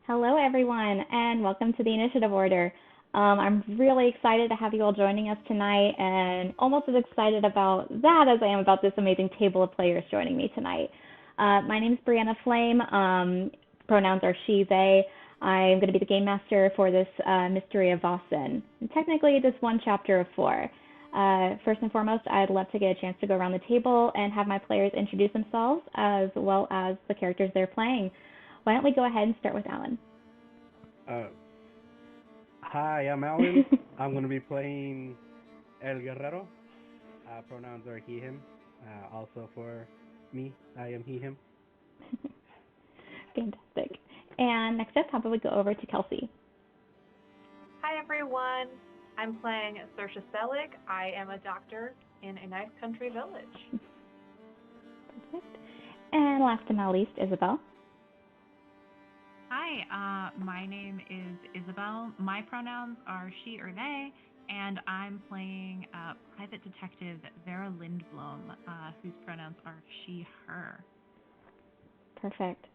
Hello, everyone, and welcome to the Initiative Order. I'm really excited to have you all joining us tonight, and almost as excited about that as I am about this amazing table of players joining me tonight. My name is Brianna Flame. Pronouns are she, they. I'm going to be the game master for this mystery of Vaesen. And technically, it is one chapter of 4. First and foremost, I'd love to get a chance to go around the table and have my players introduce themselves as well as the characters they're playing. Why don't we go ahead and start with Allan? Hi, I'm Allan. I'm going to be playing El Guerrero. Pronouns are he, him. Also for me, I am he, him. Fantastic. And next up, how about we go over to Kelsey? Hi, everyone. I'm playing Saoirse. I am a doctor in a nice country village. Perfect. And last but not least, Isabel. Hi, my name is Isabel. My pronouns are she or they, and I'm playing private detective Vera Lindblom, whose pronouns are she, her. Perfect.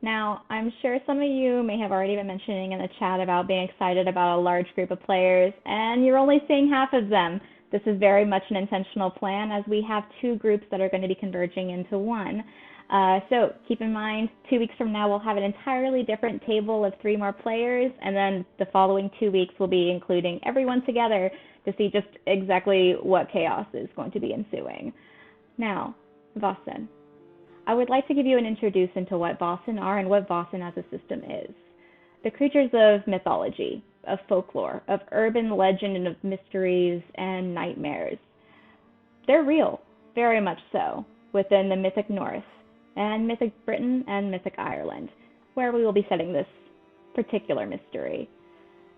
Now, I'm sure some of you may have already been mentioning in the chat about being excited about a large group of players, and you're only seeing half of them. This is very much an intentional plan, as we have 2 groups that are going to be converging into one. So keep in mind, 2 weeks from now, we'll have an entirely different table of 3 more players, and then the following 2 weeks we'll be including everyone together to see just exactly what chaos is going to be ensuing. Now, Vaesen. I would like to give you an introduction to what Vaesen are and what Vaesen as a system is. The creatures of mythology, of folklore, of urban legend and of mysteries and nightmares. They're real, very much so, within the Mythic North, and Mythic Britain and Mythic Ireland, where we will be setting this particular mystery.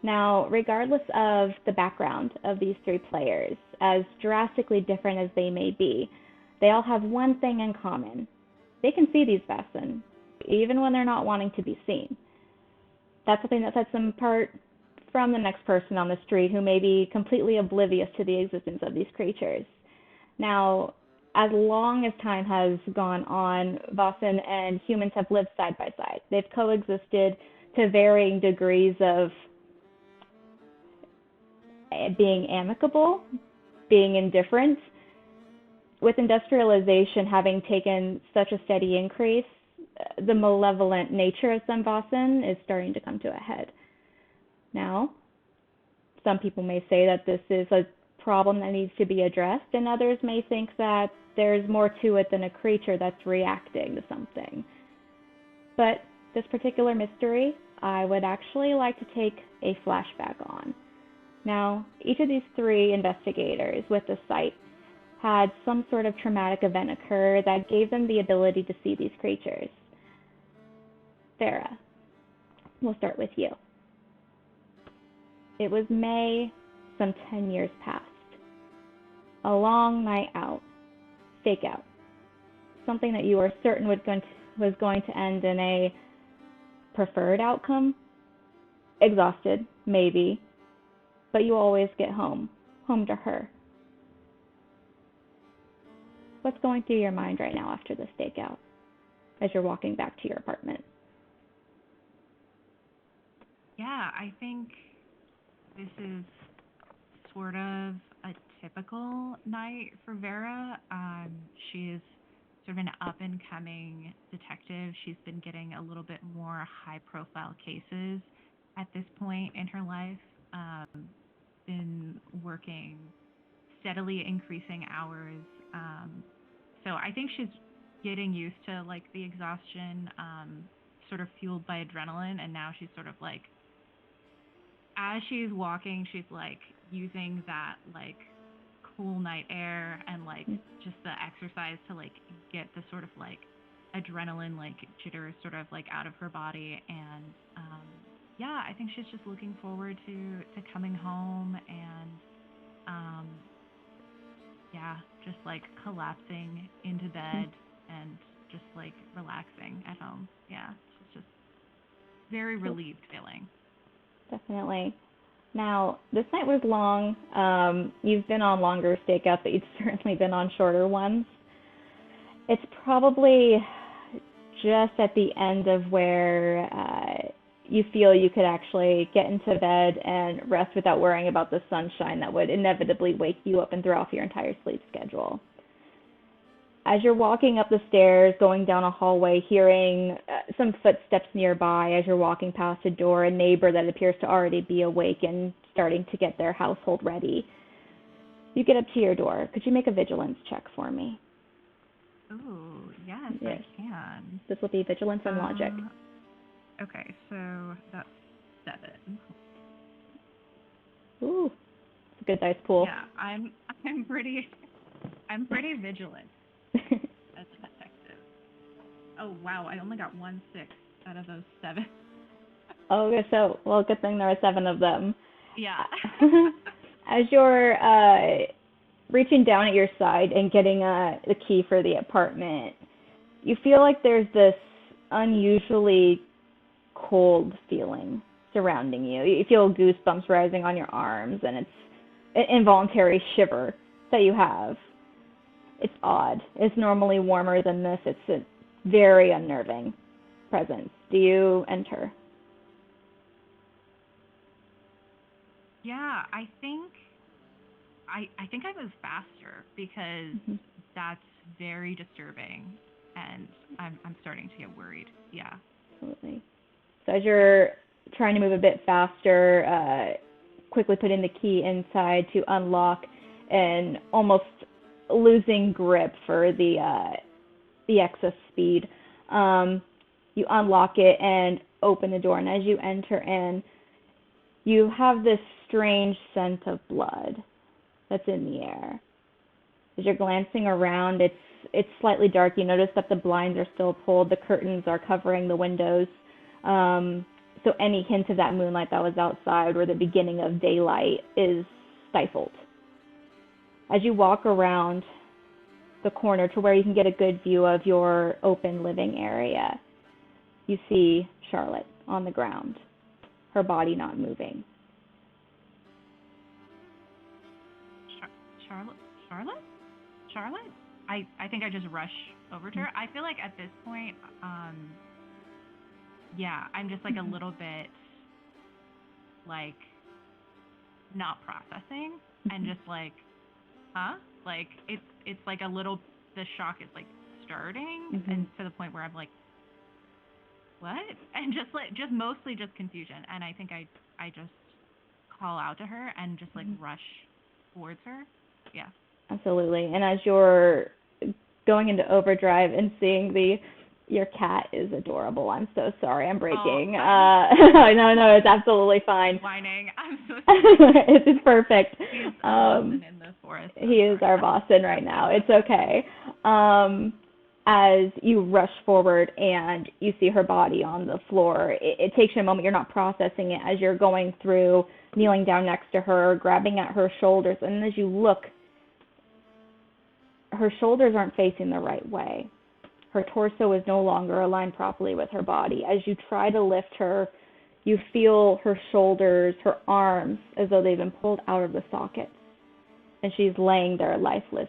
Now, regardless of the background of these 3 players, as drastically different as they may be, they all have one thing in common. They can see these Vaesen, even when they're not wanting to be seen. That's something that sets them apart from the next person on the street who may be completely oblivious to the existence of these creatures. Now, as long as time has gone on, Vaesen and humans have lived side by side. They've coexisted to varying degrees of being amicable, being indifferent. With industrialization having taken such a steady increase, the malevolent nature of some Vaesen is starting to come to a head. Now, some people may say that this is a problem that needs to be addressed, and others may think that there's more to it than a creature that's reacting to something. But this particular mystery, I would actually like to take a flashback on. Now, each of these 3 investigators with the site had some sort of traumatic event occur that gave them the ability to see these creatures. Vera, we'll start with you. It was May, some 10 years past. A long night out, stakeout, something that you are certain was going to end in a preferred outcome. Exhausted, maybe, but you always get home to her. What's going through your mind right now after the stakeout as you're walking back to your apartment? Yeah, I think this is sort of a typical night for Vera. She is sort of an up-and-coming detective. She's been getting a little bit more high-profile cases at this point in her life. Been working steadily increasing hours. So I think she's getting used to like the exhaustion, sort of fueled by adrenaline, and now she's sort of like, as she's walking, she's like using that like cool night air and like just the exercise to like get the sort of like adrenaline like jitters sort of like out of her body. And yeah, I think she's just looking forward to coming home and yeah, just like collapsing into bed and just like relaxing at home. Yeah, she's just very relieved feeling. Definitely. Now, this night was long. You've been on longer stakeouts, but you've certainly been on shorter ones. It's probably just at the end of where you feel you could actually get into bed and rest without worrying about the sunshine that would inevitably wake you up and throw off your entire sleep schedule. As you're walking up the stairs, going down a hallway, hearing some footsteps nearby as you're walking past a door, a neighbor that appears to already be awake and starting to get their household ready, you get up to your door. Could you make a vigilance check for me? Ooh, yes. I can. This will be vigilance and logic. Okay, so that's 7. Ooh, it's a good dice pool. Yeah, I'm pretty vigilant as a detective. Oh wow, I only got 1 6 out of those 7. Okay, so well, good thing there are 7 of them. Yeah. As you're reaching down at your side and getting the key for the apartment, you feel like there's this unusually cold feeling surrounding you. You feel goosebumps rising on your arms, and it's an involuntary shiver that you have. It's odd. It's normally warmer than this. It's a very unnerving presence. Do you enter? Yeah, I think I move faster because that's very disturbing, and I'm starting to get worried. Yeah. Absolutely. So as you're trying to move a bit faster, quickly putting the key inside to unlock, and almost losing grip for the excess speed, you unlock it and open the door. And as you enter in, you have this strange scent of blood that's in the air. As you're glancing around, it's slightly dark. You notice that the blinds are still pulled, the curtains are covering the windows. So any hint of that moonlight that was outside or the beginning of daylight is stifled. As you walk around the corner to where you can get a good view of your open living area, you see Charlotte on the ground, her body not moving. Charlotte? I think I just rush over to her. I feel like at this point, yeah, I'm just like a little bit like not processing and just like, huh? Like it's like a little, the shock is like starting and to the point where I'm like, what? And just mostly just confusion. And I think I just call out to her and just like rush towards her. Yeah. Absolutely. And as you're going into overdrive and seeing your cat is adorable. I'm so sorry. I'm breaking. No, it's absolutely fine. Whining. I'm so sorry. It's perfect. He's Vaesen in the forest. He is our Vaesen right now. It's okay. As you rush forward and you see her body on the floor, it takes you a moment. You're not processing it as you're going through, kneeling down next to her, grabbing at her shoulders. And as you look, her shoulders aren't facing the right way. Her torso is no longer aligned properly with her body. As you try to lift her, you feel her shoulders, her arms, as though they've been pulled out of the sockets. And she's laying there lifeless,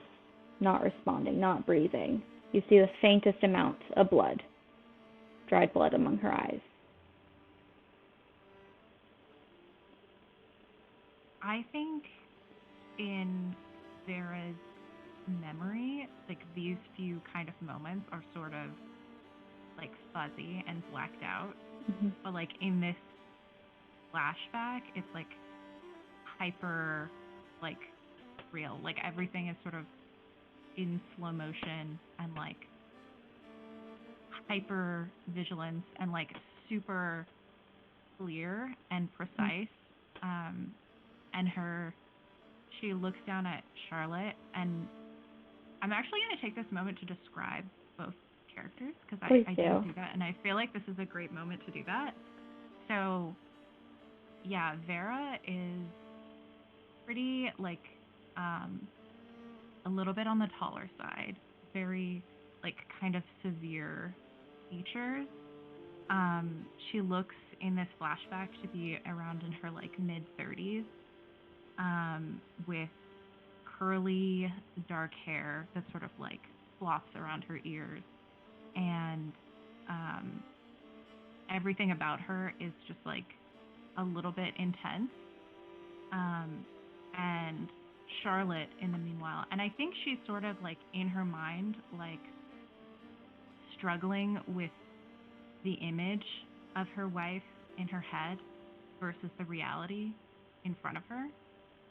not responding, not breathing. You see the faintest amount of blood, dried blood among her eyes. I think in Vera's memory, like these few kind of moments are sort of like fuzzy and blacked out. Mm-hmm. But like in this flashback, it's like hyper, like real. Like everything is sort of in slow motion and like hyper vigilance and like super clear and precise. And she looks down at Charlotte, and I'm actually going to take this moment to describe both characters because I didn't do that, and I feel like this is a great moment to do that. So, yeah, Vera is pretty like a little bit on the taller side, very like kind of severe features. She looks in this flashback to be around in her like mid-30s, with curly dark hair that sort of like flops around her ears, and everything about her is just like a little bit intense. And Charlotte in the meanwhile, and I think she's sort of like in her mind like struggling with the image of her wife in her head versus the reality in front of her,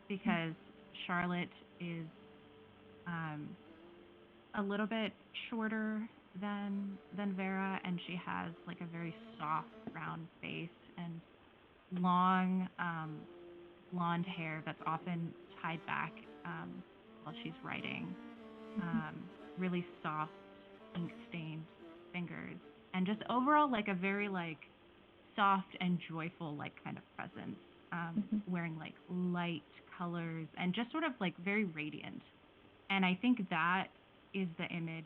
because Charlotte is a little bit shorter than Vera, and she has like a very soft round face and long blonde hair that's often tied back while she's writing, really soft ink stained fingers, and just overall like a very like soft and joyful like kind of presence, wearing like light colors and just sort of like very radiant. And I think that is the image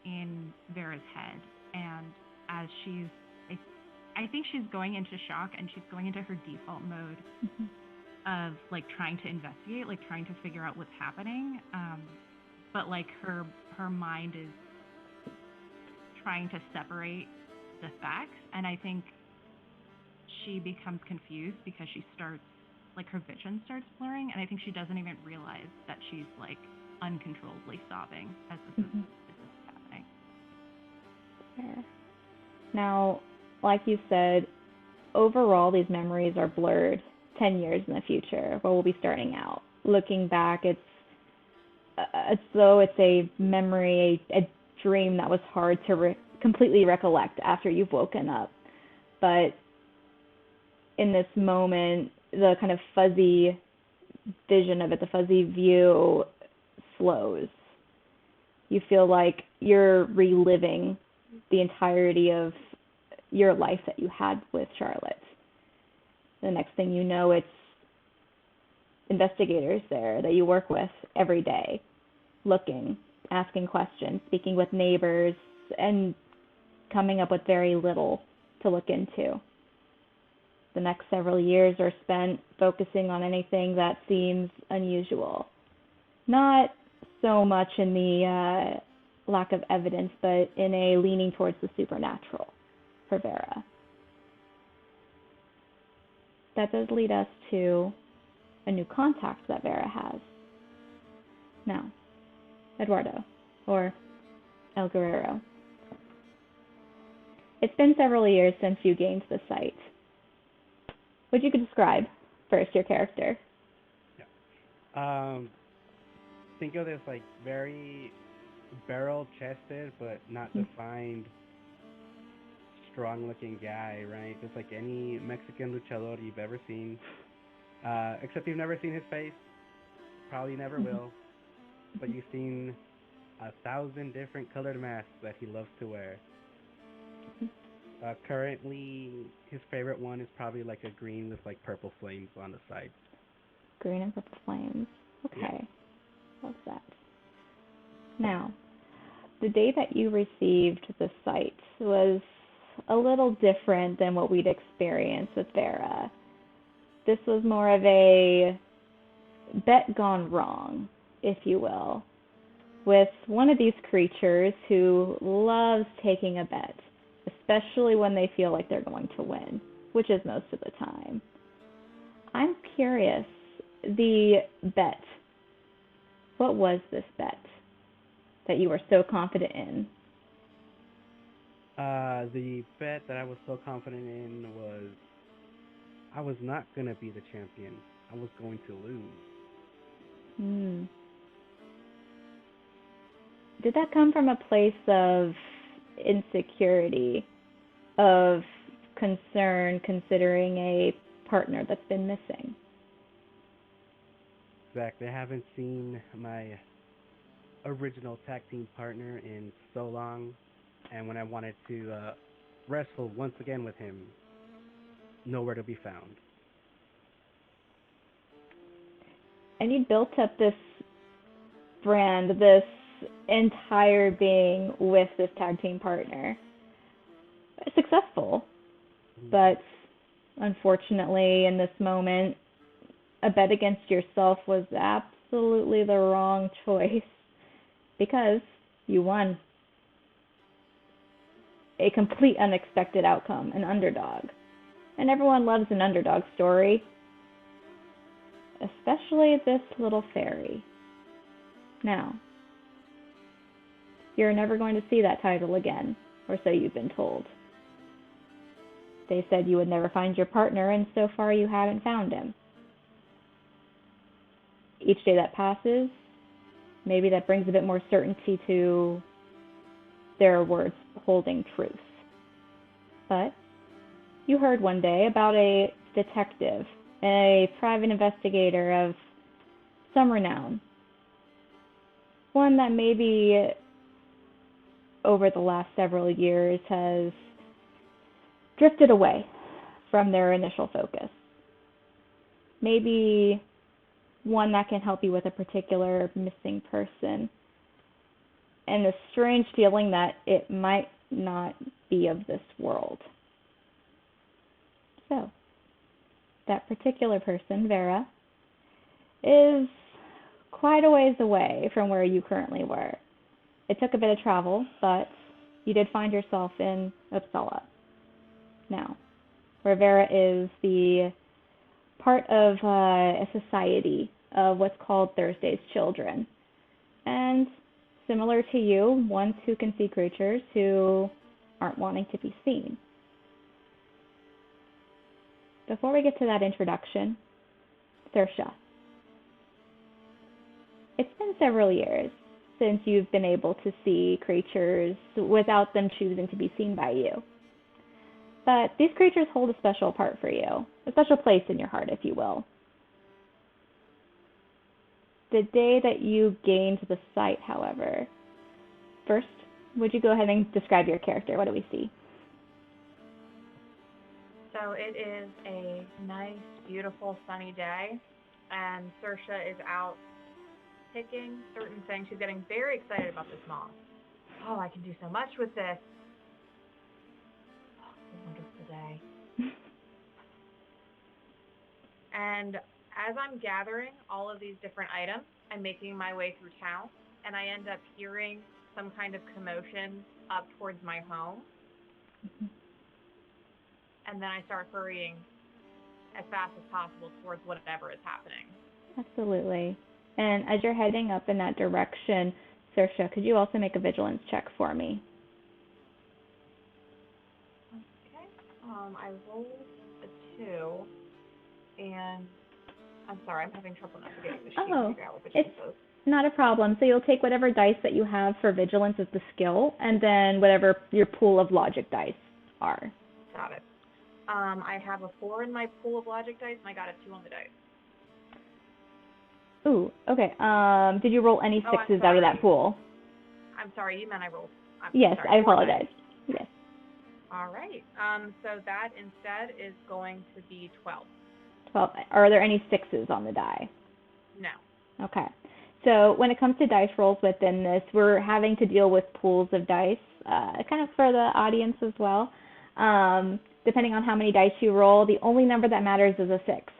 in Vera's head. And as I think she's going into shock, and she's going into her default mode of like trying to investigate, like trying to figure out what's happening. But like her mind is trying to separate the facts, and I think she becomes confused because she starts, like her vision starts blurring, and I think she doesn't even realize that she's like uncontrollably sobbing as this is happening. Fair. Now, like you said, overall these memories are blurred 10 years in the future, where we'll be starting out. Looking back, it's as though it's a memory, a dream that was hard to completely recollect after you've woken up. But in this moment, the kind of fuzzy vision of it, the fuzzy view slows. You feel like you're reliving the entirety of your life that you had with Charlotte. The next thing you know, it's investigators there that you work with every day, looking, asking questions, speaking with neighbors, and coming up with very little to look into. The next several years are spent focusing on anything that seems unusual. Not so much in the lack of evidence, but in a leaning towards the supernatural for Vera. That does lead us to a new contact that Vera has. Now, Eduardo, or El Guerrero. It's been several years since you gained the sight. Would you describe first your character? Yeah. Think of this like very barrel-chested but not defined, strong-looking guy, right? Just like any Mexican luchador you've ever seen. Except you've never seen his face. Probably never will. But you've seen 1,000 different colored masks that he loves to wear. Currently, his favorite one is probably like a green with like purple flames on the side. Green and purple flames. Okay. Yeah. Love that. Now, the day that you received the site was a little different than what we'd experienced with Vera. This was more of a bet gone wrong, if you will, with one of these creatures who loves taking a bet, especially when they feel like they're going to win, which is most of the time. I'm curious, the bet, what was this bet that you were so confident in? The bet that I was so confident in was I was not going to be the champion. I was going to lose. Did that come from a place of insecurity, of concern, considering a partner that's been missing? Exactly. I haven't seen my original tag team partner in so long, and when I wanted to wrestle once again with him, nowhere to be found. And you built up this brand, this entire being with this tag team partner. Successful, but unfortunately in this moment, a bet against yourself was absolutely the wrong choice because you won. A complete unexpected outcome, an underdog. And everyone loves an underdog story, especially this little fairy. Now, you're never going to see that title again, or so you've been told. They said you would never find your partner, and so far you haven't found him. Each day that passes, maybe that brings a bit more certainty to their words holding truth. But you heard one day about a detective, a private investigator of some renown. One that maybe over the last several years has drifted away from their initial focus. Maybe one that can help you with a particular missing person. And the strange feeling that it might not be of this world. So, that particular person, Vera, is quite a ways away from where you currently were. It took a bit of travel, but you did find yourself in Uppsala. Now, where Vera is the part of a society of what's called Thursday's Children. And similar to you, ones who can see creatures who aren't wanting to be seen. Before we get to that introduction, Saoirse. It's been several years since you've been able to see creatures without them choosing to be seen by you. But these creatures hold a special part for you, a special place in your heart, if you will. The day that you gained the sight, however, first, would you go ahead and describe your character? What do we see? So it is a nice, beautiful, sunny day, and Saoirse is out picking certain things. She's getting very excited about this moss. Oh, I can do so much with this. Oh, it's a wonderful day. And as I'm gathering all of these different items, I'm making my way through town, and I end up hearing some kind of commotion up towards my home. Mm-hmm. And then I start hurrying as fast as possible towards whatever is happening. Absolutely. And as you're heading up in that direction, Saoirse, could you also make a vigilance check for me? Okay. I rolled a 2, and I'm sorry, I'm having trouble navigating the sheet to figure out what vigilance is. Not a problem. So you'll take whatever dice that you have for vigilance as the skill, and then whatever your pool of logic dice are. Got it. I have a 4 in my pool of logic dice, and I got a 2 on the dice. Ooh, okay. Did you roll any 6s out of that pool? I'm sorry, you meant I rolled. Yes, I apologize. Yes. All right. So that instead is going to be 12. 12. Are there any 6s on the die? No. Okay. So when it comes to dice rolls within this, we're having to deal with pools of dice, kind of for the audience as well. Depending on how many dice you roll, the only number that matters is a 6.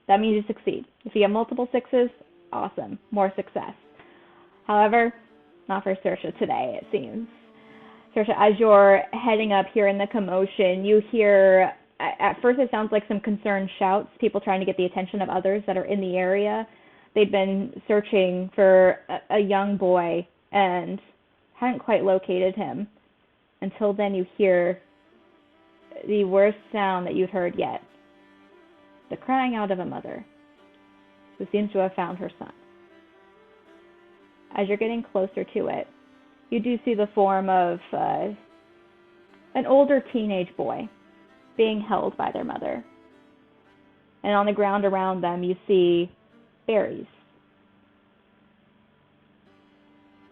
That means you succeed. If you have multiple 6s, awesome, more success. However, not for Saoirse today, it seems. Saoirse, as you're heading up here in the commotion, you hear, at first it sounds like some concerned shouts, people trying to get the attention of others that are in the area. They'd been searching for a young boy and hadn't quite located him. Until then you hear the worst sound that you've heard yet. The crying out of a mother who seems to have found her son. As you're getting closer to it, you do see the form of an older teenage boy being held by their mother. And on the ground around them, you see berries.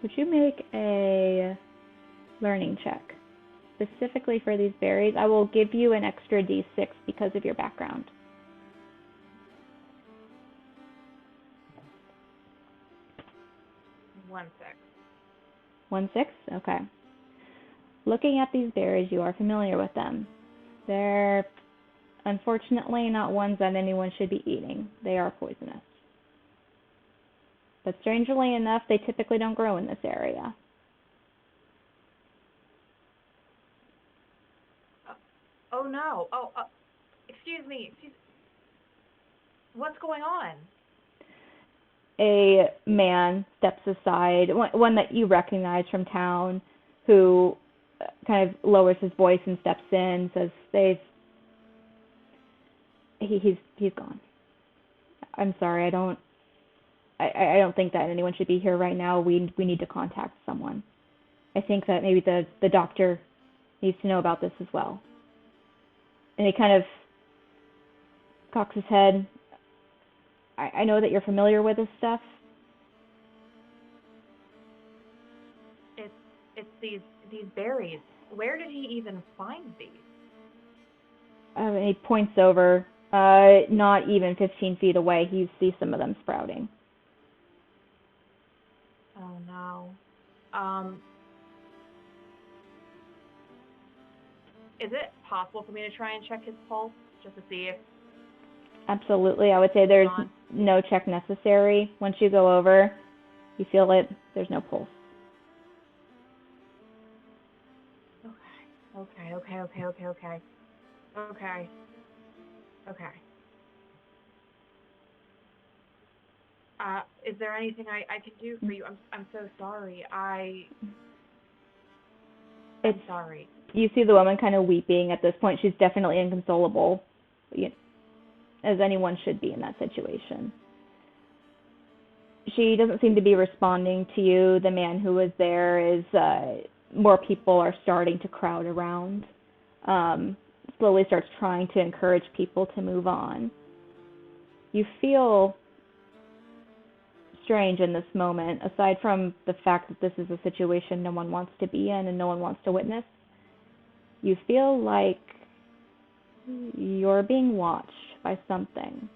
Would you make a learning check specifically for these berries? I will give you an extra d6 because of your background. 1-6. 1-6? Okay. Looking at these berries, you are familiar with them. They're unfortunately not ones that anyone should be eating. They are poisonous. But strangely enough, they typically don't grow in this area. Oh no. Excuse me. What's going on? A man steps aside, one that you recognize from town, who kind of lowers his voice and steps in, says, he's gone. I'm sorry, I don't think that anyone should be here right now. We need to contact someone. I think that maybe the doctor needs to know about this as well. And he kind of cocks his head. I know that you're familiar with this stuff. It's these berries. Where did he even find these? He points over, not even 15 feet away. You see some of them sprouting. Oh no. Is it possible for me to try and check his pulse just to see if... Absolutely. I would say there's no check necessary. Once you go over, you feel it, there's no pulse. Okay. Is there anything I can do for you? I'm so sorry. I'm sorry. You see the woman kind of weeping at this point. She's definitely inconsolable, as anyone should be in that situation. She doesn't seem to be responding to you. The man who was there is, more people are starting to crowd around. Slowly starts trying to encourage people to move on. You feel strange in this moment, aside from the fact that this is a situation no one wants to be in and no one wants to witness. You feel like you're being watched by something.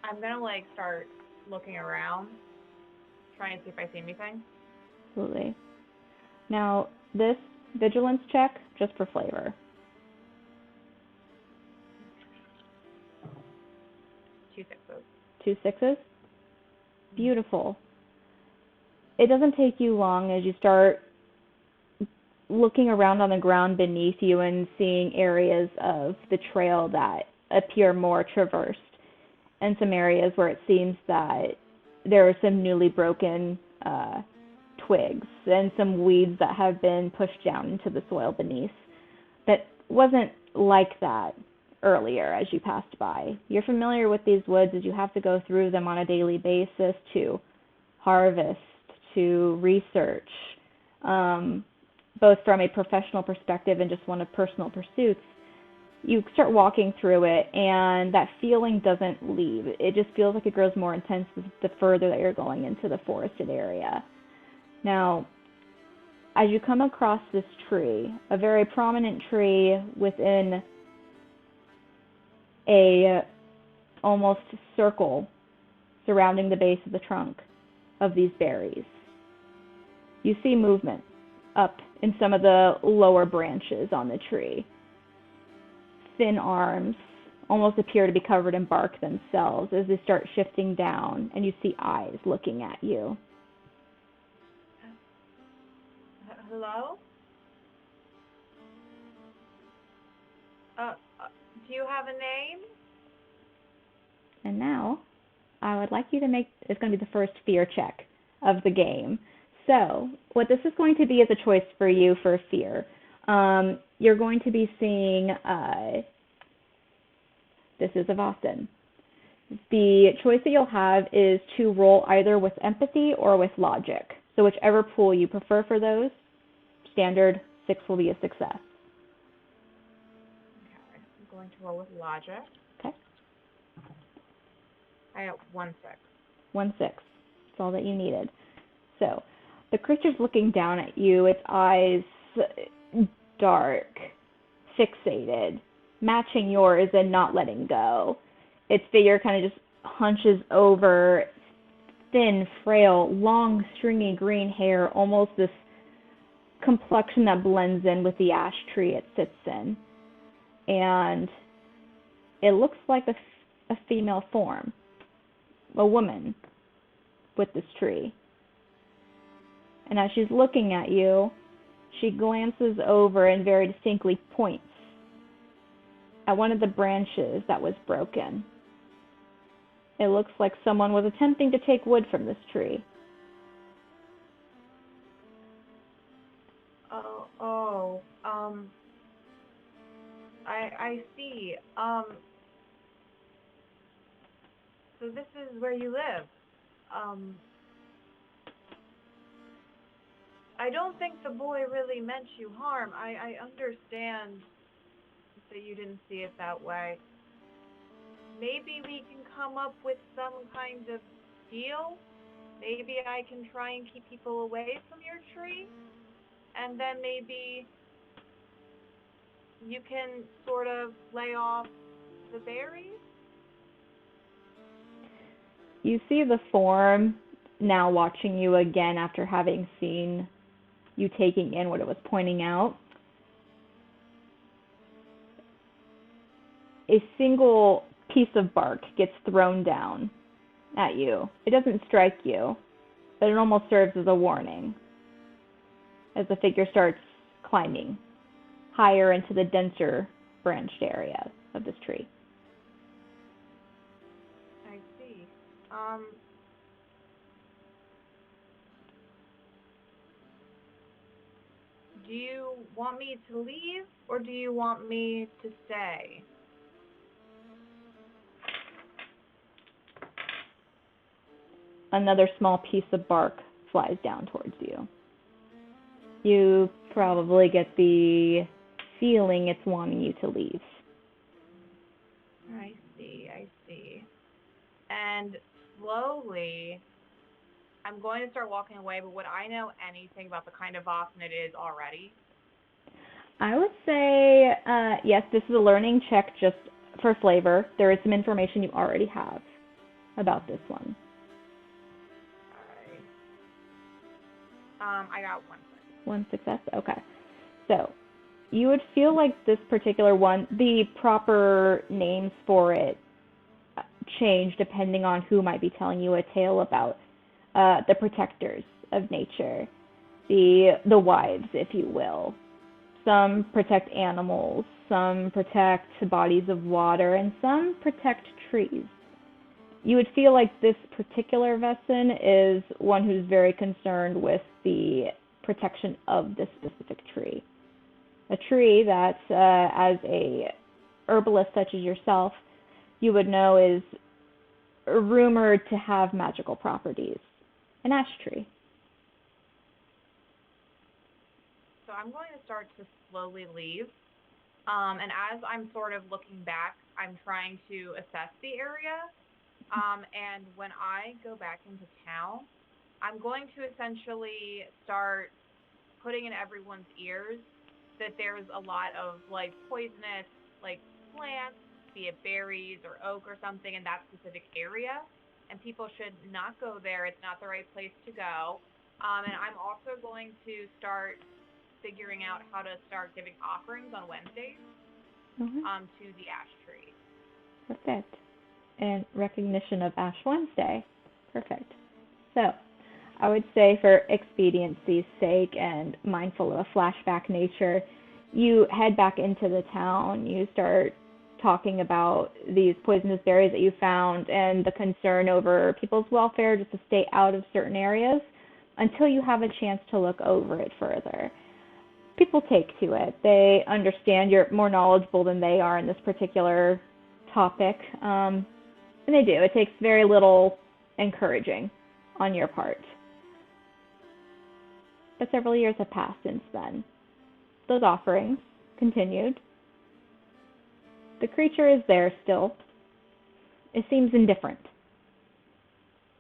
I'm gonna start looking around, trying to see if I see anything. Absolutely. Now, this vigilance check, just for flavor. 2 6s. 2 6s? Beautiful. It doesn't take you long as you start looking around on the ground beneath you and seeing areas of the trail that appear more traversed, and some areas where it seems that there are some newly broken twigs and some weeds that have been pushed down into the soil beneath. That wasn't like that earlier as you passed by. You're familiar with these woods as you have to go through them on a daily basis to harvest, to research, both from a professional perspective and just one of personal pursuits. You start walking through it, and that feeling doesn't leave. It just feels like it grows more intense the further that you're going into the forested area. Now, as you come across this tree, a very prominent tree within a almost circle surrounding the base of the trunk of these berries. You see movement up in some of the lower branches on the tree. Thin arms almost appear to be covered in bark themselves as they start shifting down, and you see eyes looking at you. Hello? Do you have a name? And now, I would like you to make, it's going to be the first fear check of the game. So, what this is going to be is a choice for you for fear. You're going to be seeing, this is a Vaesen. The choice that you'll have is to roll either with empathy or with logic. So whichever pool you prefer for those, standard 6 will be a success. Okay, I'm going to roll with logic. Okay. I got 1 6. 1 6. That's all that you needed. So the creature's looking down at you, its eyes dark, fixated, matching yours and not letting go. Its figure kind of just hunches over, thin, frail, long, stringy green hair, almost this complexion that blends in with the ash tree it sits in. And it looks like a female form, a woman with this tree. And as she's looking at you, she glances over and very distinctly points at one of the branches that was broken. It looks like someone was attempting to take wood from this tree. I see. So this is where you live. I don't think the boy really meant you harm. I understand that you didn't see it that way. Maybe we can come up with some kind of deal. Maybe I can try and keep people away from your tree. And then maybe you can sort of lay off the berries. You see the form now watching you again after having seen you taking in what it was pointing out. A single piece of bark gets thrown down at you. It doesn't strike you, but it almost serves as a warning as the figure starts climbing higher into the denser branched area of this tree. I see. Do you want me to leave or do you want me to stay? Another small piece of bark flies down towards you. You probably get the feeling it's wanting you to leave. I see. And slowly, I'm going to start walking away, but would I know anything about the kind of Vaesen it is already? I would say, yes, this is a learning check just for flavor. There is some information you already have about this one. Alright. I got 1 success. 1 success? Okay. So, you would feel like this particular one, the proper names for it change depending on who might be telling you a tale about the protectors of nature, the wives, if you will. Some protect animals, some protect bodies of water, and some protect trees. You would feel like this particular Vaesen is one who's very concerned with the protection of this specific tree. A tree that, as a herbalist such as yourself, you would know is rumored to have magical properties. An ash tree. So I'm going to start to slowly leave. And as I'm sort of looking back, I'm trying to assess the area. And when I go back into town, I'm going to essentially start putting in everyone's ears that there's a lot of like poisonous like plants, be it berries or oak or something in that specific area. and people should not go there. It's not the right place to go. And I'm also going to start figuring out how to start giving offerings on Wednesdays to the ash tree. Perfect. And recognition of Ash Wednesday. Perfect. So, I would say for expediency's sake and mindful of a flashback nature, you head back into the town. You start talking about these poisonous berries that you found and the concern over people's welfare just to stay out of certain areas until you have a chance to look over it further. People take to it. They understand you're more knowledgeable than they are in this particular topic, and they do. It takes very little encouraging on your part. But several years have passed since then. Those offerings continued. The creature is there still. It seems indifferent.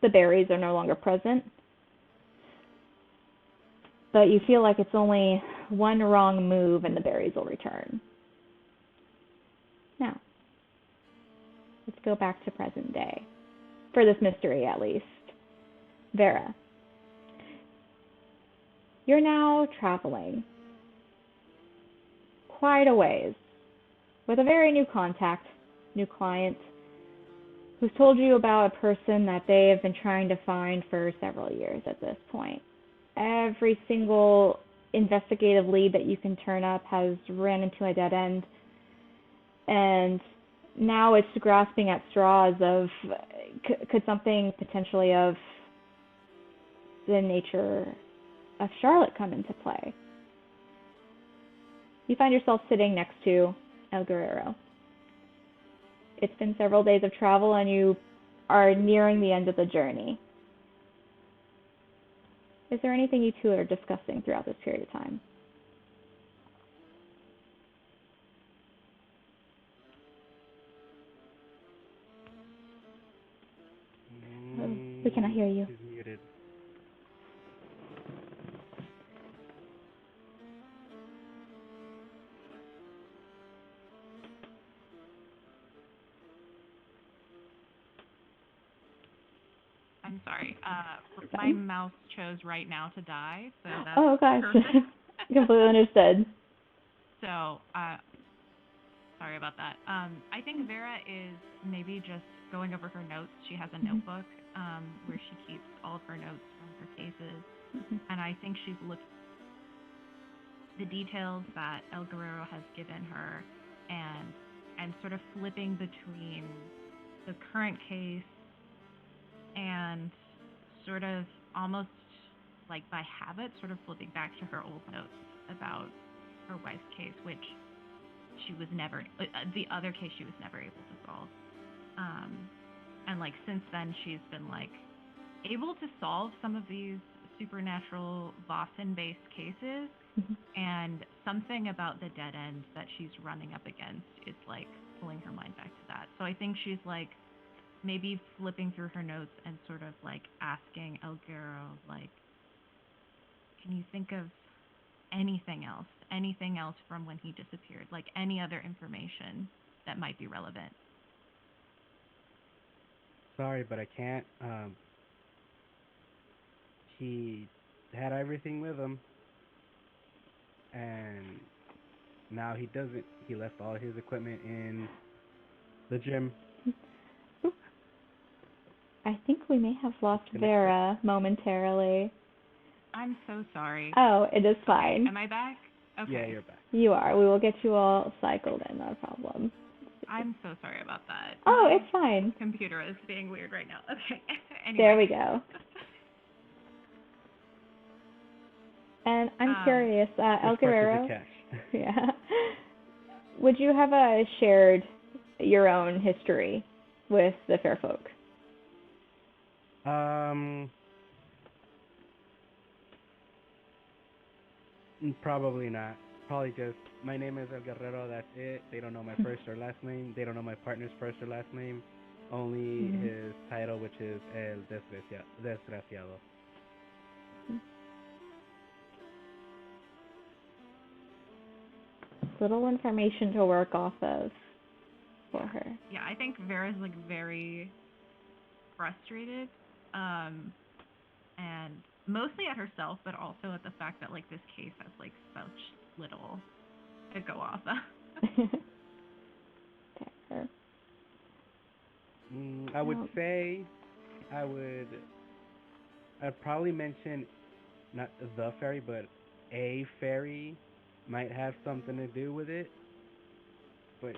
The berries are no longer present. But you feel like it's only one wrong move and the berries will return. Now, let's go back to present day. For this mystery, at least. Vera. You're now traveling quite a ways with a very new contact, new client, who's told you about a person that they have been trying to find for several years at this point. Every single investigative lead that you can turn up has ran into a dead end, and now it's grasping at straws of could something potentially of the nature of Charlotte come into play. You find yourself sitting next to El Guerrero. It's been several days of travel and you are nearing the end of the journey. Is there anything you two are discussing throughout this period of time? We cannot hear you. She's muted. I'm sorry. My mouse chose right now to die, so that's Oh gosh, perfect. completely understood. So, sorry about that. I think Vera is maybe just going over her notes. She has a notebook where she keeps all of her notes from her cases, and I think she's looking the details that El Guerrero has given her, and sort of flipping between the current case and sort of almost like by habit, sort of flipping back to her old notes about her wife's case, which she was never, the other case she was never able to solve. And like since then, she's been like able to solve some of these supernatural Vaesen-based cases, and something about the dead end that she's running up against is like pulling her mind back to that. So I think she's like maybe flipping through her notes and sort of like asking El Guerrero, like, can you think of anything else from when he disappeared, like any other information that might be relevant? Sorry, but I can't. He had everything with him, and now he doesn't. He left all his equipment in the gym. I think we may have lost Vera momentarily. I'm so sorry. Oh, it is fine. Okay, am I back? Okay. Yeah, you're back. You are. We will get you all cycled in, not a problem. I'm so sorry about that. Oh, it's fine. Computer is being weird right now. Okay. Anyway. There we go. And I'm curious, El Guerrero. Yeah. Would you have shared your own history with the fair folk? Probably not. Probably just, my name is El Guerrero, that's it. They don't know my first or last name. They don't know my partner's first or last name. Only his title, which is El Desgraciado. Little information to work off of for her. Yeah, I think Vera's like very frustrated, and mostly at herself, but also at the fact that like this case has like such little to go off of. Fair. I would say I'd probably mention not the fairy, but a fairy might have something to do with it, but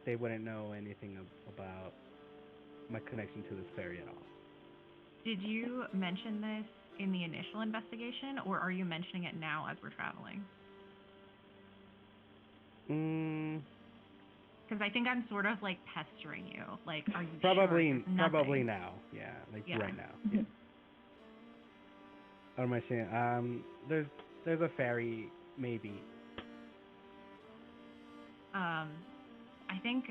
they wouldn't know anything about my connection to this fairy at all. Did you mention this in the initial investigation, or are you mentioning it now as we're traveling? Because I think I'm sort of like pestering you. Like, are you probably sure? probably now? Yeah, like right now. Yeah. What am I saying? There's a fairy maybe. I think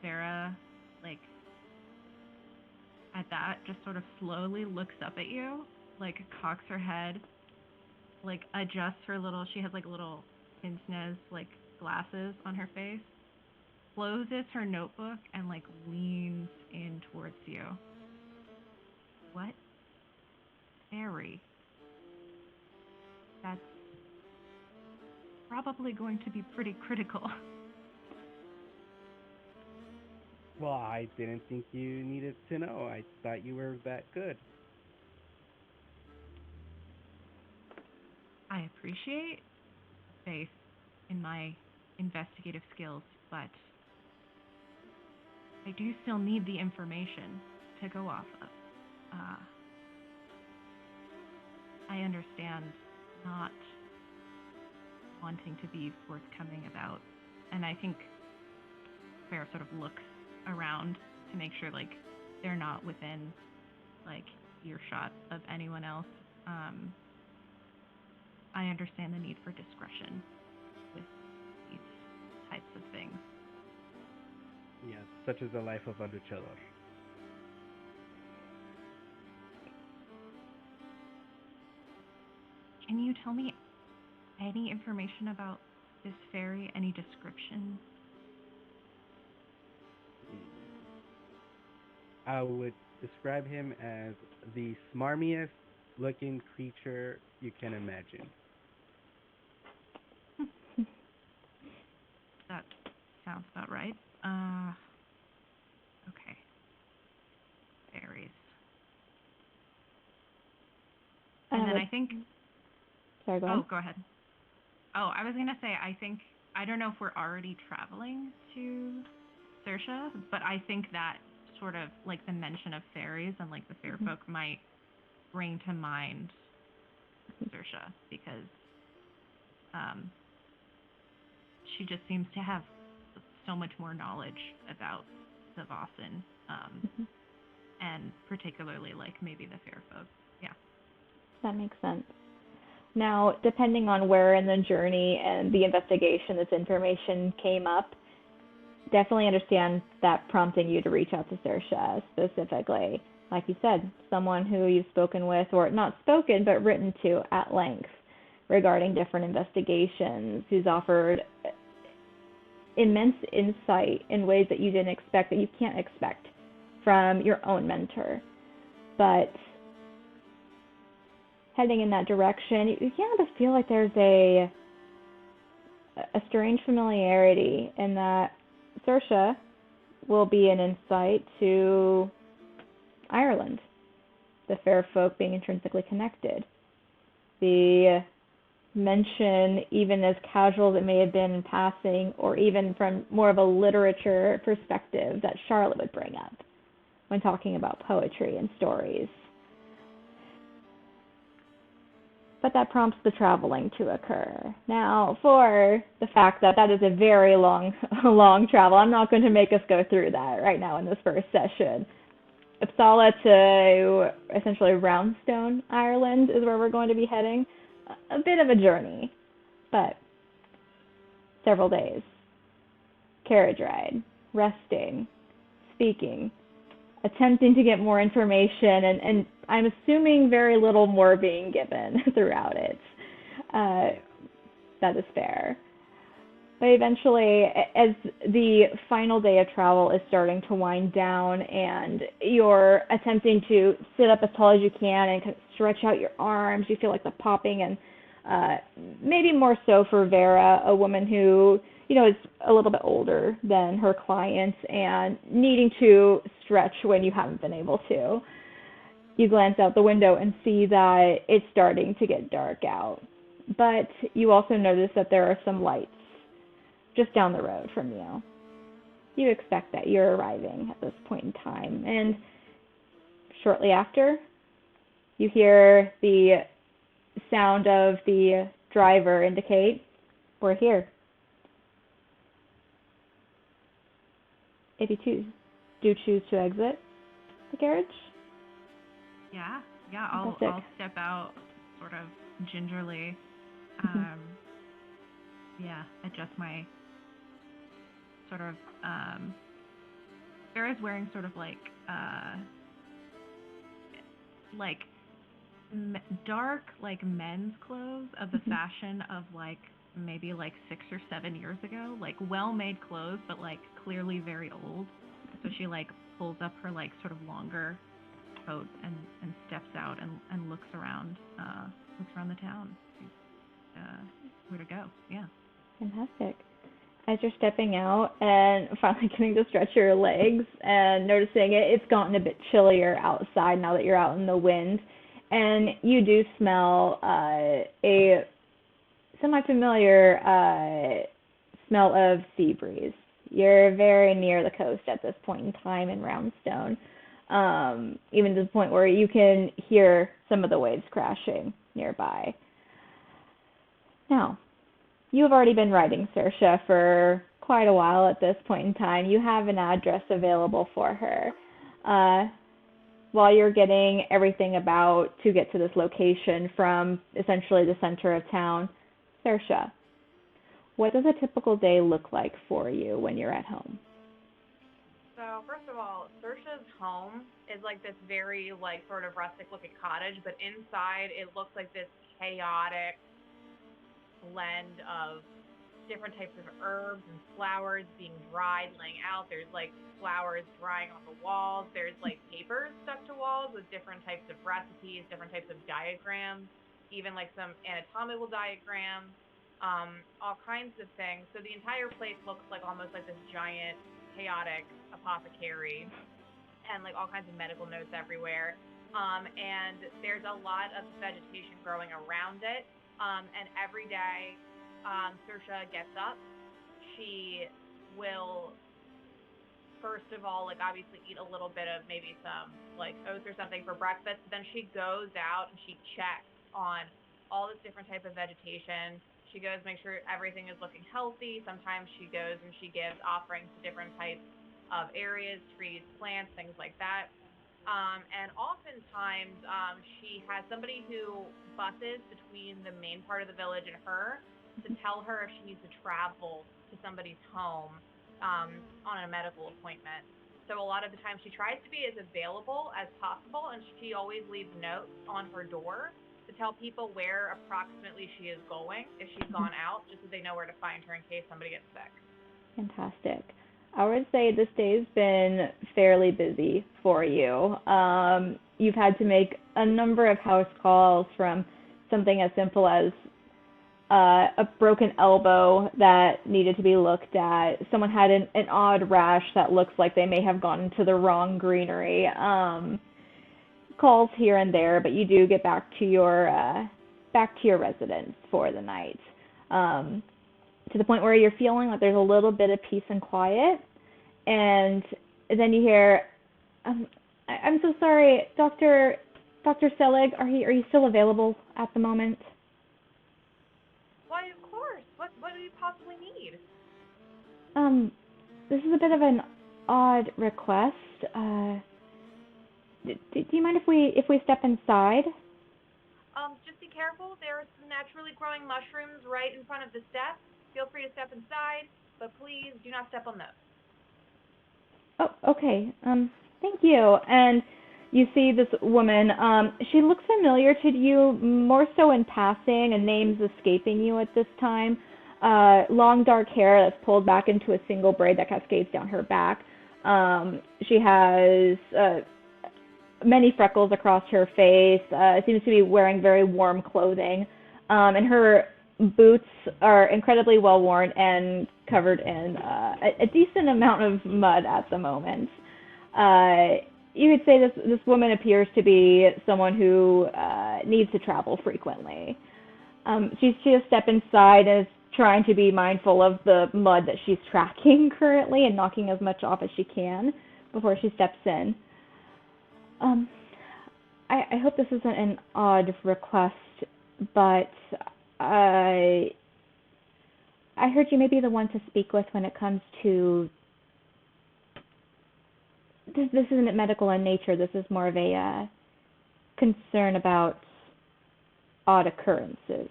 Vera, like, at that, just sort of slowly looks up at you, like cocks her head, like adjusts her little. She has like little pince nez, like glasses on her face. Closes her notebook and like leans in towards you. What? Fairy. That's probably going to be pretty critical. Well, I didn't think you needed to know. I thought you were that good. I appreciate faith in my investigative skills, but I do still need the information to go off of. I understand not wanting to be forthcoming about, and I think Vera sort of looks around to make sure like they're not within like earshot of anyone else. I understand the need for discretion with these types of things. Yes, such is the life of a luchador. Can you tell me any information about this fairy? Any description? I would describe him as the smarmiest looking creature you can imagine. That sounds about right. Okay. Fairies. And then I think... Sorry, go ahead. Oh, go ahead. Oh, I was going to say, I don't know if we're already traveling to Saoirse, but I think that sort of, like, the mention of fairies and, like, the fair folk might bring to mind Saoirse, because she just seems to have so much more knowledge about the Vaesen, and particularly, like, maybe the fair folk. Yeah. That makes sense. Now, depending on where in the journey and the investigation this information came up, definitely understand that prompting you to reach out to Saoirse specifically. Like you said, someone who you've spoken with, or not spoken, but written to at length regarding different investigations, who's offered immense insight in ways that you didn't expect, that you can't expect from your own mentor. But heading in that direction, you kind of feel like there's a strange familiarity in that Saoirse will be an insight to Ireland, the fair folk being intrinsically connected. The mention, even as casual as it may have been in passing, or even from more of a literature perspective, that Charlotte would bring up when talking about poetry and stories. But that prompts the traveling to occur. Now, for the fact that that is a very long travel, I'm not going to make us go through that right now in this first session. Uppsala to essentially Roundstone, Ireland is where we're going to be heading. A bit of a journey, but several days. Carriage ride, resting, speaking, attempting to get more information, and I'm assuming very little more being given throughout it. That is fair. But eventually, as the final day of travel is starting to wind down and you're attempting to sit up as tall as you can and kind of stretch out your arms, you feel like the popping, and maybe more so for Vera, a woman who, is a little bit older than her clients and needing to stretch when you haven't been able to. You glance out the window and see that it's starting to get dark out. But you also notice that there are some lights just down the road from you. You expect that you're arriving at this point in time. And shortly after, you hear the sound of the driver indicate, "We're here." If you do choose to exit the carriage. Yeah, I'll step out sort of gingerly. Adjust my sort of, Vera's wearing sort of like dark, like men's clothes of the fashion of like maybe like 6 or 7 years ago, like well-made clothes, but like clearly very old. So she like pulls up her like sort of longer coat and steps out and looks around the town. Where to go? Yeah. Fantastic. As you're stepping out and finally getting to stretch your legs and noticing it's gotten a bit chillier outside now that you're out in the wind, and you do smell a semi-familiar smell of sea breeze. You're very near the coast at this point in time in Roundstone, even to the point where you can hear some of the waves crashing nearby. Now, you have already been riding Saoirse for quite a while at this point in time. You have an address available for her. While you're getting everything about to get to this location from essentially the center of town, Saoirse, what does a typical day look like for you when you're at home? So first of all, Saoirse's home is like this very like sort of rustic looking cottage, but inside it looks like this chaotic blend of different types of herbs and flowers being dried, laying out. There's like flowers drying on the walls. There's like papers stuck to walls with different types of recipes, different types of diagrams, even like some anatomical diagrams, all kinds of things. So the entire place looks like almost like this giant chaotic apothecary, and like all kinds of medical notes everywhere. And there's a lot of vegetation growing around it. And every day, Saoirse gets up. She will, first of all, like obviously eat a little bit of maybe some like oats or something for breakfast. Then she goes out and she checks on all this different type of vegetation. She goes, make sure everything is looking healthy. Sometimes she goes and she gives offerings to different types of areas, trees, plants, things like that. And oftentimes, she has somebody who busses between the main part of the village and her to tell her if she needs to travel to somebody's home on a medical appointment. So a lot of the time she tries to be as available as possible, and she always leaves notes on her door to tell people where approximately she is going if she's gone out, just so they know where to find her in case somebody gets sick. Fantastic. I would say this day's been fairly busy for you. You've had to make a number of house calls, from something as simple as a broken elbow that needed to be looked at. Someone had an odd rash that looks like they may have gone to the wrong greenery. Calls here and there, but you do get back to your residence for the night. To the point where you're feeling like there's a little bit of peace and quiet, and then you hear, I'm so sorry, Dr. Seeligh, are you still available at the moment? Why, of course. What do you possibly need? This is a bit of an odd request. Do you mind if we step inside? Just be careful. There are some naturally growing mushrooms right in front of the steps. Feel free to step inside, but please do not step on those. Oh, okay. Thank you. And you see this woman. She looks familiar to you, more so in passing, and name's escaping you at this time. long dark hair that's pulled back into a single braid that cascades down her back. She has many freckles across her face. Seems to be wearing very warm clothing. And her boots are incredibly well worn and covered in a decent amount of mud at the moment. You could say this woman appears to be someone who needs to travel frequently. She just stepped inside and is trying to be mindful of the mud that she's tracking currently and knocking as much off as she can before she steps in. I hope this isn't an odd request, but I heard you may be the one to speak with when it comes to... This isn't medical in nature. This is more of a concern about odd occurrences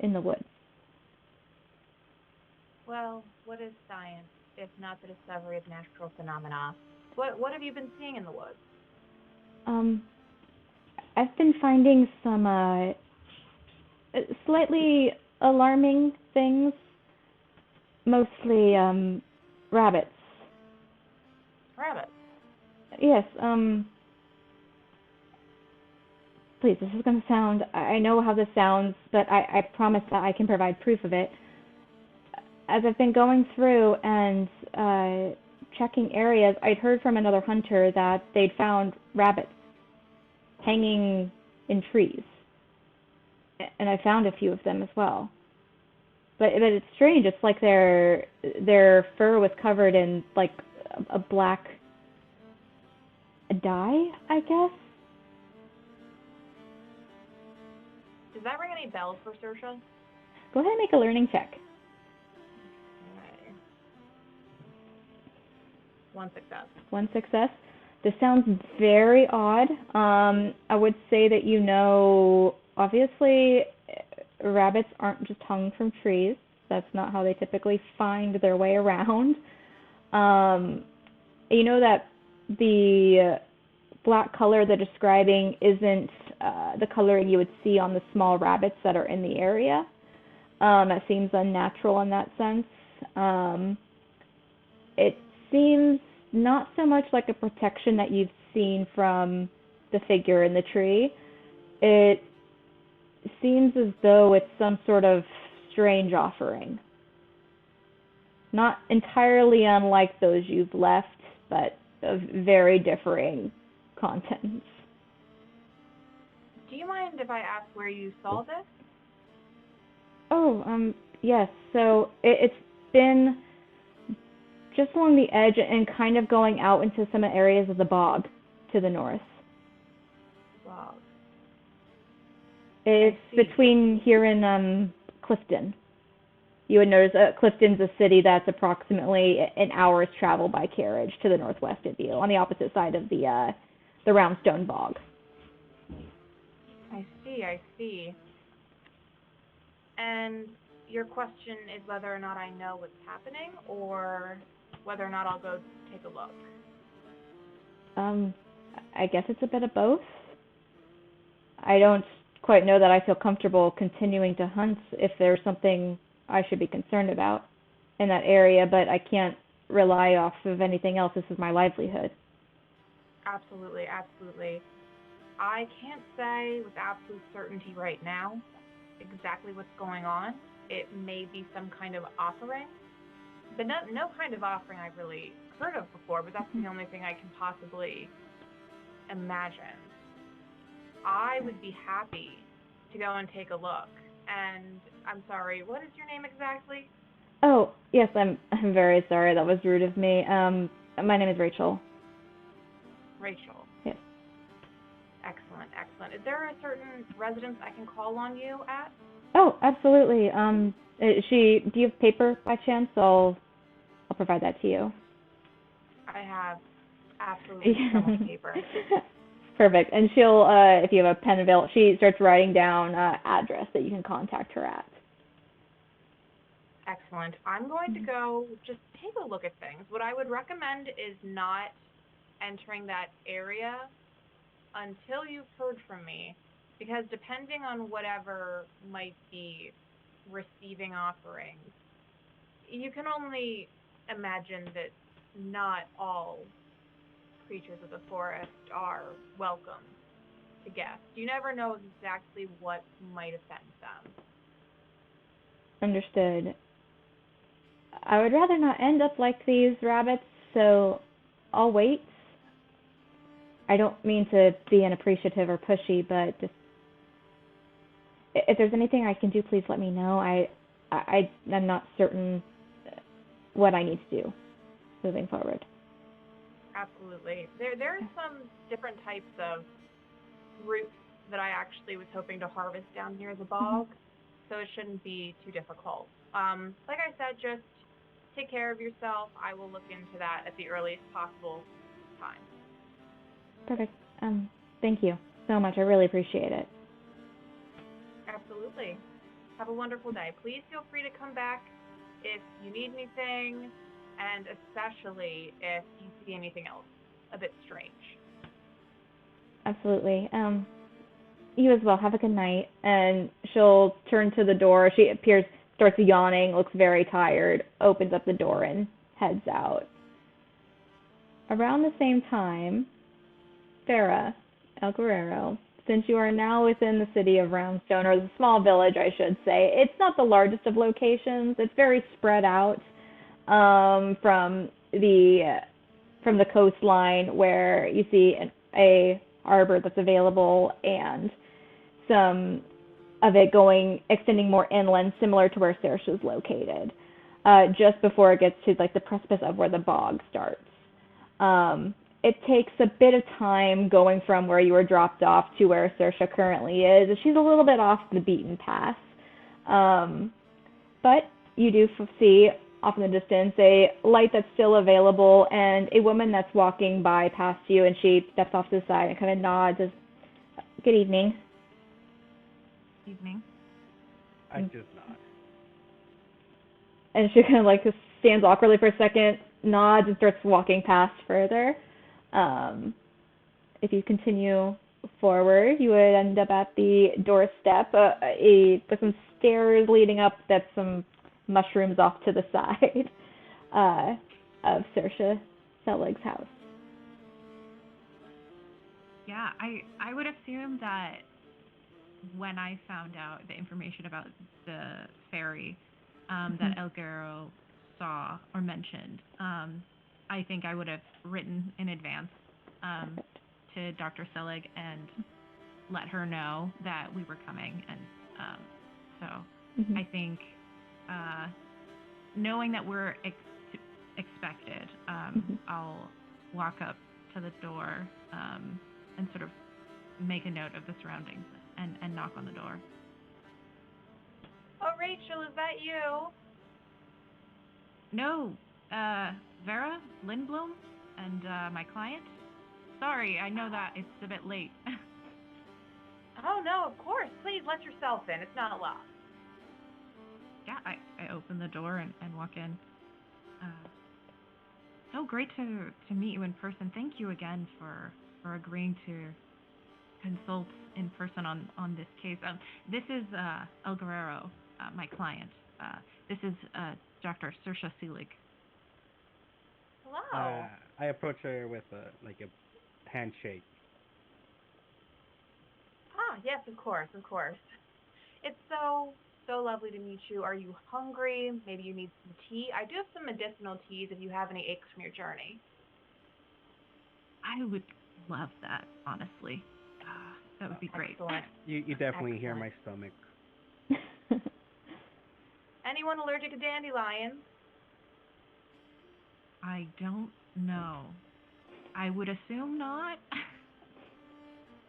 in the woods. Well, what is science, if not the discovery of natural phenomena? What have you been seeing in the woods? I've been finding some slightly alarming things, mostly rabbits. Rabbits? Yes, please, this is going to sound, I know how this sounds, but I promise that I can provide proof of it. As I've been going through and checking areas, I'd heard from another hunter that they'd found rabbits hanging in trees. And I found a few of them as well. But it's strange. It's like their fur was covered in like a black dye, I guess. Does that ring any bells for Saoirse? Go ahead and make a learning check. Okay. 1 success. 1 success. This sounds very odd. I would say that obviously, rabbits aren't just hung from trees. That's not how they typically find their way around. You know that the black color they're describing isn't the coloring you would see on the small rabbits that are in the area. It seems unnatural in that sense. It seems not so much like a protection that you've seen from the figure in the tree. It seems as though it's some sort of strange offering. Not entirely unlike those you've left, but of very differing contents. Do you mind if I ask where you saw this? Oh, yes. So it's been just along the edge and kind of going out into some areas of the bog to the north. Bog. It's between here and Clifton. You would notice Clifton's a city that's approximately an hour's travel by carriage to the northwest of you, on the opposite side of the Roundstone Bog. I see. And your question is whether or not I know what's happening, or whether or not I'll go take a look? I guess it's a bit of both. I don't quite know that I feel comfortable continuing to hunt if there's something I should be concerned about in that area, but I can't rely off of anything else. This is my livelihood. Absolutely. I can't say with absolute certainty right now exactly what's going on. It may be some kind of offering, but no kind of offering I've really heard of before, but that's the only thing I can possibly imagine. I would be happy to go and take a look. And I'm sorry, what is your name exactly? Oh, yes, I'm very sorry. That was rude of me. My name is Rachel. Rachel. Yes. Excellent. Is there a certain residence I can call on you at? Oh, absolutely. Do you have paper by chance? I'll provide that to you. I have absolutely so much paper. Perfect. And she'll, if you have a pen available, she starts writing down address that you can contact her at. Excellent. I'm going to go just take a look at things. What I would recommend is not entering that area until you've heard from me, because depending on whatever might be receiving offerings, you can only imagine that not all creatures of the forest are welcome to guests. You never know exactly what might offend them. Understood. I would rather not end up like these rabbits, so I'll wait. I don't mean to be unappreciative or pushy, but just if there's anything I can do, please let me know. I'm not certain what I need to do moving forward. Absolutely. There are some different types of roots that I actually was hoping to harvest down near the bog, so it shouldn't be too difficult. Like I said, just take care of yourself. I will look into that at the earliest possible time. Perfect. Thank you so much. I really appreciate it. Absolutely. Have a wonderful day. Please feel free to come back if you need anything, and especially if you see anything else a bit strange. Absolutely. You as well. Have a good night. And she'll turn to the door. She starts yawning, looks very tired, opens up the door and heads out. Around the same time, Vera, El Guerrero, since you are now within the city of Roundstone, or the small village, I should say, it's not the largest of locations. It's very spread out from the coastline, where you see a harbor that's available and some of it extending more inland, similar to where Saoirse is located, just before it gets to like the precipice of where the bog starts. It takes a bit of time going from where you were dropped off to where Saoirse currently is. She's a little bit off the beaten path. But you do see off in the distance a light that's still available and a woman that's walking by past you, and she steps off to the side and kind of nods as, "Good evening." Evening. I just nod. And she kind of like just stands awkwardly for a second, nods, and starts walking past further. If you continue forward, you would end up at the doorstep with some stairs leading up. That's some mushrooms off to the side of Saoirse Seeligh's house. Yeah, I would assume that when I found out the information about the ferry that El Guerrero saw or mentioned, I think I would have written in advance to Dr. Seeligh and let her know that we were coming. And so I think knowing that we're expected, I'll walk up to the door and sort of make a note of the surroundings and knock on the door. Oh, Rachel, is that you? No, Vera, Lindblom, and my client. Sorry, I know that it's a bit late. Oh, no, of course. Please let yourself in. It's not locked. Yeah, I open the door and walk in. So great to meet you in person. Thank you again for agreeing to consult in person on this case. This is El Guerrero, my client. This is Dr. Saoirse Seeligh. Hello. I approach her with a handshake. Ah, yes, of course. It's so lovely to meet you. Are you hungry? Maybe you need some tea. I do have some medicinal teas if you have any aches from your journey. I would love that, honestly. That would be great. Excellent. You definitely hear my stomach. Anyone allergic to dandelions? I don't know. I would assume not.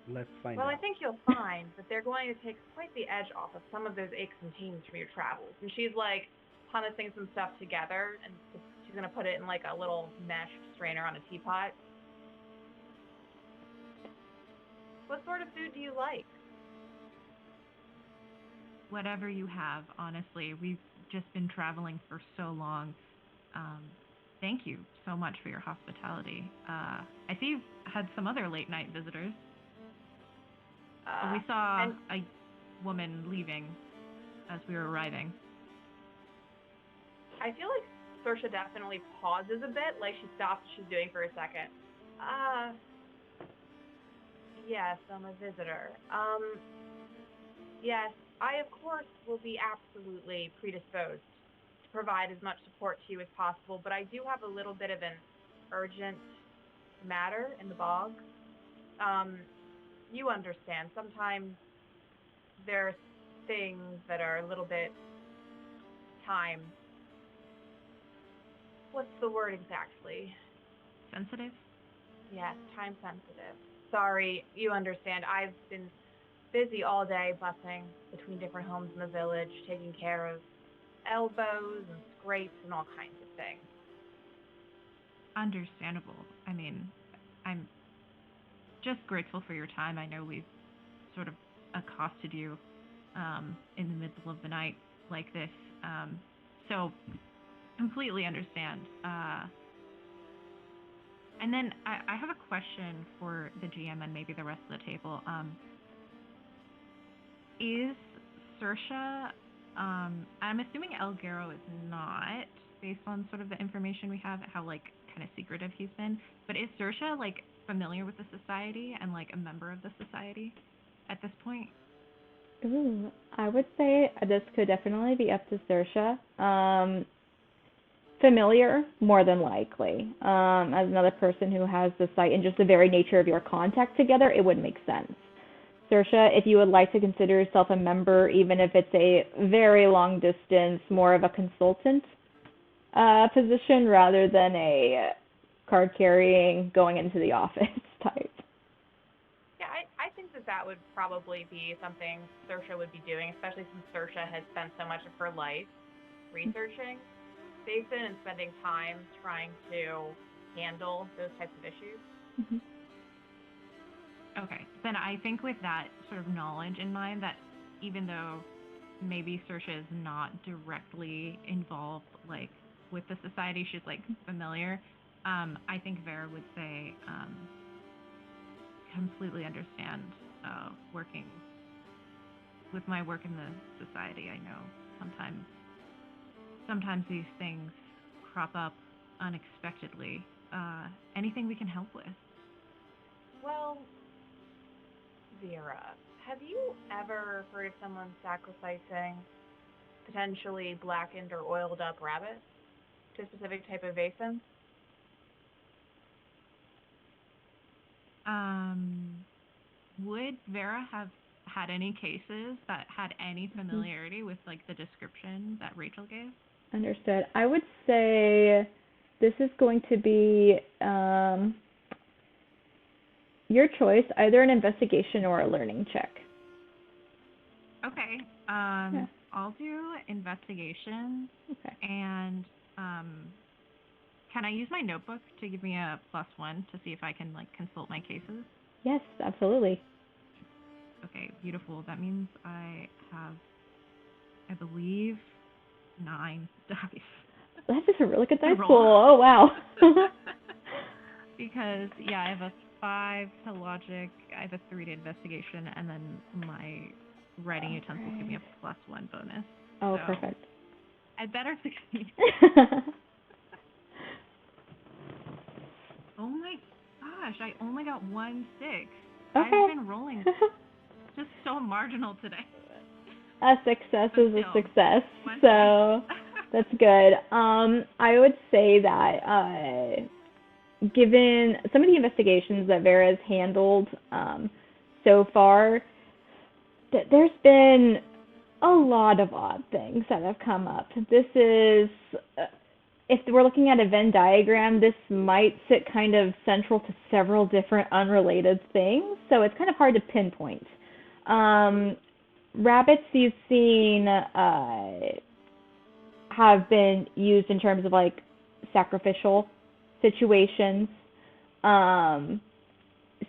Let's find Well, out. I think you'll find that they're going to take quite the edge off of some of those aches and pains from your travels. And she's like punishing some stuff together, and she's going to put it in like a little mesh strainer on a teapot. What sort of food do you like? Whatever you have, honestly. We've just been traveling for so long. Thank you so much for your hospitality. I see you've had some other late night visitors. We saw a woman leaving. as we were arriving. I feel like Saoirse definitely pauses a bit, like she stops what she's doing for a second. Yes, I'm a visitor. Yes, I of course will be absolutely predisposed to provide as much support to you as possible, but I do have a little bit of an urgent matter in the bog. You understand, sometimes there are things that are a little bit time. What's the word exactly? Sensitive? Yes, time sensitive. Sorry, you understand. I've been busy all day bussing between different homes in the village, taking care of elbows and scrapes and all kinds of things. Understandable. I mean, I'm just grateful for your time. I know we've sort of accosted you in the middle of the night like this. So completely understand. And then I have a question for the GM and maybe the rest of the table. Is Saoirse, I'm assuming El Guerrero is not, based on sort of the information we have, how like kind of secretive he's been, but is Saoirse like familiar with the society and like a member of the society at this point? Ooh, I would say this could definitely be up to Saoirse. Familiar, more than likely. As another person who has the site and just the very nature of your contact together, it would make sense. Saoirse, if you would like to consider yourself a member, even if it's a very long distance, more of a consultant position rather than a card carrying, going into the office type. Yeah, I think that would probably be something Saoirse would be doing, especially since Saoirse has spent so much of her life researching Vaesen and spending time trying to handle those types of issues. Mm-hmm. Okay, then I think with that sort of knowledge in mind, that even though maybe Saoirse is not directly involved, like with the society, she's like familiar. I think Vera would say completely understand working with my work in the society. I know sometimes these things crop up unexpectedly. Anything we can help with? Well, Vera, have you ever heard of someone sacrificing potentially blackened or oiled up rabbit to a specific type of Vaesen? Would Vera have had any cases that had any familiarity with like the description that Rachel gave? Understood. I would say this is going to be your choice, either an investigation or a learning check. Okay. Yeah. I'll do investigation. Okay. And can I use my notebook to give me a +1 to see if I can like consult my cases? Yes, absolutely. Okay, beautiful. That means I have, I believe, 9 dice. That is a really good dice roll. pool. Oh, wow. Because, yeah, I have a 5 to logic, I have a 3 to investigation, and then my writing utensils give me a +1 bonus. Oh, so perfect. I better succeed. Oh my gosh, I only got 1 6. Okay. I've been rolling just so marginal today. A success But is a still, success, 1 so that's good. I would say that given some of the investigations that Vera's handled so far, there's been a lot of odd things that have come up. This is, if we're looking at a Venn diagram, this might sit kind of central to several different unrelated things, so it's kind of hard to pinpoint. Rabbits you've seen have been used in terms of like sacrificial situations.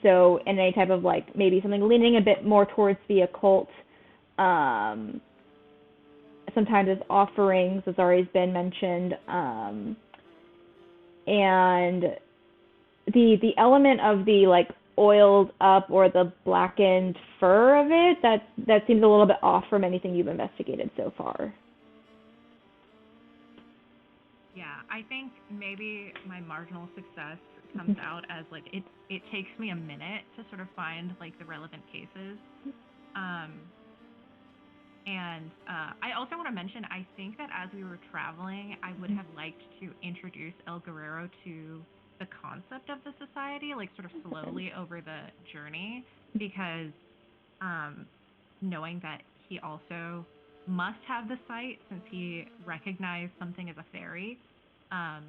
So in any type of like maybe something leaning a bit more towards the occult. Sometimes as offerings, as already been mentioned, and the element of the like oiled up or the blackened fur of it, that seems a little bit off from anything you've investigated so far. Yeah, I think maybe my marginal success comes out as like it takes me a minute to sort of find like the relevant cases. And I also want to mention, I think that as we were traveling, I would have liked to introduce El Guerrero to the concept of the society, like sort of slowly over the journey, because knowing that he also must have the sight since he recognized something as a fairy. I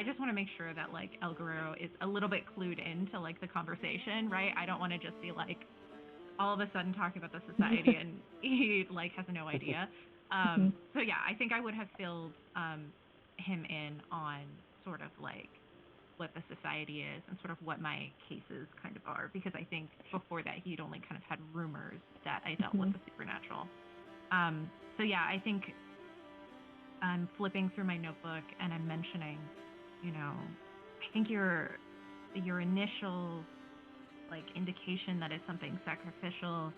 just want to make sure that like El Guerrero is a little bit clued into like the conversation, right? I don't want to just be like all of a sudden talking about the society and he like has no idea. So yeah, I think I would have filled him in on sort of like what the society is and sort of what my cases kind of are, because I think before that he'd only kind of had rumors that I dealt with the supernatural. So yeah, I think I'm flipping through my notebook and I'm mentioning, you know, I think your initial like indication that it's something sacrificial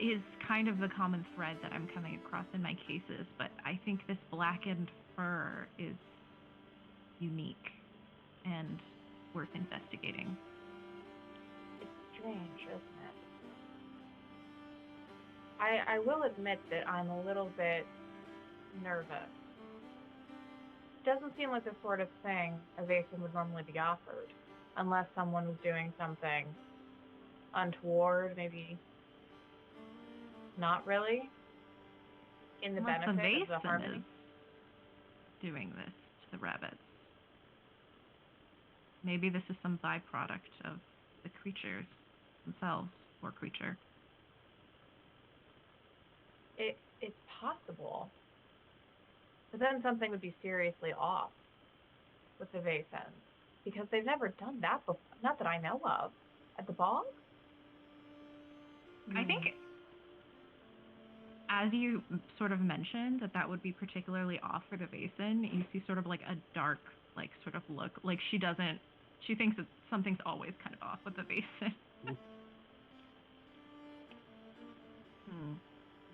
is kind of the common thread that I'm coming across in my cases, but I think this blackened fur is unique and worth investigating. It's strange, isn't it? I will admit that I'm a little bit nervous. It doesn't seem like the sort of thing a Vaesen would normally be offered, unless someone was doing something untoward, maybe not really, in the benefit of the harmony. Is doing this to the rabbits. Maybe this is some byproduct of the creatures themselves, or creature. It's possible. But then something would be seriously off with the Vaesen, because they've never done that before, not that I know of, at the bog. I think, as you sort of mentioned, that would be particularly off for the Vaesen, you see sort of like a dark, like sort of look, like she thinks that something's always kind of off with the Vaesen.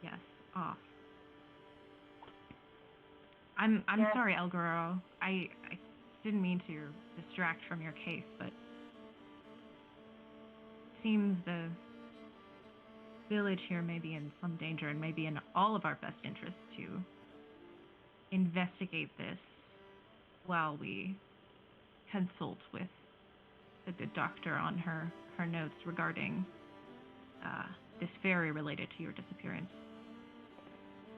Yes, off. I'm sorry, El Guerrero. I didn't mean to distract from your case, but it seems the village here may be in some danger, and may be in all of our best interest to investigate this while we consult with the good doctor on her notes regarding this fairy related to your disappearance.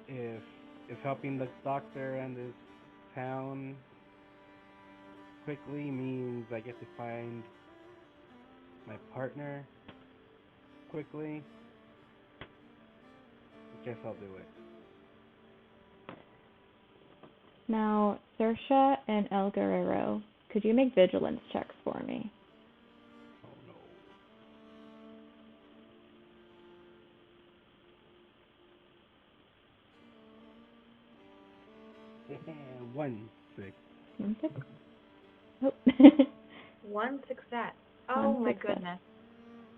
If helping the doctor and this town quickly means I get to find my partner quickly, I guess I'll do it. Now, Saoirse and El Guerrero, could you make vigilance checks for me? Oh no. 1 6. 1 6. Oh. 1 success. Oh my goodness.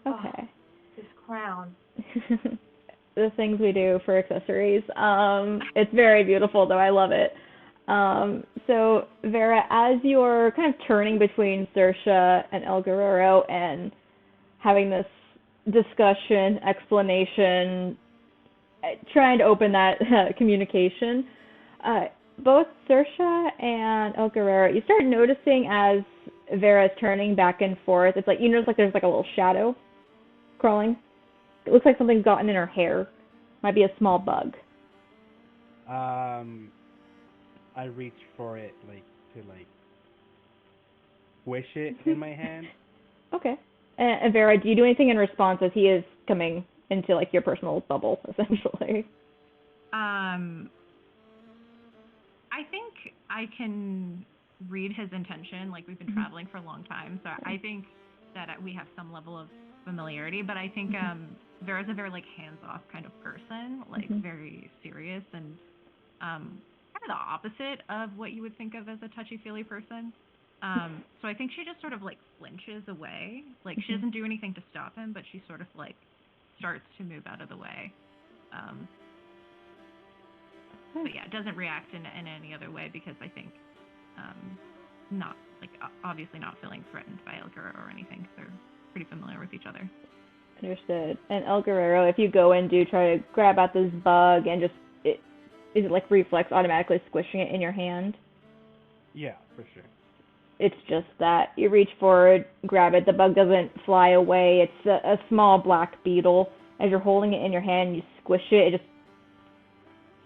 Okay. Oh, this crown. The things we do for accessories. It's very beautiful, though. I love it. So, Vera, as you're kind of turning between Saoirse and El Guerrero and having this discussion, explanation, trying to open that communication, both Saoirse and El Guerrero, you start noticing as Vera's turning back and forth, it's like you notice like there's like a little shadow crawling. It looks like something's gotten in her hair. Might be a small bug. I reach for it, to squish it in my hand. Okay. And Vera, do you do anything in response as he is coming into like your personal bubble, essentially? I think I can read his intention. Like, we've been traveling for a long time, so I think that we have some level of familiarity. But I think Vera's a very like hands-off kind of person, like very serious and kind of the opposite of what you would think of as a touchy-feely person. So I think she just sort of like flinches away. Like she doesn't do anything to stop him, but she sort of like starts to move out of the way. But yeah, doesn't react in any other way because I think not like obviously not feeling threatened by El Guerrero or anything because they're pretty familiar with each other. Understood. And El Guerrero, if you go and do try to grab at this bug and just is it like reflex automatically squishing it in your hand? Yeah, for sure. It's just that you reach forward, grab it, the bug doesn't fly away. It's a small black beetle. As you're holding it in your hand, you squish it. It just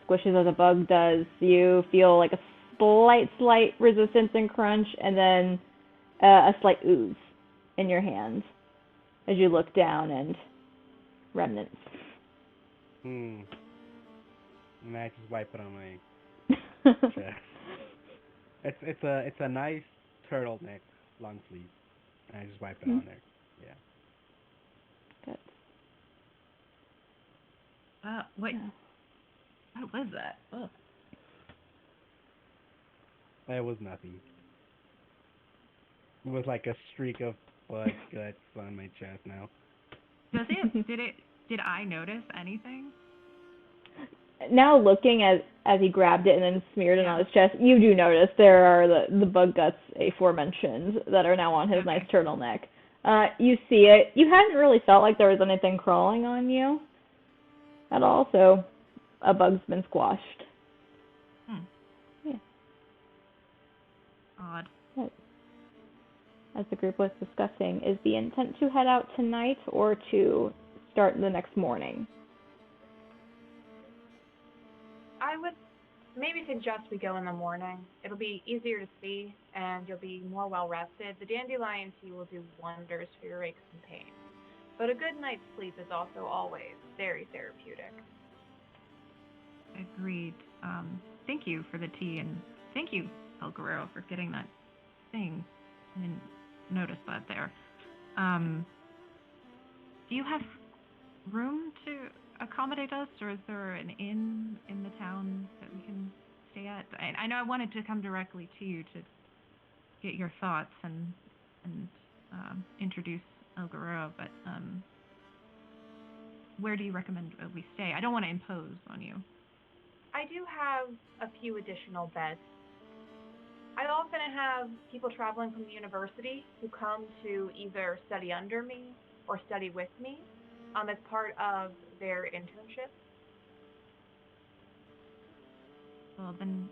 squishes as a bug does. You feel like a slight resistance and crunch, and then a slight ooze in your hand as you look down and remnants. And I just wipe it on my chest. It's a nice turtleneck, long sleeve. And I just wipe it on there. Yeah. Good. Wait. Yeah. What was that? Oh. It was nothing. It was like a streak of blood guts on my chest now. Does it? Did I notice anything? Now looking as he grabbed it and then smeared it on his chest, you do notice there are the bug guts aforementioned that are now on his nice turtleneck. You see it. You hadn't really felt like there was anything crawling on you at all, so a bug's been squashed. Yeah. Odd. As the group was discussing, is the intent to head out tonight or to start the next morning? I would maybe suggest we go in the morning. It'll be easier to see, and you'll be more well-rested. The dandelion tea will do wonders for your aches and pains. But a good night's sleep is also always very therapeutic. Agreed. Thank you for the tea, and thank you, El Guerrero, for getting that thing. I didn't notice that there. Do you have room to accommodate us, or is there an inn in the town that we can stay at? I know I wanted to come directly to you to get your thoughts and introduce El Guerrero, but where do you recommend we stay? I don't want to impose on you. I do have a few additional beds. I often have people traveling from the university who come to either study under me or study with me as part of their internship. Well, then,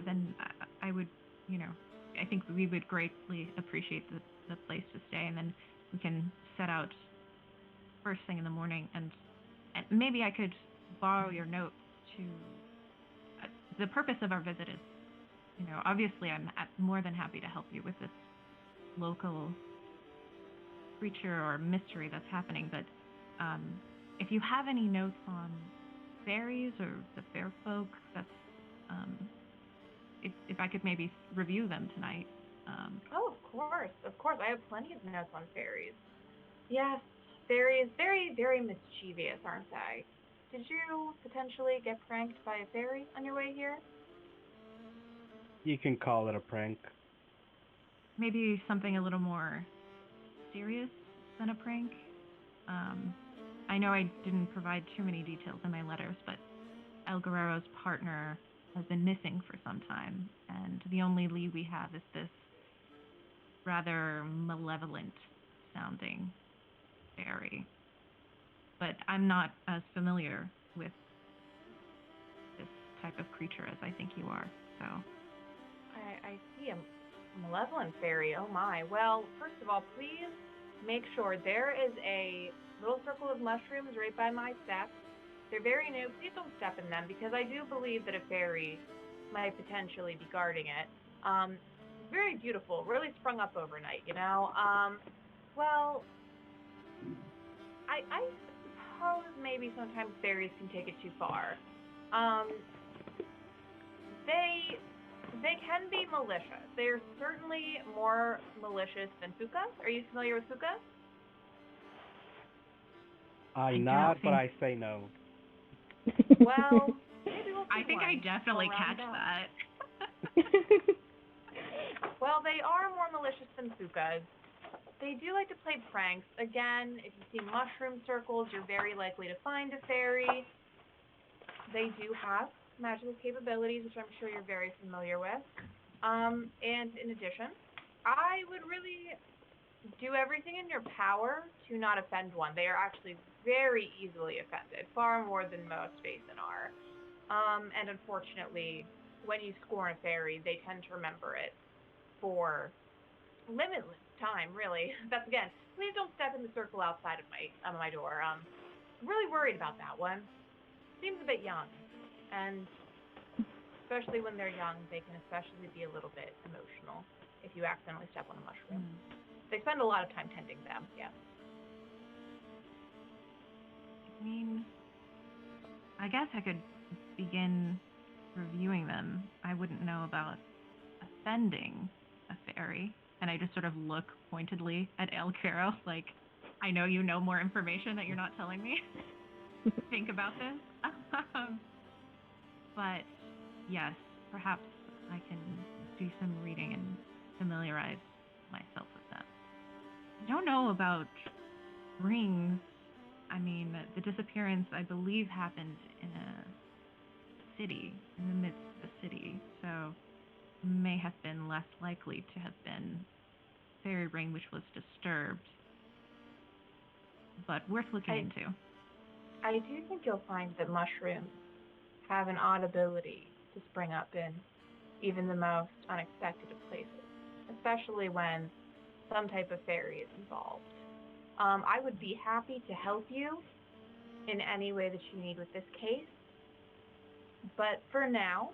then I would, I think we would greatly appreciate the place to stay, and then we can set out first thing in the morning, and maybe I could borrow your notes to. The purpose of our visit is, obviously I'm more than happy to help you with this local creature or mystery that's happening, but if you have any notes on fairies or the fair folk, that's if I could maybe review them tonight. Oh, of course. I have plenty of notes on fairies. Yes, fairies, very, very mischievous, aren't they? Did you potentially get pranked by a fairy on your way here? You can call it a prank. Maybe something a little more serious than a prank. I know I didn't provide too many details in my letters, but El Guerrero's partner has been missing for some time, and the only lead we have is this rather malevolent-sounding fairy. But I'm not as familiar with this type of creature as I think you are, so... I see a malevolent fairy. Oh my. Well, first of all, please make sure there is a little circle of mushrooms right by my steps. They're very new. Please don't step in them because I do believe that a fairy might potentially be guarding it. It's very beautiful, really sprung up overnight, Well, I suppose maybe sometimes fairies can take it too far. They can be malicious. They're certainly more malicious than Fuka. Are you familiar with Fuka? I nod, but I say no. Well, maybe we'll see I think I definitely catch that. Well, they are more malicious than Fukas. They do like to play pranks. Again, if you see mushroom circles, you're very likely to find a fairy. They do have magical capabilities, which I'm sure you're very familiar with. And in addition, I would really do everything in your power to not offend one. They are actually very easily offended, far more than most Vaesen are. And unfortunately, when you scorn a fairy, they tend to remember it for limitless time, really. That's again, please don't step in the circle outside of my door. I'm really worried about that one. Seems a bit young, and especially when they're young, they can especially be a little bit emotional if you accidentally step on a mushroom. They spend a lot of time tending them, yes. I mean, I guess I could begin reviewing them. I wouldn't know about offending a fairy. And I just sort of look pointedly at Guerrero, like, I know you know more information that you're not telling me. Think about this. But yes, perhaps I can do some reading and familiarize myself with them. I don't know about rings. I mean, the disappearance, I believe, happened in a city, in the midst of a city, so may have been less likely to have been fairy ring which was disturbed, but worth looking into. I do think you'll find that mushrooms have an odd ability to spring up in even the most unexpected of places, especially when some type of fairy is involved. I would be happy to help you in any way that you need with this case, but for now,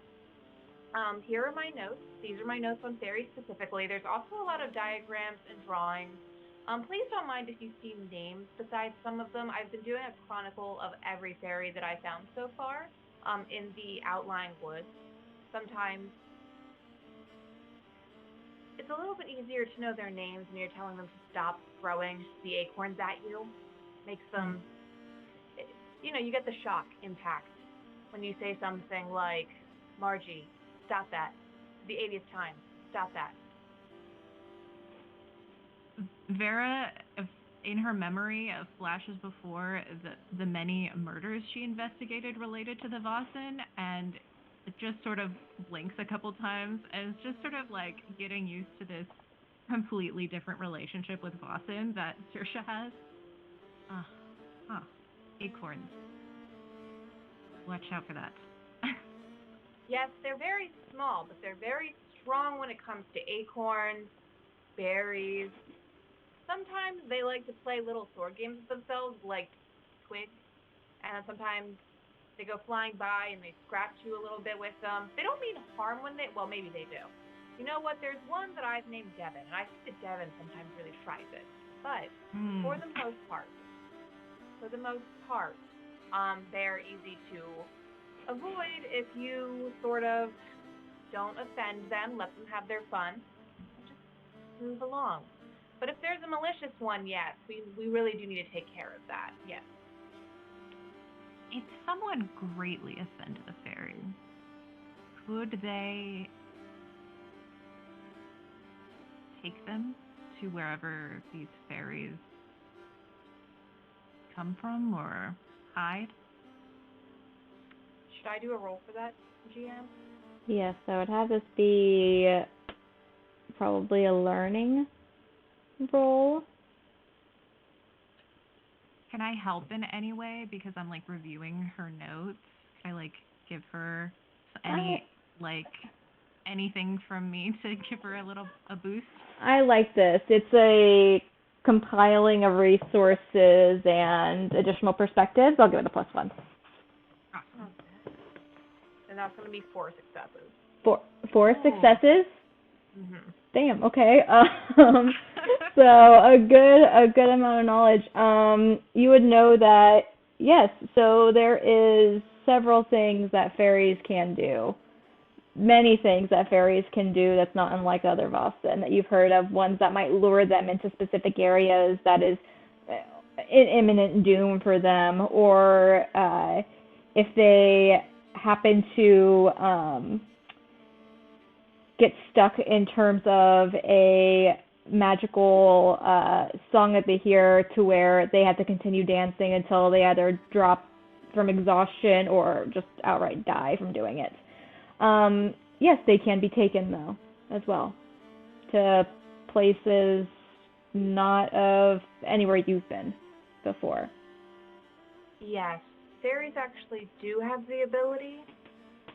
here are my notes. These are my notes on fairies specifically. There's also a lot of diagrams and drawings. Please don't mind if you see names besides some of them. I've been doing a chronicle of every fairy that I found so far in the outlying woods. Sometimes it's a little bit easier to know their names when you're telling them to stop throwing the acorns at you. Makes them, you get the shock impact when you say something like, Margie, stop that. The 80th time, stop that. Vera, in her memory of flashes before the many murders she investigated related to the Vaesen, and it just sort of blinks a couple times and is just sort of like getting used to this completely different relationship with Vaesen that Saoirse has. Acorns. Watch out for that. Yes, they're very small, but they're very strong when it comes to acorns, berries. Sometimes they like to play little sword games with themselves, like twigs, and sometimes they go flying by and they scratch you a little bit with them. They don't mean harm when well, maybe they do. You know what? There's one that I've named Devin, and I think that Devin sometimes really tries it. But for the most part, they're easy to avoid if you sort of don't offend them, let them have their fun, just move along. But if there's a malicious one, yes, we really do need to take care of that, yes. If someone greatly offended a fairy, could they take them to wherever these fairies come from or hide? Should I do a roll for that, GM? Yes, so it had this be probably a learning roll. Can I help in any way? Because I'm like reviewing her notes. Can I like give her anything from me to give her a boost? I like this. It's a compiling of resources and additional perspectives. I'll give it a +1. Awesome. And that's going to be 4 successes. Four successes? Mm-hmm. Damn, okay. So a good amount of knowledge. You would know that, yes, so there is several things that fairies can do. Many things that fairies can do that's not unlike other Vaesen that you've heard of, ones that might lure them into specific areas that is in imminent doom for them, or if they happen to get stuck in terms of a magical song that they hear to where they have to continue dancing until they either drop from exhaustion or just outright die from doing it. Yes, they can be taken though as well to places not of anywhere you've been before. Yes, fairies actually do have the ability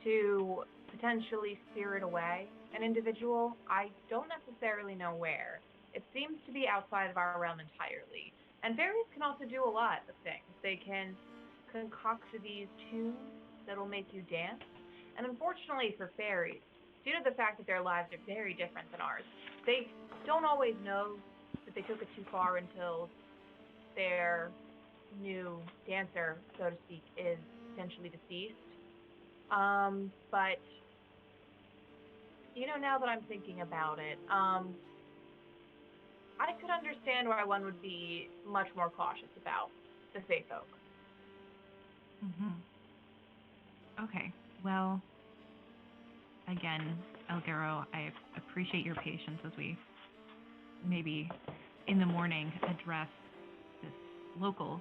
to potentially spirit away an individual. I don't necessarily know where. It seems to be outside of our realm entirely. And fairies can also do a lot of things. They can concoct these tunes that'll make you dance. And unfortunately for fairies, due to the fact that their lives are very different than ours, they don't always know that they took it too far until their new dancer, so to speak, is essentially deceased. But now that I'm thinking about it, I could understand why one would be much more cautious about the Fae folk. Okay. Well, again, El Guerrero, I appreciate your patience as we maybe in the morning address this local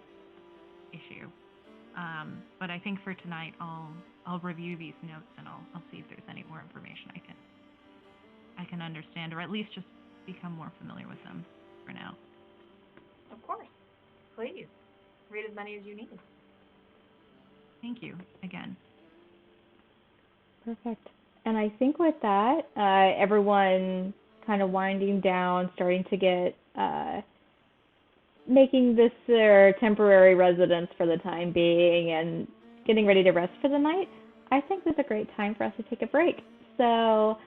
issue. But I think for tonight, I'll review these notes and I'll see if there's any more information I can understand, or at least just become more familiar with them for now. Of course. Please. Read as many as you need. Thank you again. Perfect. And I think with that, everyone kind of winding down, starting to get making this their temporary residence for the time being and getting ready to rest for the night, I think this is a great time for us to take a break. So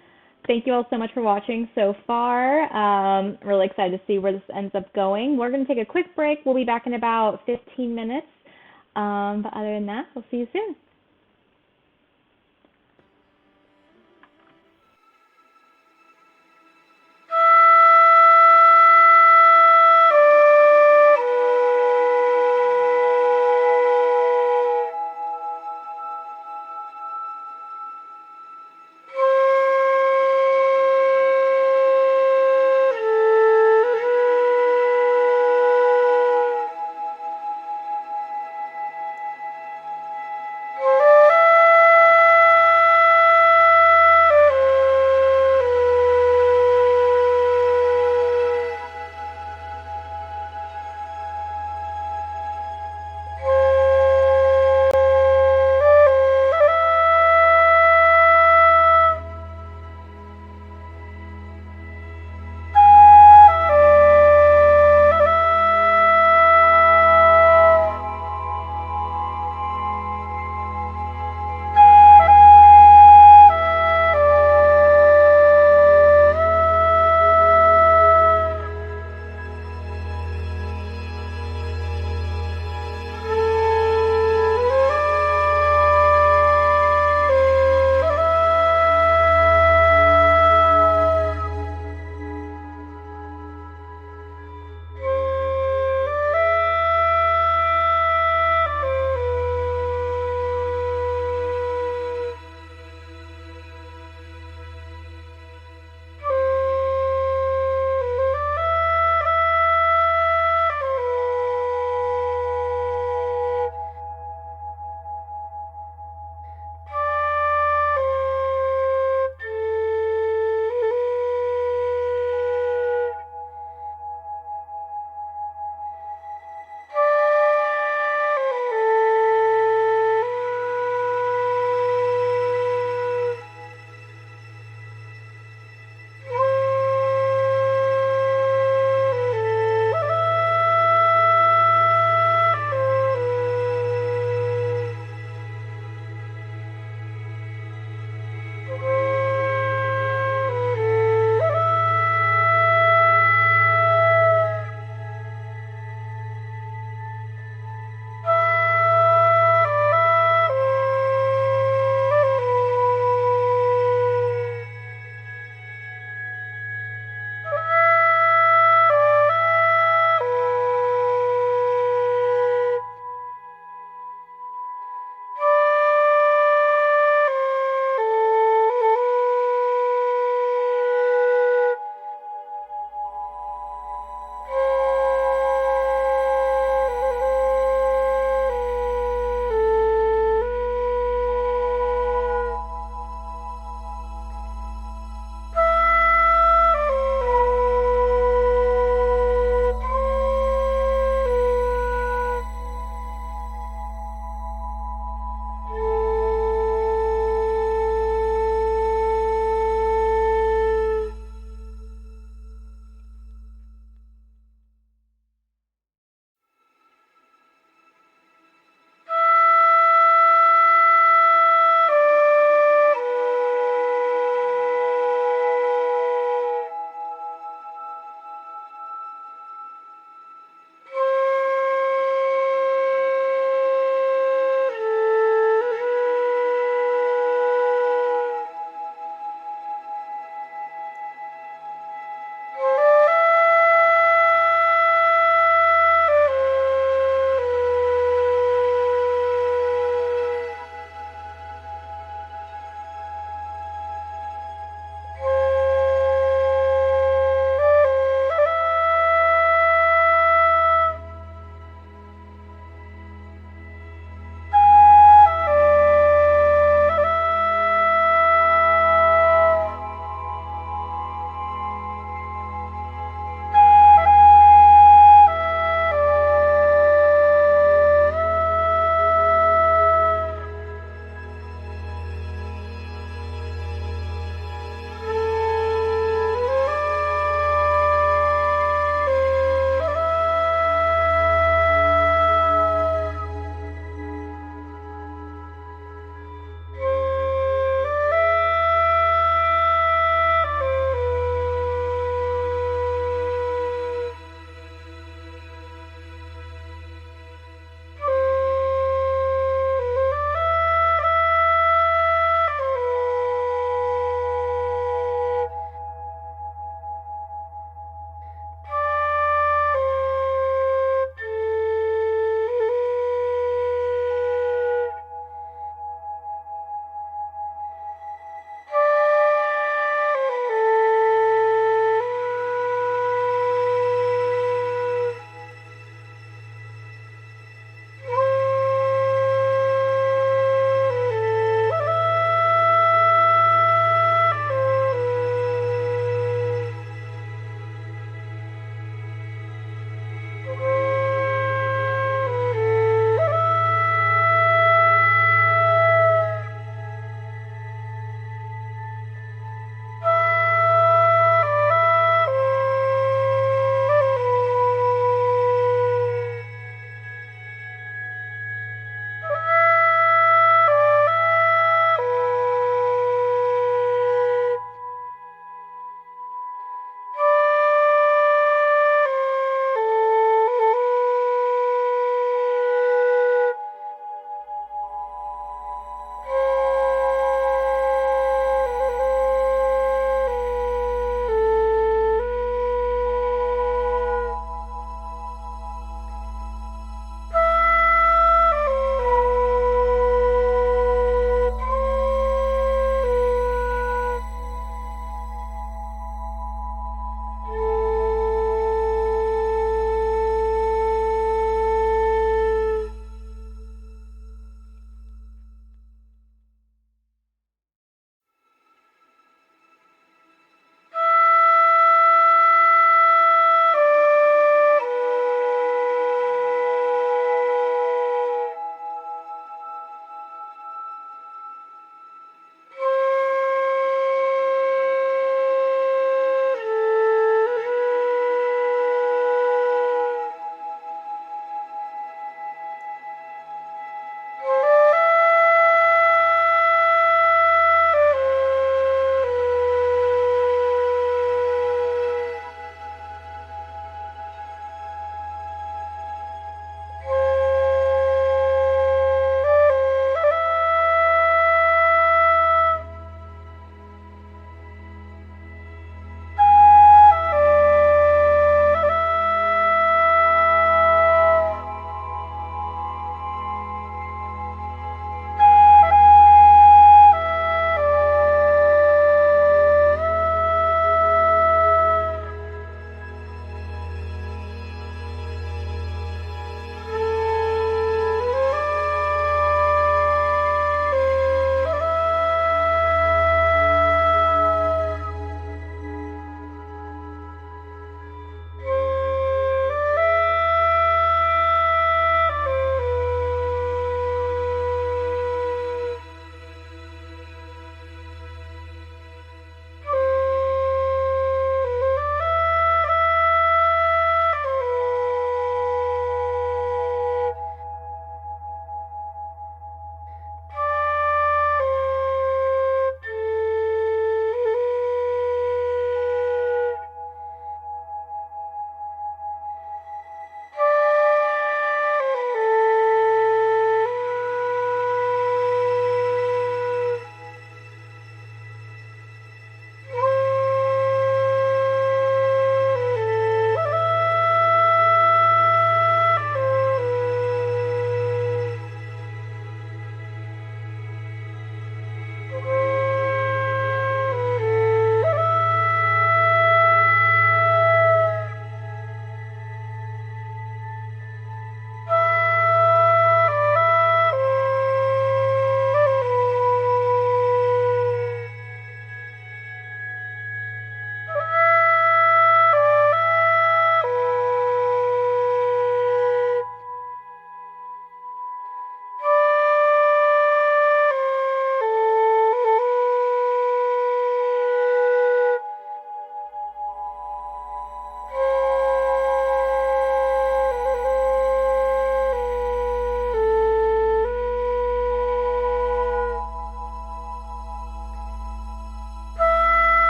thank you all so much for watching so far. Really excited to see where this ends up going. We're going to take a quick break. We'll be back in about 15 minutes. But other than that, we'll see you soon.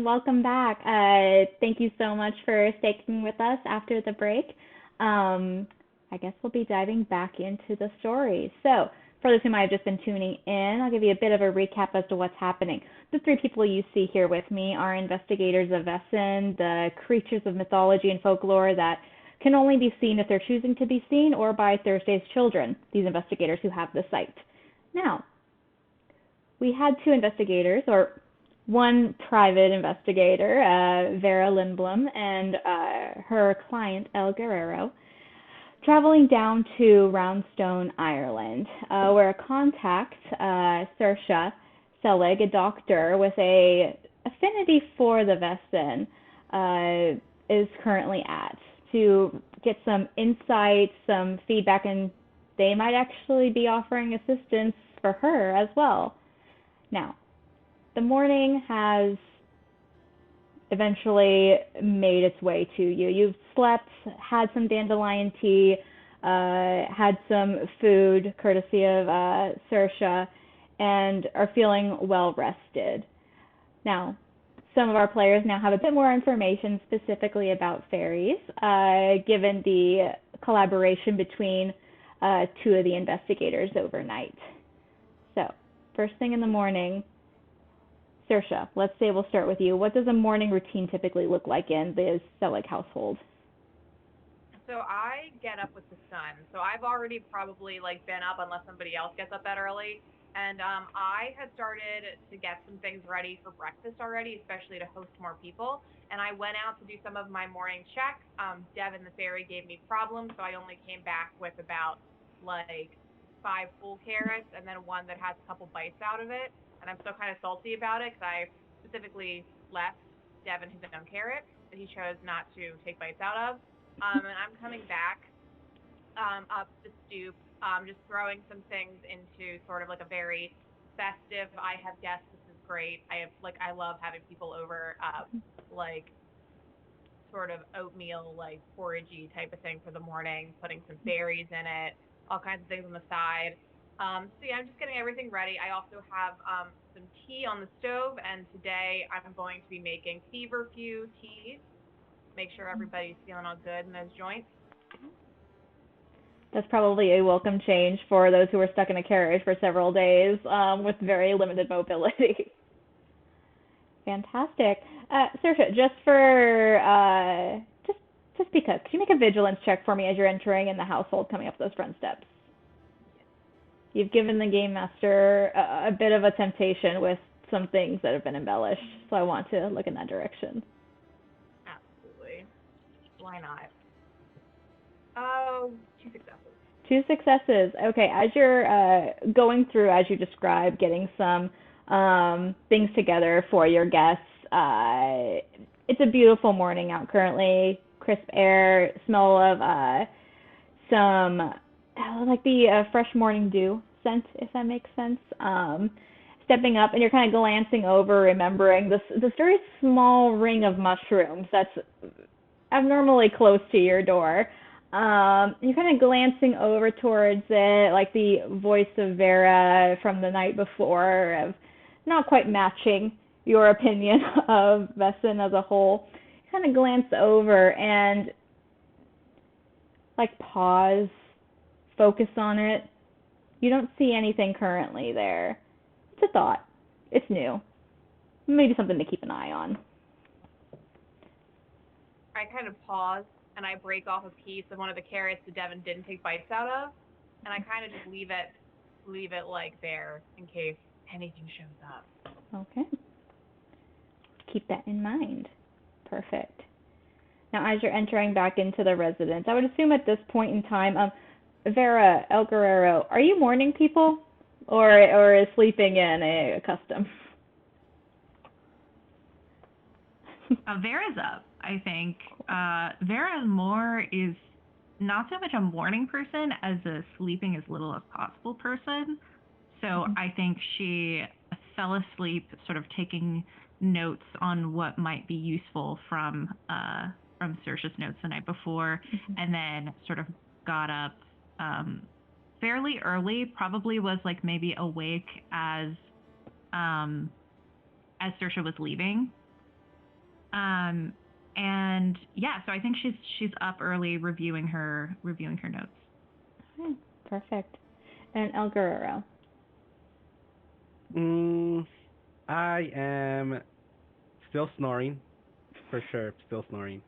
and welcome back. Thank you so much for sticking with us after the break. I guess we'll be diving back into the story. So, for those who might have just been tuning in, I'll give you a bit of a recap as to what's happening. The three people you see here with me are investigators of Vaesen, the creatures of mythology and folklore that can only be seen if they're choosing to be seen or by Thursday's children, these investigators who have the sight. Now, we had two investigators, or one private investigator, Vera Lindblom, and her client, Guerrero, traveling down to Roundstone, Ireland, where a contact, Saoirse, Seeligh, a doctor with a affinity for the Vaesen, is currently at to get some insight, some feedback, and they might actually be offering assistance for her as well. Now, the morning has eventually made its way to you. You've slept, had some dandelion tea, had some food courtesy of Saoirse, and are feeling well rested. Now, some of our players now have a bit more information specifically about fairies, given the collaboration between two of the investigators overnight. So, first thing in the morning, Saoirse, let's say we'll start with you. What does a morning routine typically look like in the Seeligh household? So I get up with the sun. So I've already probably been up unless somebody else gets up that early. And I had started to get some things ready for breakfast already, especially to host more people. And I went out to do some of my morning checks. Devin the fairy gave me problems, so I only came back with about 5 full carrots and then one that has a couple bites out of it. And I'm still kind of salty about it because I specifically left Devin his own carrot that he chose not to take bites out of. And I'm coming back up the stoop, just throwing some things into sort of a very festive, I have guests, this is great. I love having people over, sort of oatmeal, porridgey type of thing for the morning, putting some berries in it, all kinds of things on the side. So yeah, I'm just getting everything ready. I also have some tea on the stove, and today I'm going to be making feverfew tea. Make sure everybody's feeling all good in those joints. That's probably a welcome change for those who are stuck in a carriage for several days with very limited mobility. Fantastic. Saoirse, just for, just because, could you make a vigilance check for me as you're entering in the household coming up those front steps? You've given the game master a bit of a temptation with some things that have been embellished, so I want to look in that direction. Absolutely. Why not? Oh, 2 successes. 2 successes. Okay, as you're going through, as you described, getting some things together for your guests, it's a beautiful morning out currently. Crisp air, smell of some the fresh morning dew scent, if that makes sense. Stepping up, and you're kind of glancing over, remembering this very small ring of mushrooms that's abnormally close to your door. You're kind of glancing over towards it, like the voice of Vera from the night before, of not quite matching your opinion of Vaesen as a whole. You kind of glance over and pause, focus on it. You don't see anything currently there. It's a thought. It's new. Maybe something to keep an eye on. I kind of pause and I break off a piece of one of the carrots that Devin didn't take bites out of, and I kind of just leave it there in case anything shows up. Okay. Keep that in mind. Perfect. Now, as you're entering back into the residence, I would assume at this point in time, Vera, El Guerrero, are you morning people, or is sleeping in a custom? Vera's up, I think. Vera more is not so much a morning person as a sleeping as little as possible person. So I think she fell asleep sort of taking notes on what might be useful from Saoirse's notes the night before, and then sort of got up fairly early, probably was maybe awake as Saoirse was leaving, And yeah, so I think she's up early reviewing her notes. Okay, perfect. And El Guerrero. I am still snoring, for sure. Still snoring.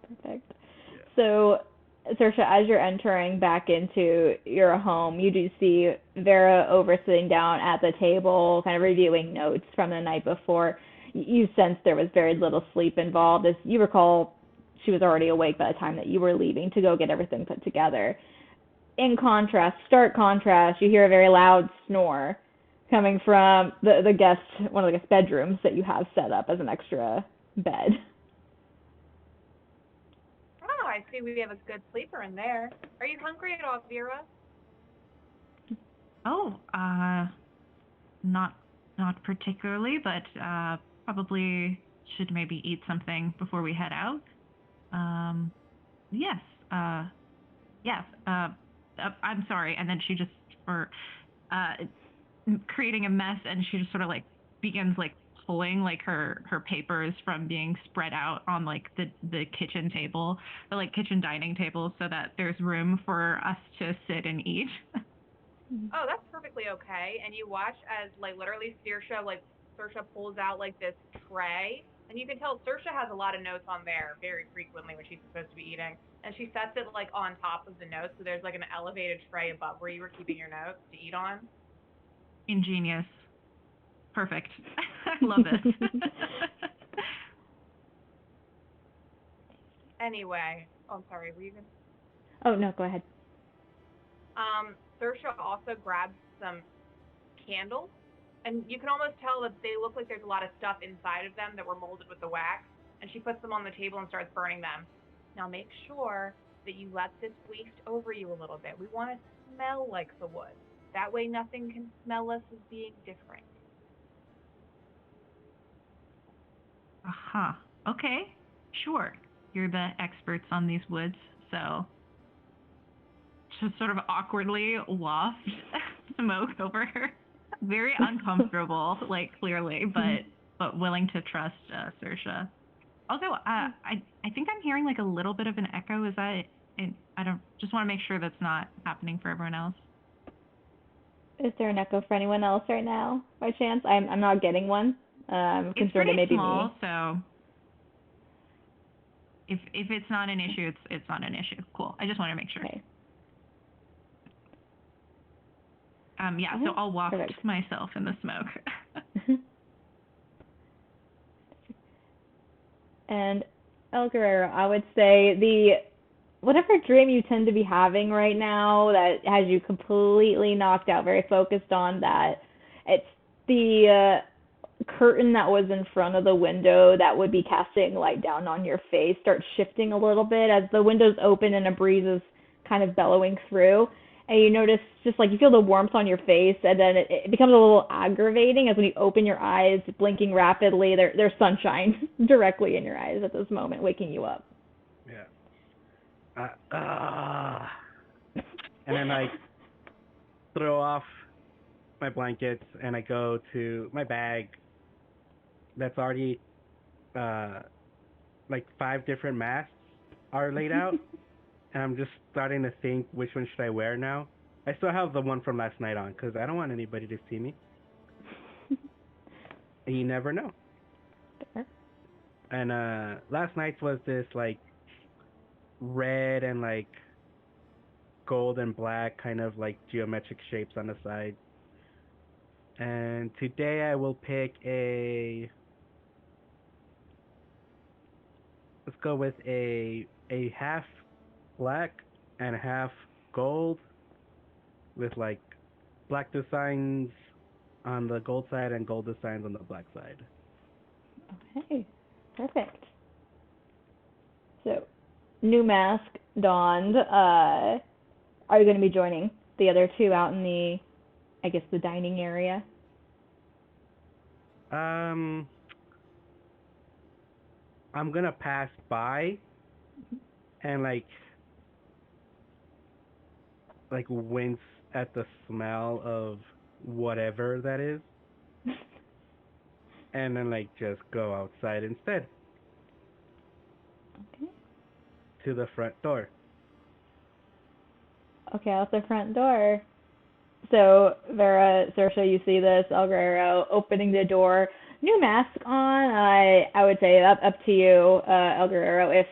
Perfect. Yeah. So, Saoirse, as you're entering back into your home, you do see Vera over sitting down at the table, kind of reviewing notes from the night before. You sense there was very little sleep involved. As you recall, she was already awake by the time that you were leaving to go get everything put together. In contrast, stark contrast, you hear a very loud snore coming from the guest, one of the guest bedrooms that you have set up as an extra bed. Oh, I see we have a good sleeper in there. Are you hungry at all, Vera? Oh, not particularly, but probably should maybe eat something before we head out. Yes. Yes. I'm sorry. And then she just for uh creating a mess, and she just sort of like begins like pulling like her papers from being spread out on like the kitchen table, the like kitchen dining table, so that there's room for us to sit and eat. Oh, that's perfectly okay. And you watch as like literally Saoirse pulls out like this tray, and you can tell Saoirse has a lot of notes on there very frequently when she's supposed to be eating, and she sets it like on top of the notes, so there's like an elevated tray above where you were keeping your notes to eat on. Ingenious. Perfect. I love this. Anyway, oh, I'm sorry, were you gonna? Oh, no, go ahead. Saoirse also grabs some candles, and you can almost tell that they look like there's a lot of stuff inside of them that were molded with the wax, and she puts them on the table and starts burning them. Now make sure that you let this waft over you a little bit. We want to smell like the wood. That way nothing can smell us as being different. Aha. Okay. Sure. You're the experts on these woods, so just sort of awkwardly waft smoke over her. Very uncomfortable, like clearly, but willing to trust Saoirse. Also, I think I'm hearing like a little bit of an echo. Is that? I don't just want to make sure that's not happening for everyone else. Is there an echo for anyone else right now, by chance? I'm not getting one. I'm It's concerned pretty it may be small, me. so if it's not an issue, it's not an issue. Cool. I just want to make sure. Okay. Yeah. Okay, So I'll waft perfect. myself in the smoke. And El Guerrero, I would say the whatever dream you tend to be having right now that has you completely knocked out, very focused on that. It's the curtain that was in front of the window that would be casting light down on your face starts shifting a little bit as the window's open and a breeze is kind of bellowing through. And you notice just like you feel the warmth on your face, and then it becomes a little aggravating as when you open your eyes, blinking rapidly, there's sunshine directly in your eyes at this moment, waking you up. Yeah. And then I throw off my blankets and I go to my bag that's already uh like 5 different masks are laid out, and I'm just starting to think which one should I wear now. I still have the one from last night on because I don't want anybody to see me. And you never know. And last night's was this like red and like gold and black kind of like geometric shapes on the side. And today I will pick let's go with a half black and half gold with like black designs on the gold side and gold designs on the black side. Okay, perfect. So, new mask donned. Are you going to be joining the other two out in the, I guess, the dining area? Um, I'm gonna pass by and like wince at the smell of whatever that is. and then like just go outside instead Okay. to the front door. Okay, out the front door. So, Vera, Saoirse, you see this, El Guerrero opening the door. New mask on. I would say up to you, El Guerrero, if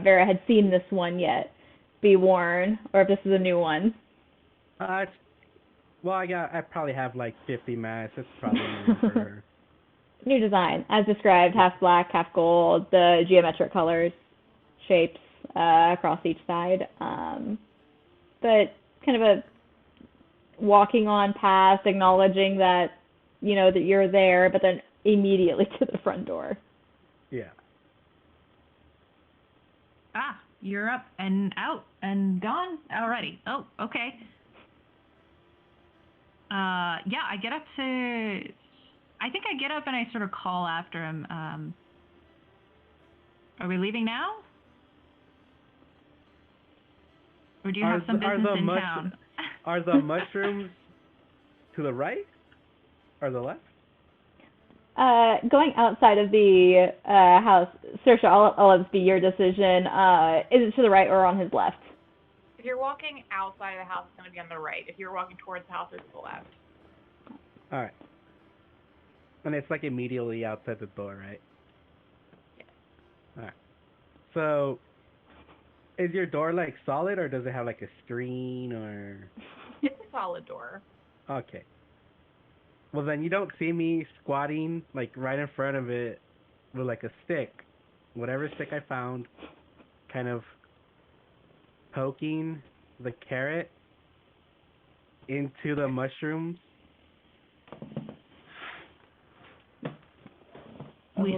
Vera had seen this one yet. Be warned, or if this is a new one. It's, well, I probably have like 50 masks. It's probably new for her. New design, as described, half black, half gold, the geometric colors, shapes across each side. But kind of a walking on past, acknowledging that, you know, that you're there, but then immediately to the front door. Yeah. Ah, you're up and out and gone already. Oh, okay. Yeah, I get up and I sort of call after him. Are we leaving now? Or do you have some business in town? Are the mushrooms to the right or the left? Going outside of the house, Saoirse, I'll let this be your decision. Is it to the right or on his left? If you're walking outside of the house, it's going to be on the right. If you're walking towards the house, it's to the left. All right. And it's like immediately outside the door, right? Yeah. All right. So, is your door like solid, or does it have like a screen, or? It's a solid door. Okay. Well, then you don't see me squatting like right in front of it with like a stick, whatever stick I found, kind of poking the carrot into the mushrooms.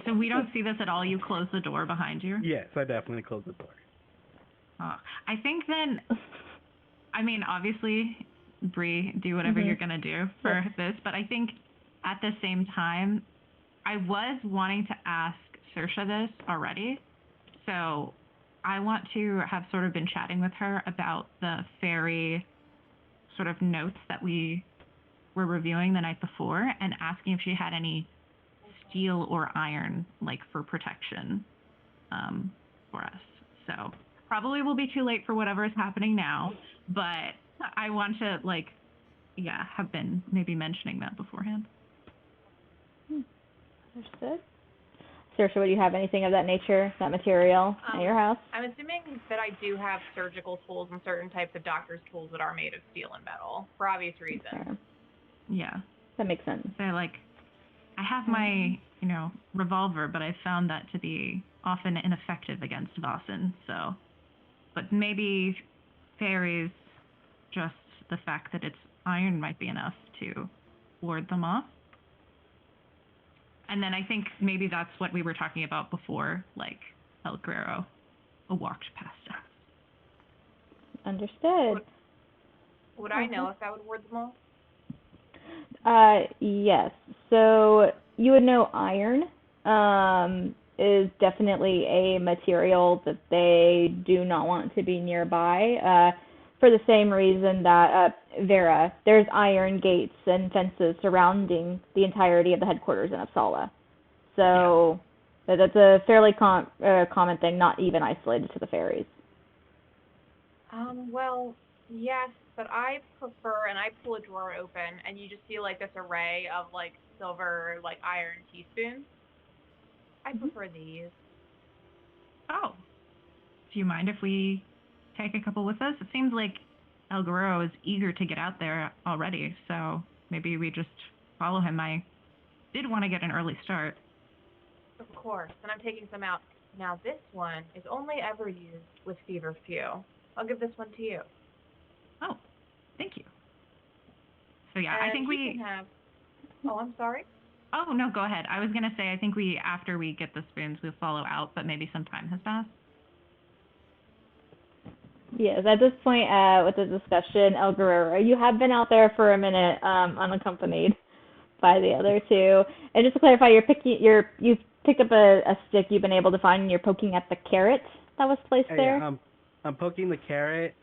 So we don't see this at all. You close the door behind you? Yes, I definitely closed the door. I think then, I mean, obviously, Bree, do whatever you're going to do for this, but I think at the same time, I was wanting to ask Saoirse this already, so I want to have sort of been chatting with her about the fairy sort of notes that we were reviewing the night before and asking if she had any steel or iron, like, for protection for us. So probably will be too late for whatever is happening now, but I want to, like, have been maybe mentioning that beforehand. Understood. Saoirse, would you have anything of that nature, that material at your house? I'm assuming that I do have surgical tools and certain types of doctor's tools that are made of steel and metal, for obvious reasons. Sure. Yeah. That makes sense. So, like, I have my, revolver, but I found that to be often ineffective against Vaesen, so. But maybe fairies, just the fact that it's iron might be enough to ward them off. And then I think maybe that's what we were talking about before, like, El Guerrero walked past us. Understood. Would I know if that would ward them off? Yes. So you would know iron is definitely a material that they do not want to be nearby. For the same reason that Vera, there's iron gates and fences surrounding the entirety of the headquarters in Uppsala. So that's a fairly common thing, not even isolated to the fairies. Well, yes, but I prefer, and I pull a drawer open, and you just see, like, this array of, like, silver, like, iron teaspoons. I prefer these. Oh. Do you mind if we take a couple with us? It seems like El Guerrero is eager to get out there already, so maybe we just follow him. I did want to get an early start. Of course, and I'm taking some out. Now, this one is only ever used with feverfew. I'll give this one to you. Oh, thank you. So yeah, and I think we can have. Oh, I'm sorry. Oh no, go ahead. I was gonna say I think after we get the spoons, we'll follow out, but maybe some time has passed. Yes, at this point with the discussion, El Guerrero, you have been out there for a minute, unaccompanied by the other two. And just to clarify, you've picked up a stick you've been able to find, and you're poking at the carrot that was placed there. Yeah, I'm poking the carrot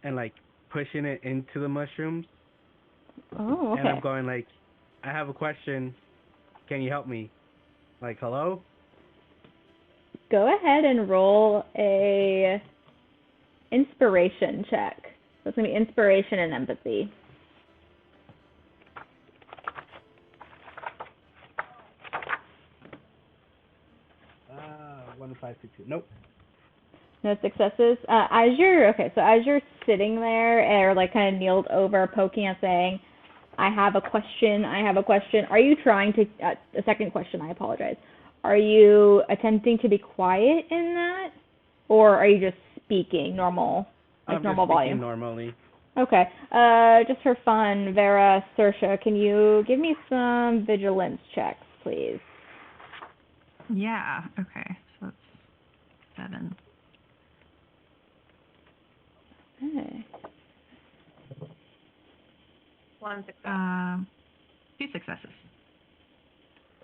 and like pushing it into the mushrooms. Oh, okay. And I'm going like, I have a question. Can you help me? Like, hello? Go ahead and roll a inspiration check. So it's going to be inspiration and empathy. 1, 5, 6, 2. Nope. No successes. As you're sitting there or like kind of kneeled over, poking and saying, I have a question. Are you trying to, a second question, I apologize. Are you attempting to be quiet in that? Or are you just speaking normal, like normal volume? Normally. Okay. Just for fun, Vera, Saoirse, can you give me some vigilance checks, please? Yeah, okay. So that's 7. Okay. 1 success. 2 successes.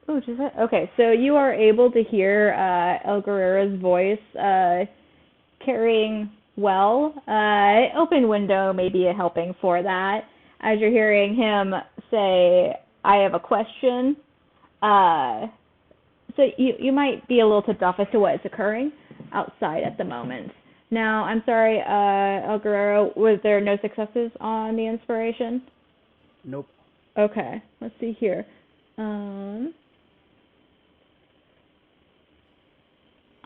Oh, just that? Okay, so you are able to hear El Guerrero's voice carrying well. Open window may be a helping for that. As you're hearing him say, I have a question. So you might be a little tipped off as to what is occurring outside at the moment. Now, I'm sorry, El Guerrero, was there no successes on the inspiration? Nope. Okay, let's see here.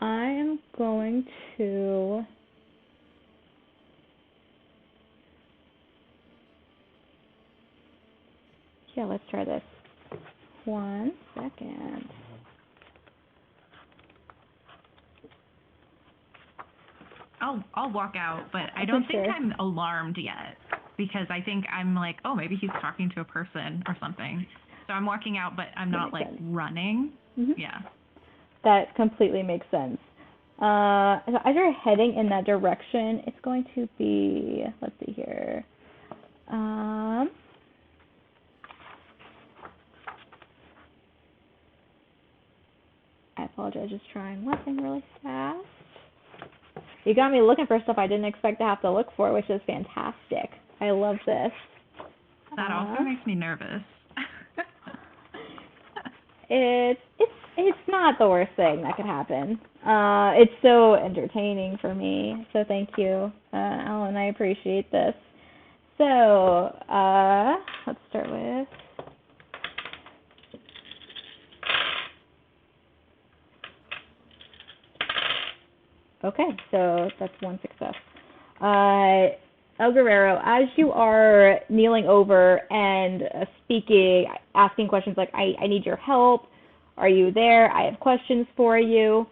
I am going to... Yeah, let's try this. 1 second. I'll walk out, but I don't think I'm alarmed yet because I think I'm like, oh, maybe he's talking to a person or something. So I'm walking out, but I'm not like running. Mm-hmm. Yeah. That completely makes sense. So as you're heading in that direction, it's going to be, let's see here. I apologize, just trying one thing really fast. You got me looking for stuff I didn't expect to have to look for, which is fantastic. I love this. That also makes me nervous. It's not the worst thing that could happen. It's so entertaining for me. So thank you, Allan. I appreciate this. So let's start with. Okay, so that's 1 success. El Guerrero, as you are kneeling over and speaking, asking questions like, I need your help, are you there, I have questions for you,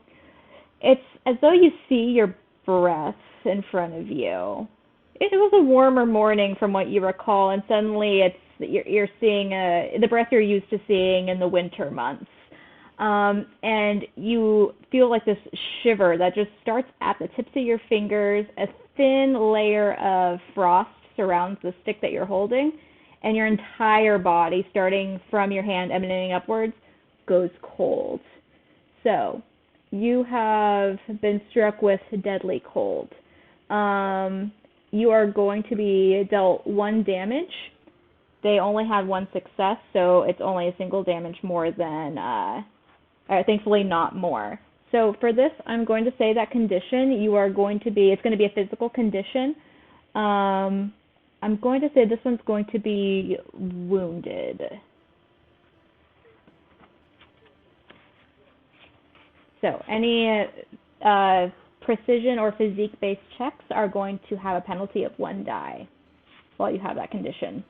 it's as though you see your breath in front of you. It was a warmer morning from what you recall, and suddenly you're seeing the breath you're used to seeing in the winter months. And you feel like this shiver that just starts at the tips of your fingers. A thin layer of frost surrounds the stick that you're holding, and your entire body, starting from your hand emanating upwards, goes cold. So you have been struck with deadly cold. You are going to be dealt 1 damage. They only had 1 success, so it's only a single damage more than... thankfully not more. So for this, I'm going to say that condition, it's going to be a physical condition. I'm going to say this one's going to be wounded. So any precision or physique-based checks are going to have a penalty of 1 die while you have that condition.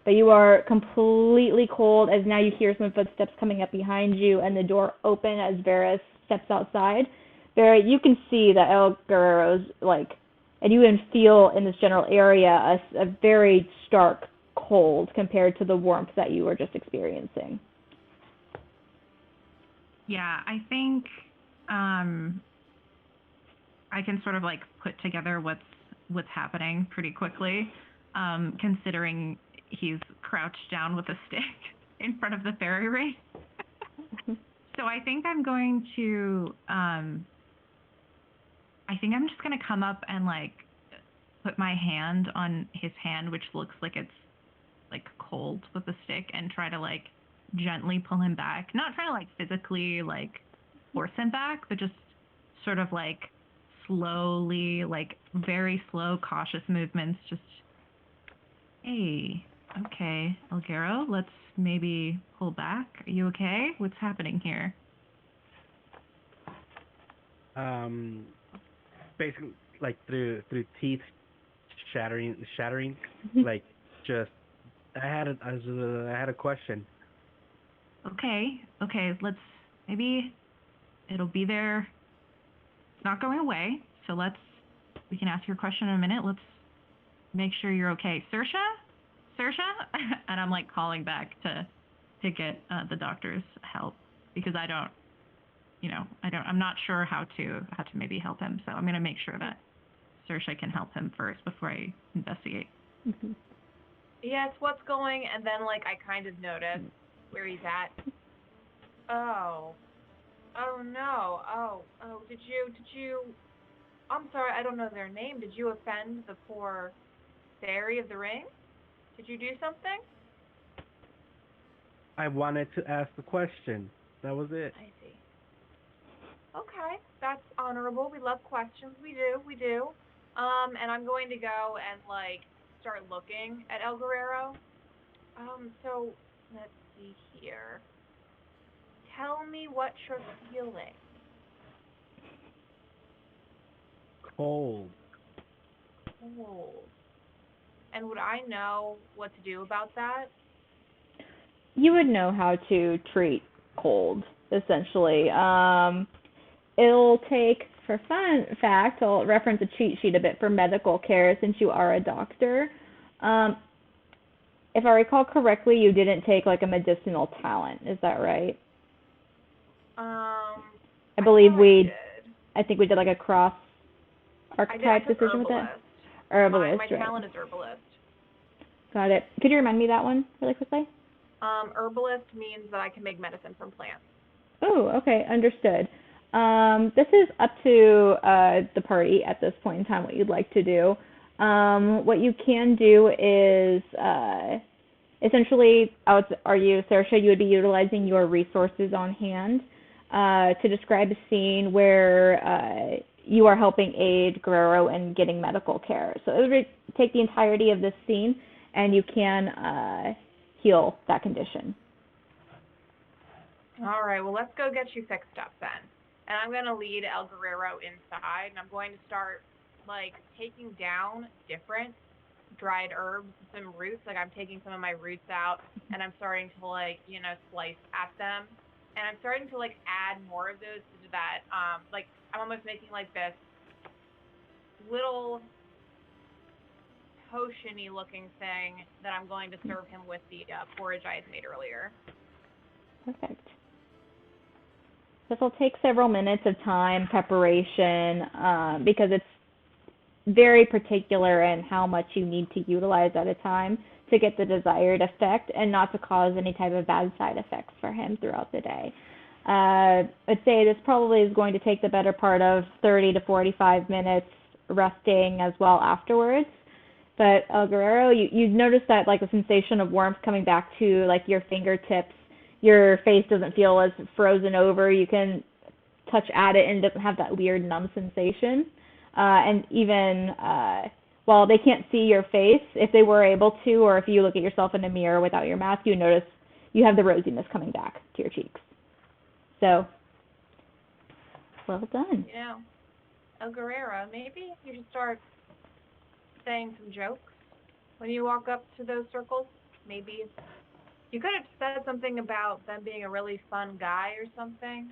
But you are completely cold as now you hear some footsteps coming up behind you and the door open as Vera steps outside. Vera, you can see that El Guerrero's and you can feel in this general area a very stark cold compared to the warmth that you were just experiencing. Yeah, I think I can sort of put together what's happening pretty quickly, considering he's crouched down with a stick in front of the fairy ring. So I think I'm going to, I think I'm just going to come up and put my hand on his hand, which looks like it's cold with the stick, and try to gently pull him back. Not trying to like physically like force him back, but just sort of like slowly, like very slow, cautious movements. Just, hey, okay, Guerrero, let's maybe pull back. Are you okay? What's happening here? Basically, like through teeth shattering, like just I had a question. Okay, let's maybe it'll be there. It's not going away, so we can ask your question in a minute. Let's make sure you're okay. Saoirse? And I'm like calling back to get the doctor's help because I'm not sure how to maybe help him. So I'm going to make sure that Saoirse can help him first before I investigate. Mm-hmm. Yes, what's going? And then like I kind of notice where he's at. Oh no. Oh, did you I'm sorry, I don't know their name. Did you offend the poor fairy of the ring? Did you do something? I wanted to ask the question. That was it. I see. Okay, that's honorable. We love questions. We do. And I'm going to go and like start looking at El Guerrero. So let's see here. Tell me what you're feeling. Cold. Cold. And would I know what to do about that? You would know how to treat cold, essentially. It'll take, for fun fact, I'll reference a cheat sheet a bit for medical care since you are a doctor. If I recall correctly, you didn't take like a medicinal talent. Is that right? I believe I think we did like a cross archetype decision with it. Herbalist. My talent is herbalist. Got it. Could you remind me that one really quickly? Herbalist means that I can make medicine from plants. Oh, okay, understood. This is up to the party at this point in time, what you'd like to do. What you can do is essentially, Saoirse, you would be utilizing your resources on hand to describe a scene where you are helping aid Guerrero in getting medical care. So it would take the entirety of this scene, and you can heal that condition. All right, well, let's go get you fixed up then. And I'm going to lead El Guerrero inside, and I'm going to start, like, taking down different dried herbs and some roots. Like, I'm taking some of my roots out, and I'm starting to, like, slice at them. And I'm starting to, like, add more of those to that, like, I'm almost making, like, this little potion-y looking thing that I'm going to serve him with the porridge I had made earlier. Perfect. This will take several minutes of time, preparation, because it's very particular in how much you need to utilize at a time to get the desired effect and not to cause any type of bad side effects for him throughout the day. I'd say this probably is going to take the better part of 30 to 45 minutes resting as well afterwards. But El Guerrero, you notice that like the sensation of warmth coming back to like your fingertips. Your face doesn't feel as frozen over. You can touch at it and it doesn't have that weird numb sensation. And even while they can't see your face, if they were able to, or if you look at yourself in a mirror without your mask, you notice you have the rosiness coming back to your cheeks. So, well done. El Guerrero, maybe you should start saying some jokes when you walk up to those circles. Maybe you could have said something about them being a really fun guy or something.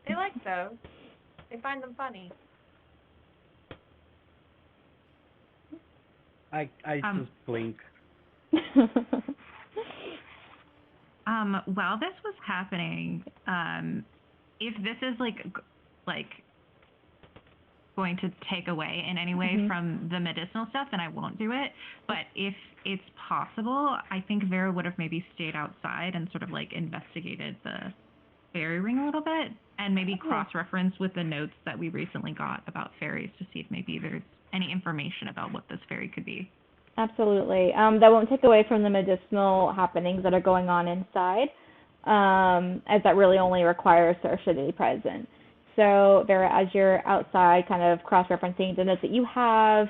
They like those. They find them funny. I just blink. While this was happening, if this is like going to take away in any way from the medicinal stuff, then I won't do it. But if it's possible, I think Vera would have maybe stayed outside and sort of like investigated the fairy ring a little bit and maybe cross-reference with the notes that we recently got about fairies to see if maybe there's any information about what this fairy could be. Absolutely. That won't take away from the medicinal happenings that are going on inside. as that really only requires Saoirse to be present. So, Vera, as you're outside, kind of cross-referencing the notes that you have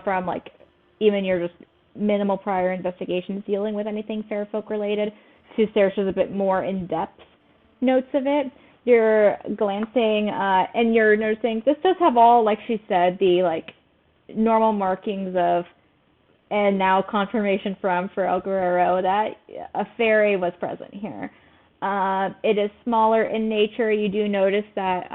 from, like, even your just minimal prior investigations dealing with anything Fairfolk related, to Saoirse's a bit more in-depth notes of it. You're glancing and you're noticing this does have all, like she said, the, like, normal markings of, and now confirmation for El Guerrero that a fairy was present here. It is smaller in nature. You do notice that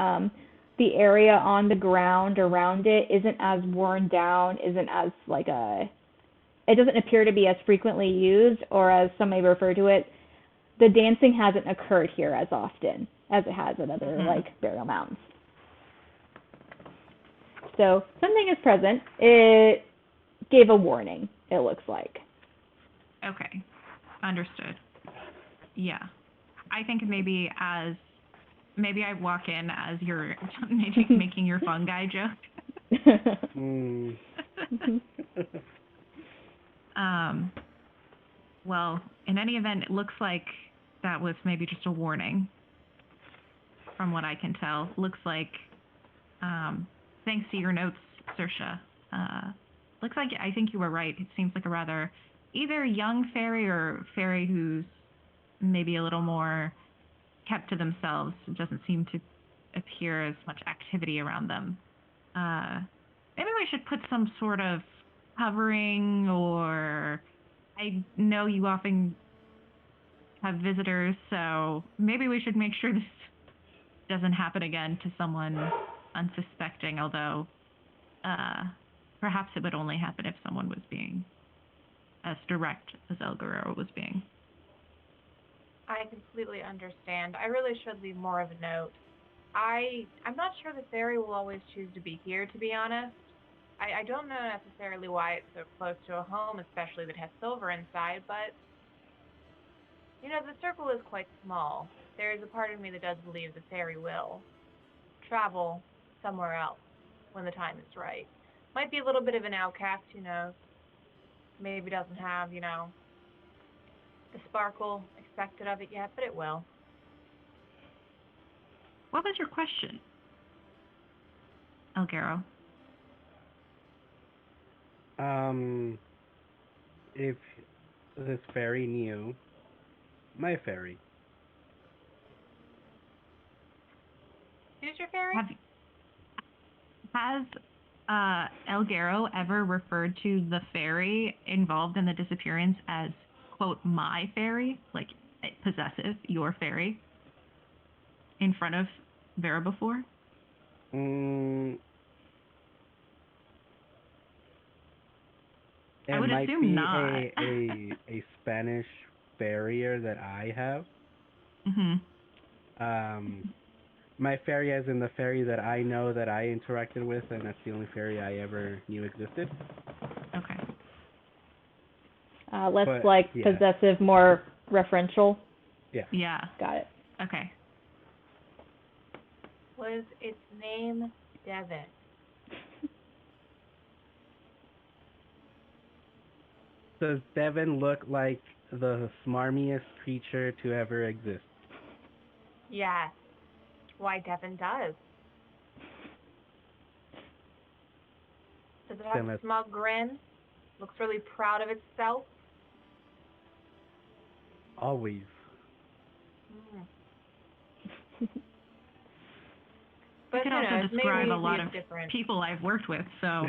the area on the ground around it isn't as worn down, isn't as like it doesn't appear to be as frequently used, or as some may refer to it, the dancing hasn't occurred here as often as it has at other like burial mounds. So something is present. It gave a warning, it looks like. Okay, understood. Yeah. I think maybe I walk in as you're making your fungi joke. Well, in any event, it looks like that was maybe just a warning, from what I can tell. Looks like, thanks to your notes, Saoirse, looks like I think you were right. It seems like a rather either young fairy or fairy who's maybe a little more kept to themselves. It doesn't seem to appear as much activity around them. Maybe we should put some sort of covering, or I know you often have visitors, so maybe we should make sure this doesn't happen again to someone unsuspecting, although perhaps it would only happen if someone was being as direct as El Guerrero was being. I completely understand. I really should leave more of a note. I'm not sure the fairy will always choose to be here, to be honest. I don't know necessarily why it's so close to a home, especially that has silver inside, but, you know, the circle is quite small. There is a part of me that does believe the fairy will travel somewhere else when the time is right. Might be a little bit of an outcast, who knows. Maybe doesn't have, you know, the sparkle expected of it yet, but it will. What was your question, El Guerrero? If this fairy knew my fairy. Who's your fairy? Has El Guerrero ever referred to the fairy involved in the disappearance as, quote, my fairy, like possessive, your fairy, in front of Vera before? It I would might assume be not. a Spanish barrier that I have. My fairy as in the fairy that I know that I interacted with, and that's the only fairy I ever knew existed. Okay. Less possessive, more referential. Yeah. Yeah. Got it. Okay. Was its name Devin? Does Devin look like the smarmiest creature to ever exist? Yes. Why, Devin does. Does it have a smug grin? Looks really proud of itself? Always. I could also describe a lot of people I've worked with, so...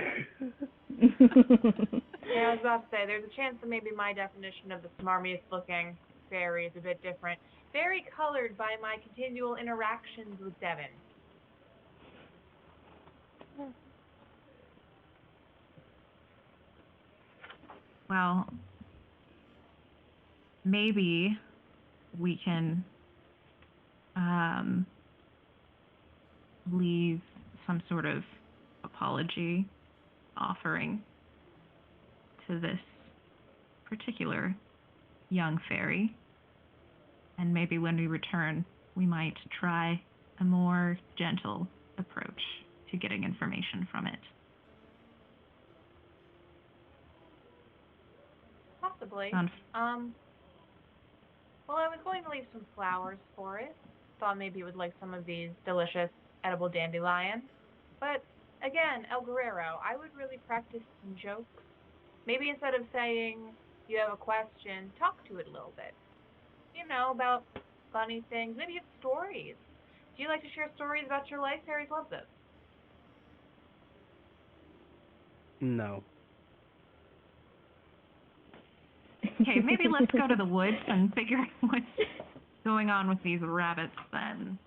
Yeah, I was about to say, there's a chance that maybe my definition of the smarmiest looking fairy is a bit different. Very colored by my continual interactions with Devin. Well, maybe we can leave some sort of apology offering to this particular young fairy. And maybe when we return, we might try a more gentle approach to getting information from it. Possibly. Well, I was going to leave some flowers for it. Thought maybe it would like some of these delicious edible dandelions. But again, El Guerrero, I would really practice some jokes. Maybe instead of saying you have a question, talk to it a little bit. About funny things. Maybe you have stories. Do you like to share stories about your life? Fairies love those. No. Okay, maybe let's go to the woods and figure out what's going on with these rabbits then.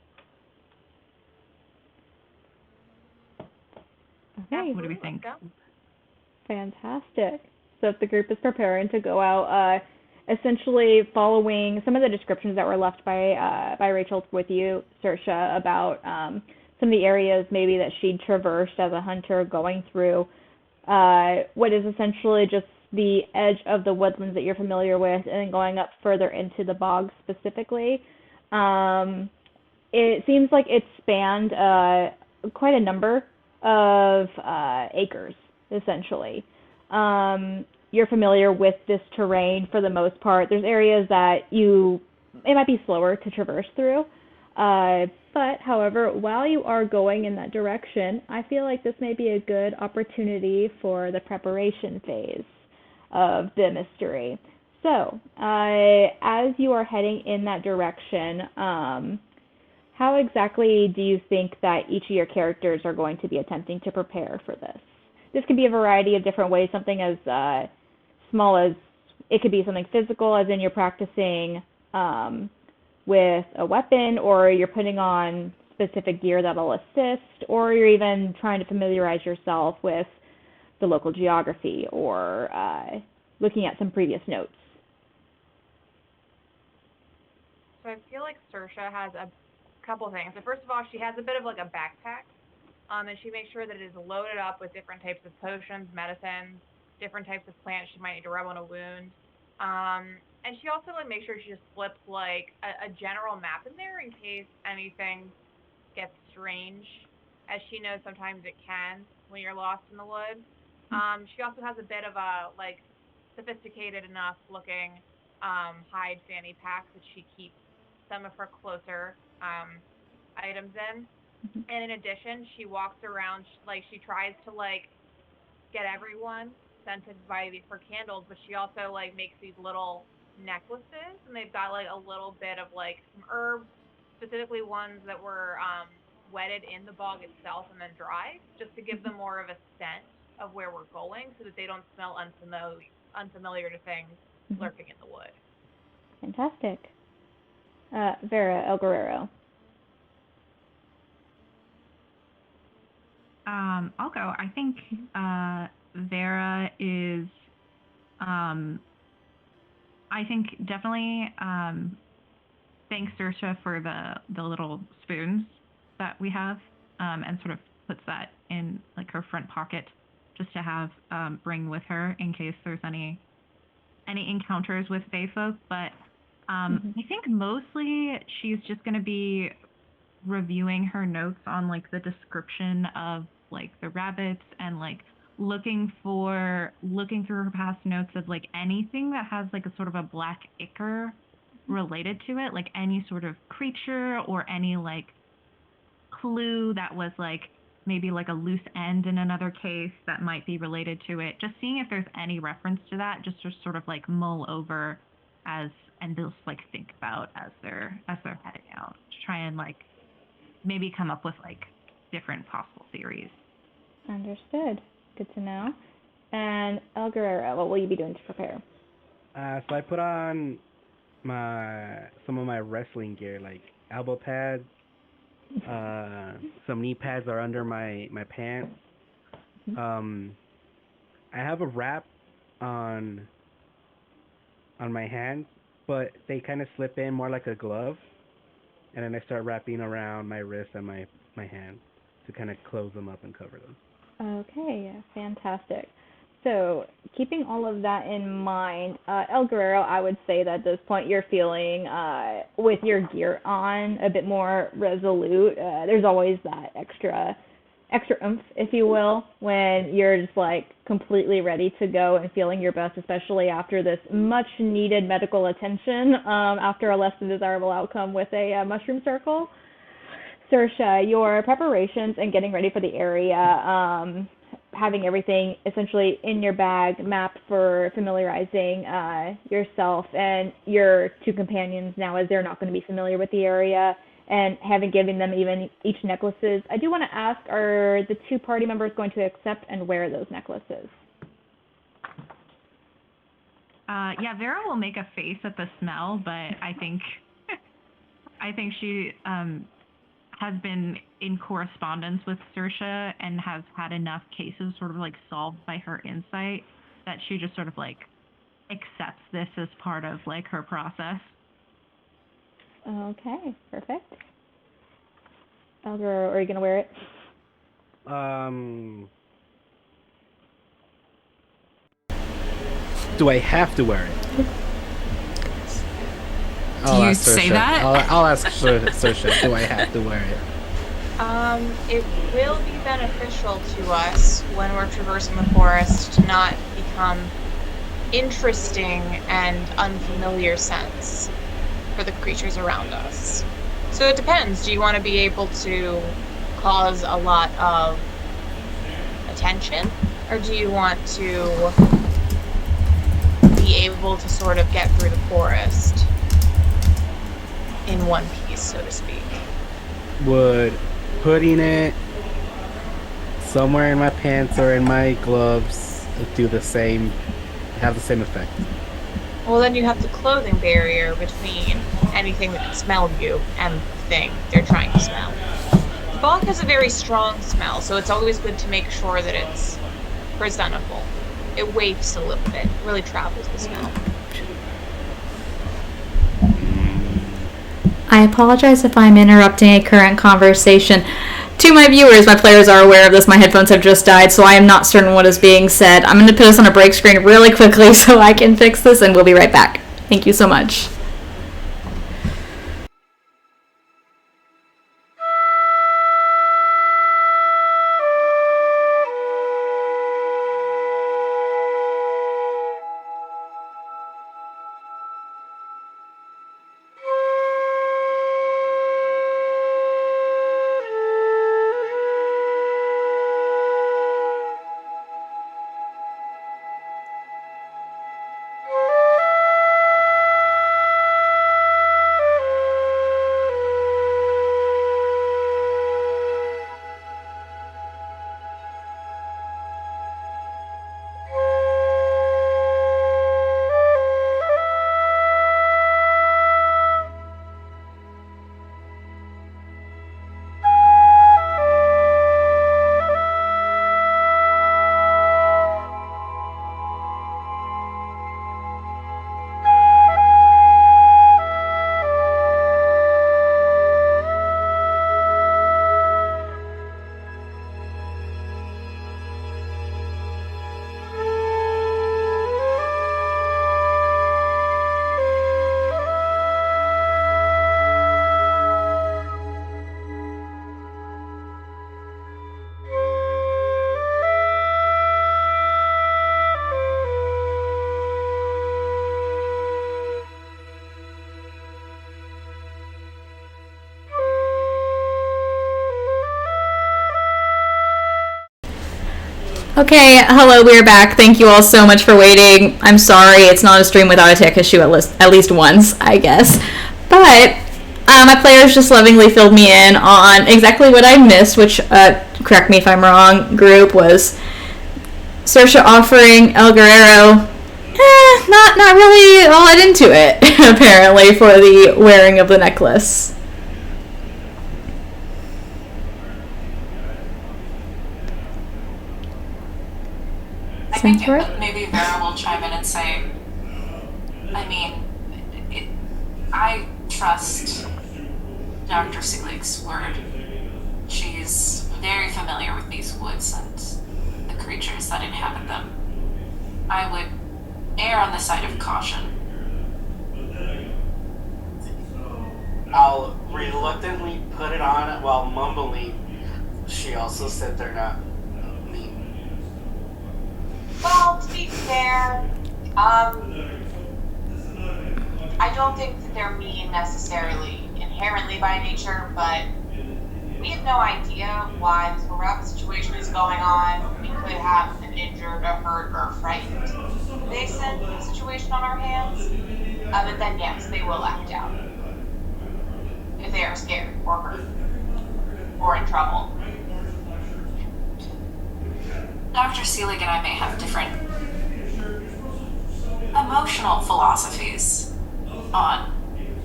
Okay. What do we think? Fantastic. So if the group is preparing to go out, essentially following some of the descriptions that were left by Rachel with you, Saoirse, about some of the areas maybe that she'd traversed as a hunter going through what is essentially just the edge of the woodlands that you're familiar with, and then going up further into the bog specifically. It seems like it spanned quite a number of acres, essentially. You're familiar with this terrain for the most part. There's areas that it might be slower to traverse through. But, however, while you are going in that direction, I feel like this may be a good opportunity for the preparation phase of the mystery. So, as you are heading in that direction, how exactly do you think that each of your characters are going to be attempting to prepare for this? This could be a variety of different ways, something as small as it could be something physical, as in you're practicing with a weapon, or you're putting on specific gear that'll assist, or you're even trying to familiarize yourself with the local geography, or looking at some previous notes. So I feel like Saoirse has a couple things. So first of all, she has a bit of like a backpack, and she makes sure that it is loaded up with different types of potions, medicines, different types of plants she might need to rub on a wound. And she also makes sure she just slips like a general map in there in case anything gets strange, as she knows sometimes it can when you're lost in the woods. She also has a bit of a like sophisticated enough looking hide fanny pack that she keeps some of her closer items in. And in addition, she walks around like she tries to like get everyone scented by her candles, but she also like makes these little necklaces, and they've got like a little bit of like some herbs, specifically ones that were wetted in the bog itself and then dried, just to give them more of a scent of where we're going, so that they don't smell unfamiliar to things lurking in the wood. Fantastic. Vera, El Guerrero. I'll go. I think Vera is, I think definitely, thanks Saoirse for the little spoons that we have, and sort of puts that in like her front pocket just to have bring with her in case there's any encounters with Fae folk. But I think mostly she's just going to be reviewing her notes on like the description of like the rabbits, and like looking through her past notes of like anything that has like a sort of a black ichor related to it, like any sort of creature or any like clue that was like maybe like a loose end in another case that might be related to it. Just seeing if there's any reference to that, just to sort of like mull over and just like think about as they're heading out, to try and like maybe come up with like different possible theories. Understood. Good to know. And El Guerrero, what will you be doing to prepare? So I put on some of my wrestling gear, like elbow pads. Some knee pads are under my pants. I have a wrap on my hands, but they kind of slip in more like a glove, and then I start wrapping around my wrist and my hands to kind of close them up and cover them. Okay, fantastic. So, keeping all of that in mind, El Guerrero, I would say that at this point you're feeling, with your gear on, a bit more resolute. There's always that extra extra oomph, if you will, when you're just like completely ready to go and feeling your best, especially after this much needed medical attention after a less than desirable outcome with a mushroom circle. Saoirse, your preparations and getting ready for the area, having everything essentially in your bag, mapped for familiarizing yourself and your two companions now, as they're not going to be familiar with the area, and having given them even each necklaces. I do want to ask, are the two party members going to accept and wear those necklaces? Yeah, Vera will make a face at the smell, but I think she has been in correspondence with Saoirse and has had enough cases sort of like solved by her insight that she just sort of like accepts this as part of like her process. Okay, perfect. Guerrero, are you going to wear it? Do I have to wear it? Do you say that? I'll ask Saoirse, do I have to wear it? It will be beneficial to us when we're traversing the forest to not become interesting and unfamiliar scents for the creatures around us. So it depends. Do you want to be able to cause a lot of attention? Or do you want to be able to sort of get through the forest in one piece, so to speak? Would putting it somewhere in my pants or in my gloves have the same effect? Well, then you have the clothing barrier between anything that can smell you and the thing they're trying to smell. Fog has a very strong smell, so it's always good to make sure that it's presentable. It wafts a little bit, it really travels the smell. I apologize if I'm interrupting a current conversation. To my viewers, my players are aware of this. My headphones have just died, so I am not certain what is being said. I'm going to put us on a break screen really quickly so I can fix this, and we'll be right back. Thank you so much. Okay, hello, we're back. Thank you all so much for waiting. I'm sorry, it's not a stream without a tech issue at least once, I guess. But my players just lovingly filled me in on exactly what I missed, which, correct me if I'm wrong, group, was Saoirse offering El Guerrero, not really all that into it, apparently, for the wearing of the necklace. I think maybe Vera will chime in and say, I mean, I trust Dr. Seeligh's word. She's very familiar with these woods and the creatures that inhabit them. I would err on the side of caution. I'll reluctantly put it on while mumbling, she also said they're not mean. Well, to be fair, I don't think that they're mean necessarily inherently by nature, but we have no idea why this rapid situation is going on. We could have an injured, a hurt, or a frightened Vaesen situation on our hands. But then, yes, they will act out if they are scared or hurt or in trouble. Dr. Seeligh and I may have different emotional philosophies on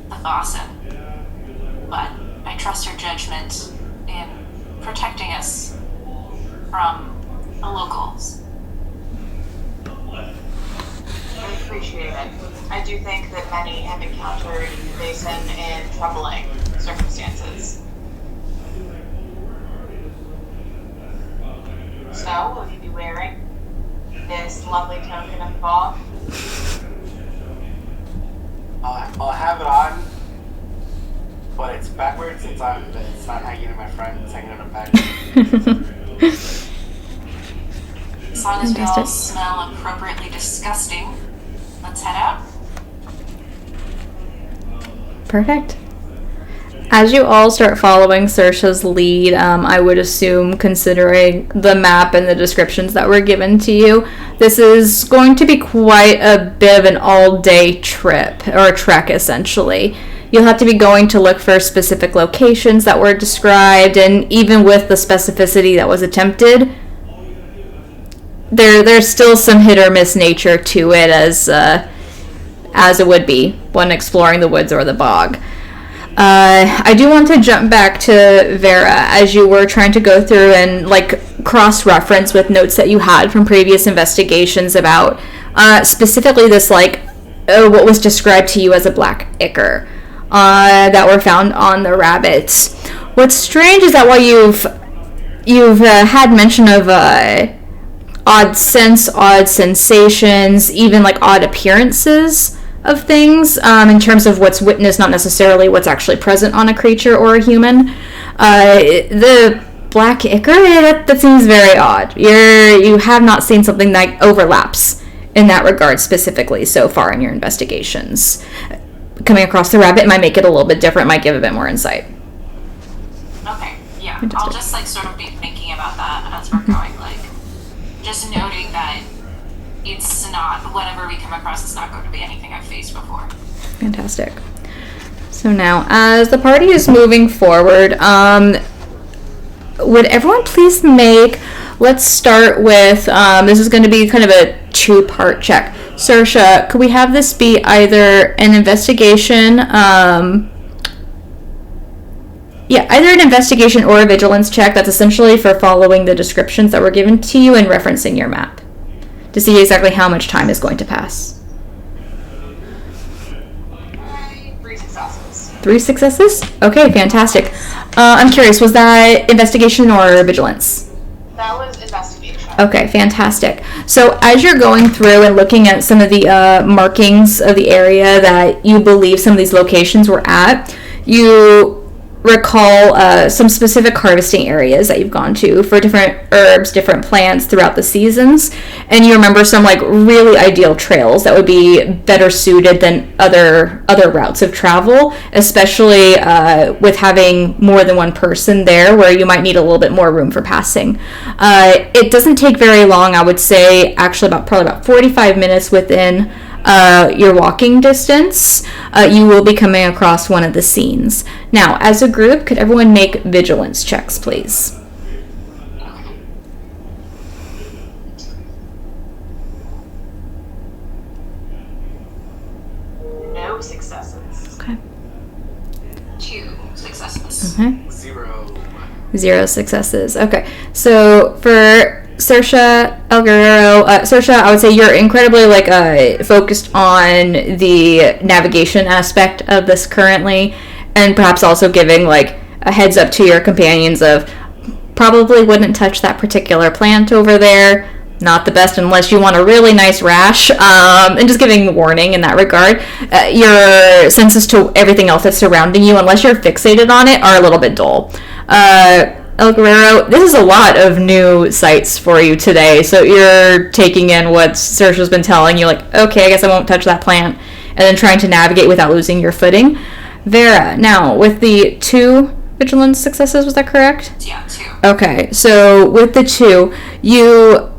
the Vaesen, but I trust her judgment in protecting us from the locals. I appreciate it. I do think that many have encountered Vaesen in troubling circumstances. So, will you be wearing this lovely token of fog? I'll have it on, but it's backwards. It's not hanging in my front. It's hanging in the back. As long as we all smell appropriately disgusting, let's head out. Perfect. As you all start following Saoirse's lead, I would assume, considering the map and the descriptions that were given to you, this is going to be quite a bit of an all-day trip, or a trek, essentially. You'll have to be going to look for specific locations that were described, and even with the specificity that was attempted, there's still some hit or miss nature to it, as it would be when exploring the woods or the bog. I do want to jump back to Vera, as you were trying to go through and cross-reference with notes that you had from previous investigations about specifically this what was described to you as a black ichor that were found on the rabbits. What's strange is that while you've had mention of odd sense, odd sensations, even odd appearances of things, in terms of what's witnessed, not necessarily what's actually present on a creature or a human. The black ichor, that seems very odd. You have not seen something that overlaps in that regard specifically so far in your investigations. Coming across the rabbit might make it a little bit different, might give a bit more insight. Okay, yeah. Fantastic. I'll just sort of be thinking about that as we're going, just noting that it's not, whatever we come across, it's not going to be anything I've faced before. Fantastic. So now, as the party is moving forward, would everyone please let's start with, this is going to be kind of a two-part check. Saoirse, could we have this be either an investigation, either an investigation or a vigilance check that's essentially for following the descriptions that were given to you and referencing your map to see exactly how much time is going to pass. 3 successes. 3 successes? Okay, fantastic. I'm curious, was that investigation or vigilance? That was investigation. Okay, fantastic. So as you're going through and looking at some of the markings of the area that you believe some of these locations were at, you recall some specific harvesting areas that you've gone to for different herbs, different plants throughout the seasons, and you remember some really ideal trails that would be better suited than other routes of travel, especially with having more than one person there, where you might need a little bit more room for passing. It doesn't take very long, I would say, actually probably about 45 minutes within your walking distance, you will be coming across one of the scenes. Now, as a group, could everyone make vigilance checks, please? No successes. Okay. 2 successes. Okay. 0 successes. Okay. So for Saoirse, El Guerrero, Saoirse, I would say you're incredibly focused on the navigation aspect of this currently, and perhaps also giving a heads up to your companions of probably wouldn't touch that particular plant over there. Not the best unless you want a really nice rash, and just giving warning in that regard. Your senses to everything else that's surrounding you, unless you're fixated on it, are a little bit dull. El Guerrero, this is a lot of new sights for you today. So you're taking in what Saoirse's been telling you, like, okay, I guess I won't touch that plant, and then trying to navigate without losing your footing. Vera, now, with the 2 vigilance successes, was that correct? Yeah, 2. Okay, so with the 2, you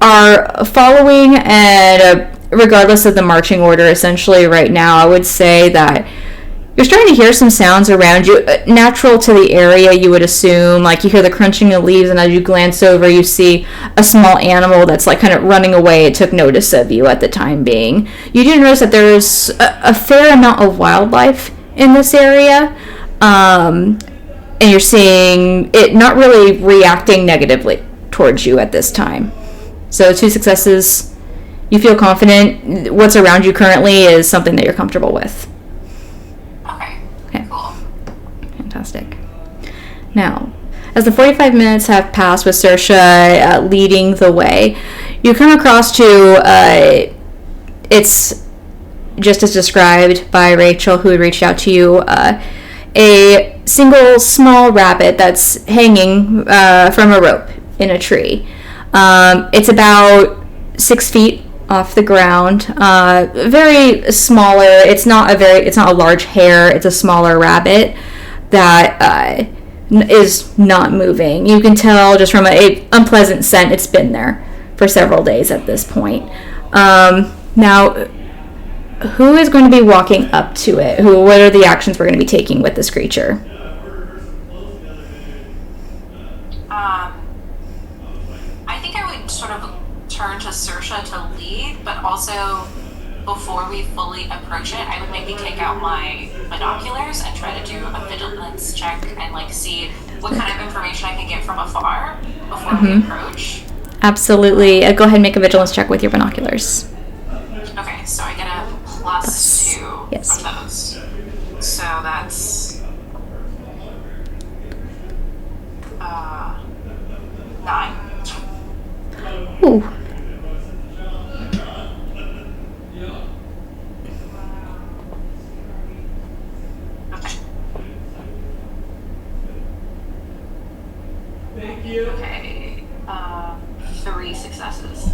are following, and regardless of the marching order, essentially right now, I would say that you're starting to hear some sounds around you, natural to the area, you would assume. Like, you hear the crunching of leaves, and as you glance over, you see a small animal that's, like, kind of running away. It took notice of you at the time being. You do notice that there's a fair amount of wildlife in this area, and you're seeing it not really reacting negatively towards you at this time. So 2 successes. You feel confident. What's around you currently is something that you're comfortable with. Okay, cool. Fantastic. Now, as the 45 minutes have passed with Saoirse leading the way, you come across to, it's just as described by Rachel, who had reached out to you, a single small rabbit that's hanging from a rope in a tree. It's about 6 feet off the ground. Very smaller. It's not a large hare. It's a smaller rabbit that is not moving. You can tell just from a unpleasant scent. It's been there for several days at this point. Now, who is going to be walking up to it? What are the actions we're going to be taking with this creature? I think I would sort of turn to Saoirse to lead, but also before we fully approach it, I would maybe take out my binoculars and try to do a vigilance check and like see what kind of information I can get from afar before we approach. Absolutely. Go ahead and make a vigilance check with your binoculars. Okay, so I get a plus 2 yes. from those. So that's 9. Ooh. Okay, 3 successes.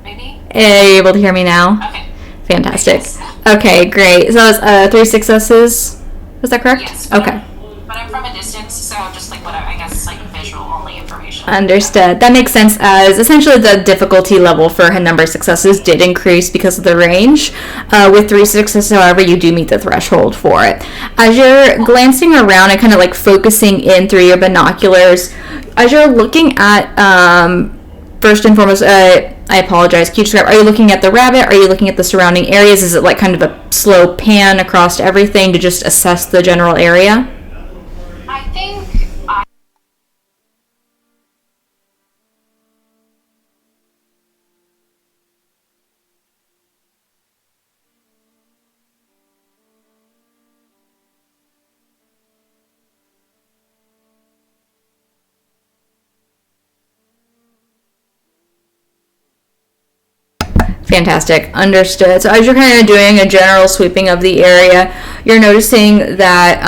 Maybe? Are you able to hear me now? Okay. Fantastic. Okay, great. So it's 3 successes. Is that correct? Yes. Okay. But I'm from a distance, so just like whatever, I guess like visual only information. Understood. That makes sense, as essentially the difficulty level for her number of successes did increase because of the range. With 3 successes, however, you do meet the threshold for it. As you're glancing around and kind of like focusing in through your binoculars, as you're looking at, first and foremost, I apologize, can you describe, are you looking at the rabbit? Are you looking at the surrounding areas? Is it like kind of a slow pan across everything to just assess the general area? I think Fantastic. Understood. So as you're kind of doing a general sweeping of the area, you're noticing that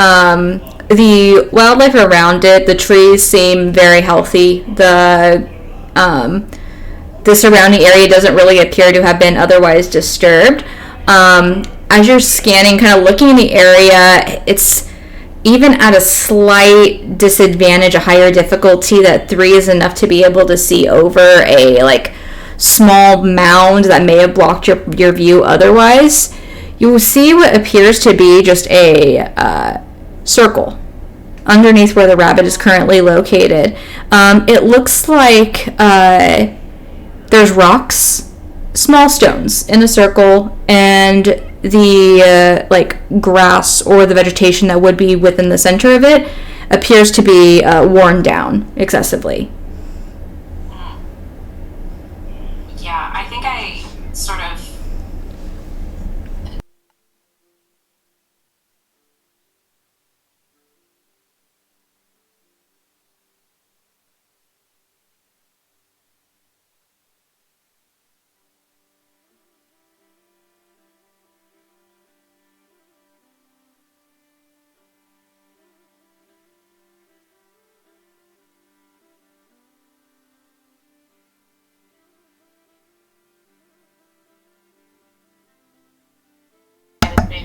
the wildlife around it, the trees seem very healthy. The surrounding area doesn't really appear to have been otherwise disturbed. As you're scanning, kind of looking in the area, it's even at a slight disadvantage, a higher difficulty, that 3 is enough to be able to see over a like small mound that may have blocked your view otherwise. You will see what appears to be just a circle underneath where the rabbit is currently located. It looks like there's rocks, small stones in a circle, and the like grass or the vegetation that would be within the center of it appears to be worn down excessively. Yeah, I think I sort of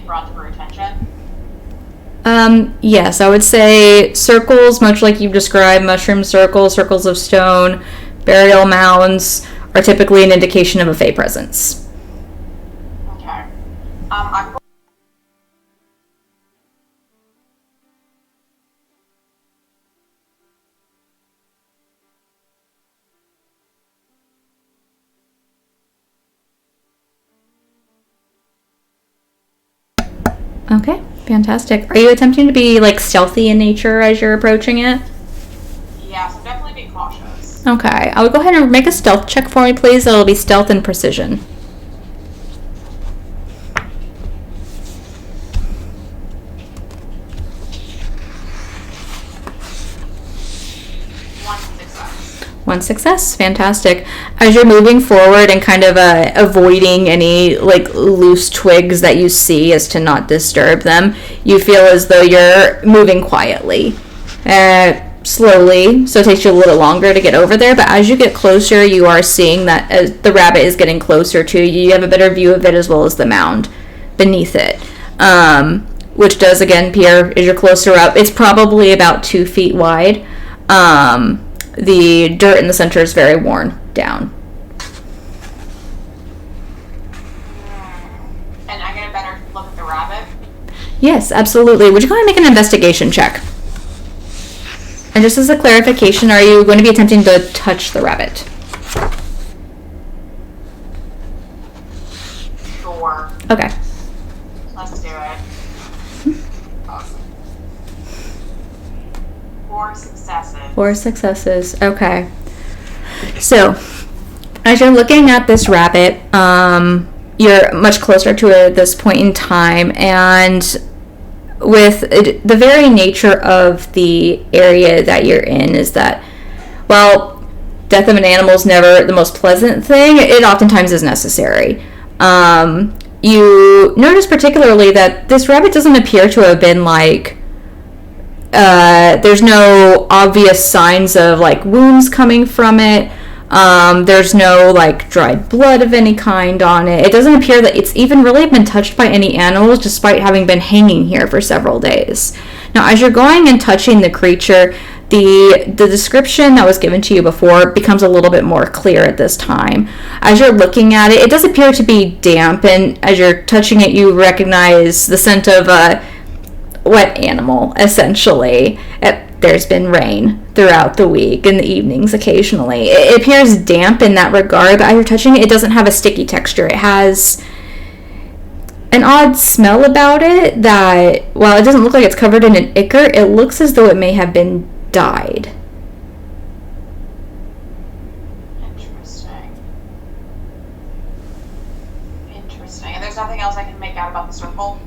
been brought to her attention? Yes, I would say circles, much like you've described, mushroom circles, circles of stone, burial mounds, are typically an indication of a Fey presence. Okay. I'm Okay, fantastic. Are you attempting to be, like, stealthy in nature as you're approaching it? Yeah, so definitely be cautious. Okay, I would go ahead and make a stealth check for me, please. It'll be stealth and precision. 1 success. Fantastic. As you're moving forward and kind of avoiding any like loose twigs that you see as to not disturb them, you feel as though you're moving quietly, slowly, so it takes you a little longer to get over there, but as you get closer, you are seeing that as the rabbit is getting closer to you, you have a better view of it as well as the mound beneath it, which does again appear as you're closer up. It's probably about 2 feet wide. The dirt in the center is very worn down. And I get a better look at the rabbit? Yes, absolutely. Would you go ahead and make an investigation check? And just as a clarification, are you going to be attempting to touch the rabbit? Sure. Okay. Let's do it. Awesome. 4 successes. 4 successes. Okay. So, as you're looking at this rabbit, you're much closer to it at this point in time, and with the very nature of the area that you're in is that, well, death of an animal is never the most pleasant thing. It oftentimes is necessary. You notice particularly that this rabbit doesn't appear to have been like, there's no obvious signs of like wounds coming from it. There's no like dried blood of any kind on it. It doesn't appear that it's even really been touched by any animals despite having been hanging here for several days. Now, as you're going and touching the creature, the description that was given to you before becomes a little bit more clear at this time. As you're looking at it, it does appear to be damp, and as you're touching it, you recognize the scent of a wet animal, essentially. There's been rain throughout the week, in the evenings occasionally. It appears damp in that regard, but as you're touching it, it doesn't have a sticky texture. It has an odd smell about it that, while it doesn't look like it's covered in an ichor, it looks as though it may have been dyed. Interesting. And there's nothing else I can make out about the circle?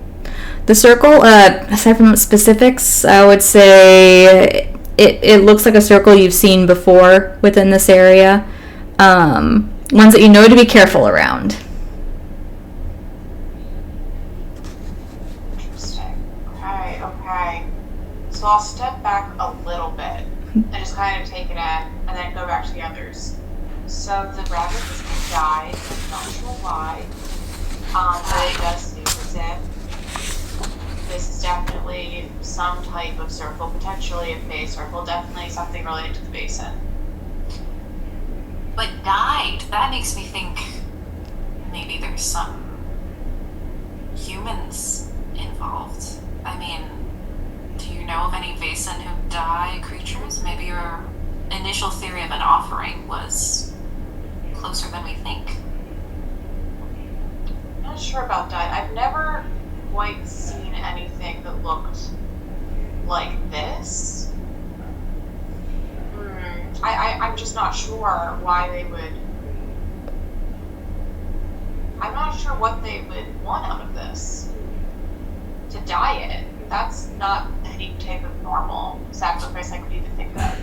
The circle, aside from specifics, I would say it looks like a circle you've seen before within this area. Ones that you know to be careful around. Interesting. Okay. So I'll step back a little bit and just kind of take it in and then go back to the others. So the rabbit has been dyed, I'm not sure why. But it does seem as if this is definitely some type of circle, potentially a Fey circle, definitely something related to the Vaesen. But died, that makes me think maybe there's some humans involved. I mean, do you know of any Vaesen who die creatures? Maybe your initial theory of an offering was closer than we think. I'm not sure about died. I've never quite seen anything that looked like this. I'm just not sure why they would. I'm not sure what they would want out of this. To dye it. That's not any type of normal sacrifice I could even think of.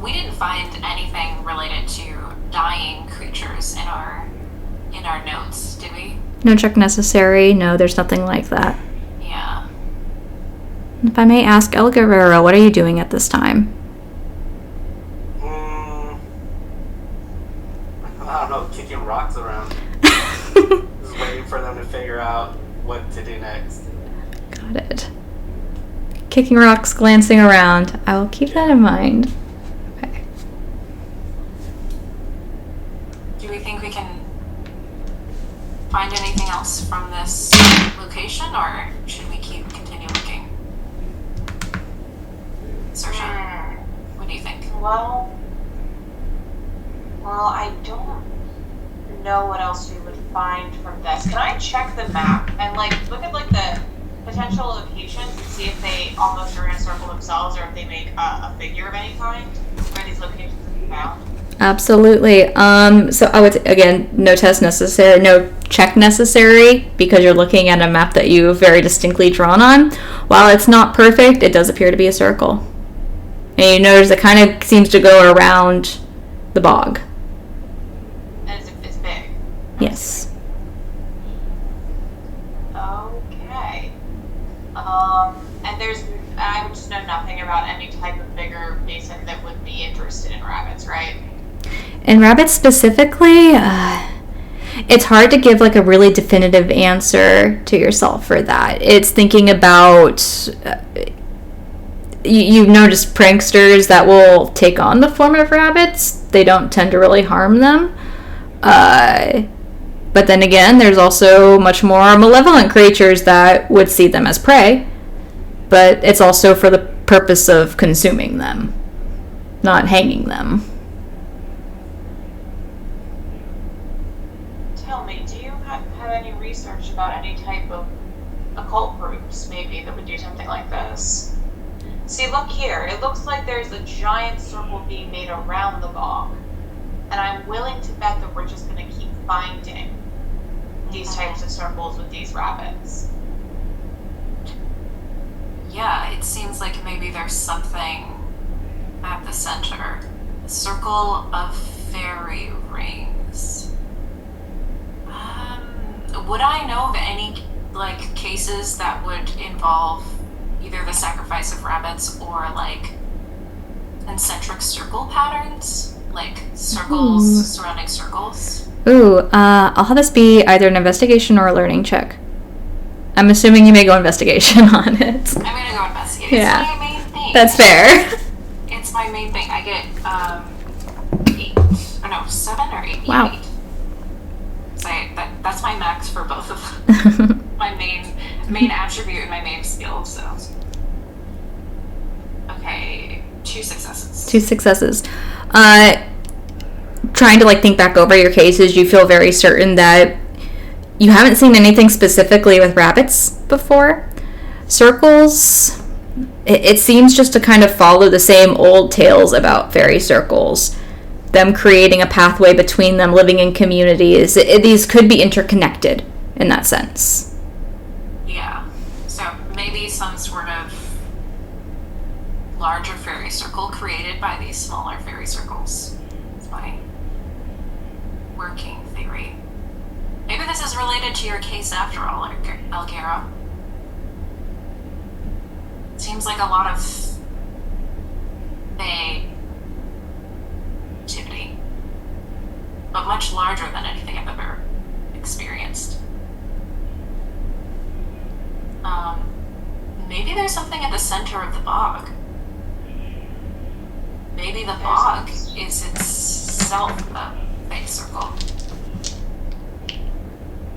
We didn't find anything related to dying creatures in our notes, did we? No check necessary. No, there's nothing like that. Yeah. If I may ask, El Guerrero, what are you doing at this time? I don't know, kicking rocks around. figure out what to do next. Got it. Kicking rocks, glancing around. I will keep that in mind. Okay. Do we think we can find anything else from this location, or should we continue looking? Saoirse, what do you think? Well, I don't know what else we would find from this. Can I check the map and look at the potential locations and see if they almost are in a circle themselves, or if they make a figure of any kind where these locations have been found? Absolutely. So I would, again, no test necessary, no check necessary, because you're looking at a map that you've very distinctly drawn on. While it's not perfect, it does appear to be a circle. And you notice it kind of seems to go around the bog. And it's big. Yes. Okay. And I would just know nothing about any type of bigger basin that would be interested in rabbits, right? In rabbits specifically, it's hard to give a really definitive answer to yourself for that. It's thinking about, you've noticed pranksters that will take on the form of rabbits. They don't tend to really harm them. But then again, there's also much more malevolent creatures that would see them as prey. But it's also for the purpose of consuming them, not hanging them. Tell me, do you have any research about any type of occult groups, maybe, that would do something like this? See, look here. It looks like there's a giant circle being made around the bog. And I'm willing to bet that we're just going to keep finding these types of circles with these rabbits. Yeah, it seems like maybe there's something at the center. A circle of fairy rings. Would I know of any cases that would involve either the sacrifice of rabbits or concentric circle patterns? Circles surrounding circles? Ooh, I'll have this be either an investigation or a learning check. I'm assuming you may go investigation on it. I'm gonna go investigate. Yeah. It's my main thing. That's fair. It's my main thing. I get 7 or 8. Wow. 8. So that's my max for both of them. My main attribute and my main skill. So okay, 2 successes. 2 successes. Trying to think back over your cases, you feel very certain that you haven't seen anything specifically with rabbits before. Circles, it seems just to kind of follow the same old tales about fairy circles. Them creating a pathway between them, living in communities. These could be interconnected in that sense. Yeah. So maybe some sort of larger fairy circle created by these smaller fairy circles. That's my working theory. Maybe this is related to your case after all, Guerrero. Seems like a lot of fae activity, but much larger than anything I've ever experienced. Maybe there's something at the center of the bog. Maybe the bog is itself a fae circle.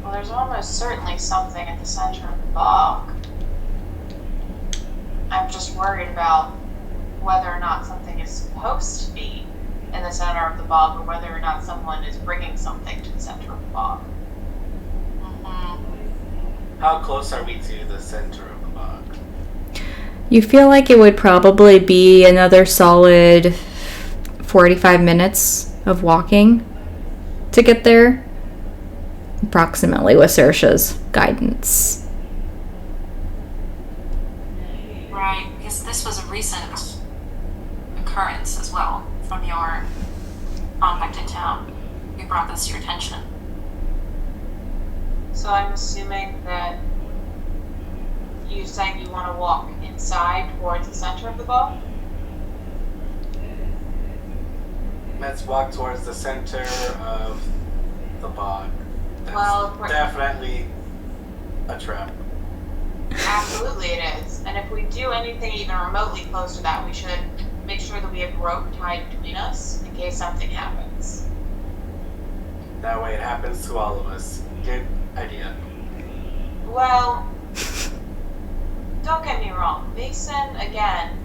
Well, there's almost certainly something at the center of the bog. I'm just worried about whether or not something is supposed to be in the center of the bog, or whether or not someone is bringing something to the center of the bog. How close are we to the center of the bog? You feel like it would probably be another solid 45 minutes of walking to get there, approximately, with Saoirse's guidance. Right, because this was a recent occurrence as well from your contact in town. You brought this to your attention. So I'm assuming that you saying you want to walk inside towards the center of the bog? Let's walk towards the center of the bog. That's Well, definitely a trap. Absolutely it is. And if we do anything even remotely close to that, we should make sure that we have rope tied between us in case something happens. That way it happens to all of us. Good idea. Well, don't get me wrong. Vaesen, again,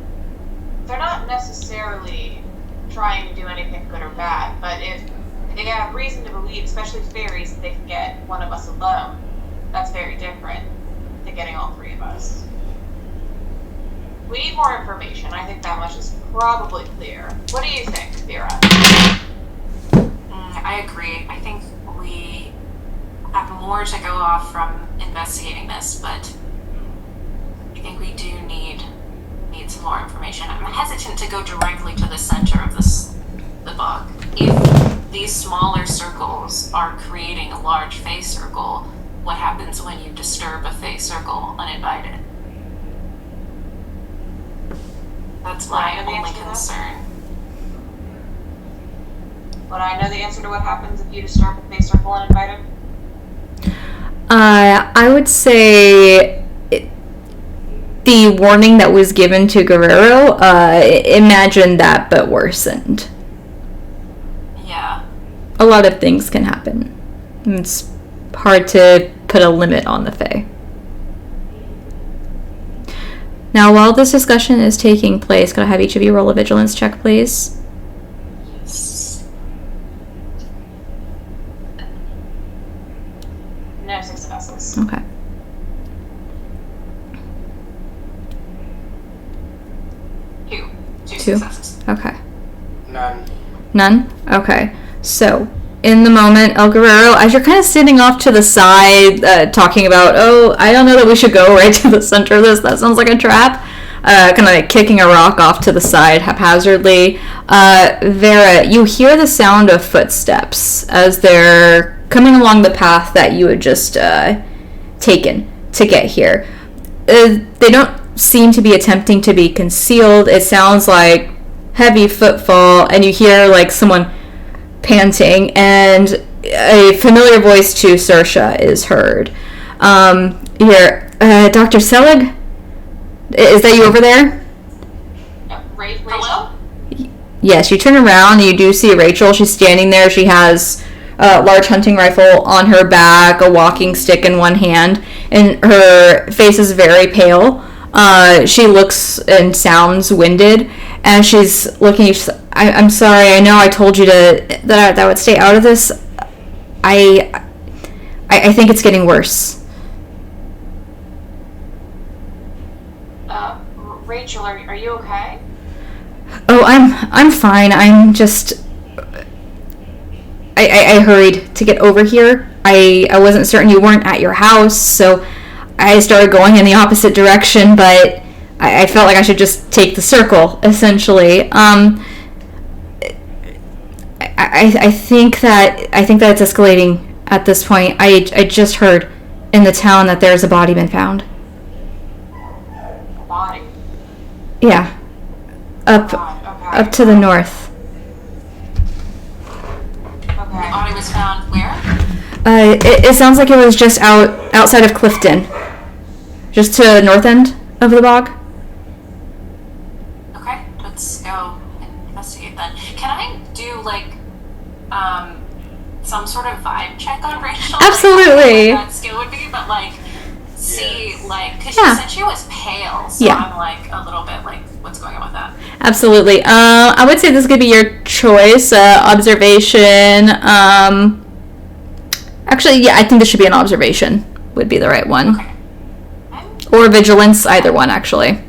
they're not necessarily trying to do anything good or bad, but if they have reason to believe, especially fairies, that they can get one of us alone, that's very different than getting all three of us. We need more information. I think that much is probably clear. What do you think, Vera? I agree. I think we have more to go off from investigating this, but I think we do need some more information. I'm hesitant to go directly to the center of the book. If these smaller circles are creating a large Fey circle, what happens when you disturb a Fey circle uninvited? That's my only concern. Would I know the answer to what happens if you disturb a Fey circle uninvited? I would say the warning that was given to Guerrero, imagine that but worsened. Yeah. A lot of things can happen. It's hard to put a limit on the Fae. Now, while this discussion is taking place, could I have each of you roll a vigilance check, please? No successes. Okay. Two Two? successes. Okay. None. Okay. So, in the moment, El Guerrero, as you're kind of sitting off to the side, talking about, oh, I don't know that we should go right to the center of this. That sounds like a trap. Kind of like kicking a rock off to the side haphazardly. Vera, you hear the sound of footsteps as they're coming along the path that you had just taken to get here. They don't seem to be attempting to be concealed. It sounds like heavy footfall, and you hear like someone panting, and a familiar voice to Saoirse is heard. Here, Dr. Seeligh? Is that you over there? Hello? Yes, you turn around and you do see Rachel. She's standing there. She has a large hunting rifle on her back, a walking stick in one hand, and her face is very pale. She looks and sounds winded, and she's looking. I'm sorry. I know I told you that I would stay out of this. I think it's getting worse. Rachel, are you okay? Oh, I'm fine. I'm just. I hurried to get over here. I wasn't certain you weren't at your house, so I started going in the opposite direction, but I felt like I should just take the circle, essentially. I think that it's escalating at this point. I just heard in the town that there's a body been found. A body? Yeah. Up to the north. Okay. The body was found where? It sounds like it was just outside of Clifton. Just to the north end of the bog. Okay, let's go investigate then. Can I do some sort of vibe check on Rachel? Absolutely. Like, what that skill would be, but see, because Yeah. she said she was pale, so Yeah. I'm a little bit what's going on with that? Absolutely. I would say this could be your choice. Observation. Actually, yeah, I think this should be an observation. Would be the right one. Okay. Or vigilance, either one, actually.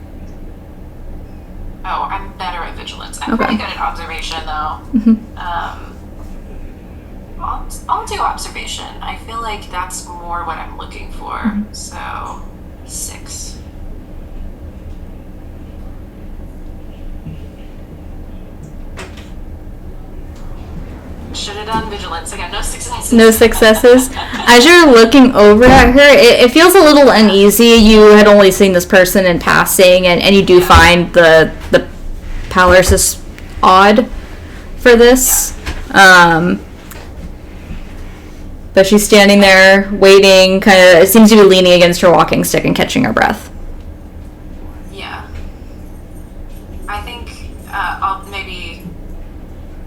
Oh, I'm better at vigilance. I'm Okay. pretty good at observation, though. Mm-hmm. I'll do observation. I feel like that's more what I'm looking for. Mm-hmm. So, 6. Should have done vigilance. I got no successes. No successes. As you're looking over at her, it feels a little uneasy. You had only seen this person in passing, and you do find the pallors is odd for this. But she's standing there, waiting, kind of seems to be leaning against her walking stick and catching her breath. Yeah. I think I'll maybe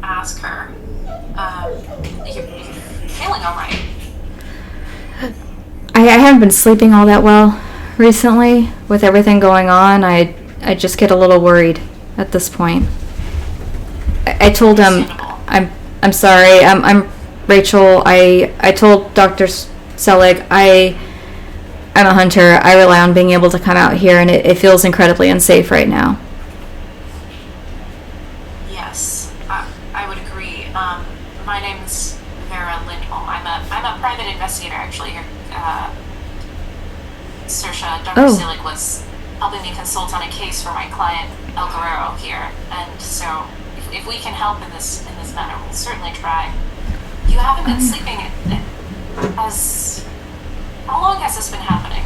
ask her, you feeling alright? I haven't been sleeping all that well recently. With everything going on, I just get a little worried at this point. I told him, I'm sorry, I'm Rachel. I told Dr. Seeligh I'm a hunter. I rely on being able to come out here, and it feels incredibly unsafe right now. Yes, I would agree. My name's Vera Lindblom. I'm a private investigator actually here. Saoirse, Dr. Seeligh was helping me consult on a case for my client El Guerrero here, and so if we can help in this manner, we'll certainly try. You haven't been sleeping. How long has this been happening?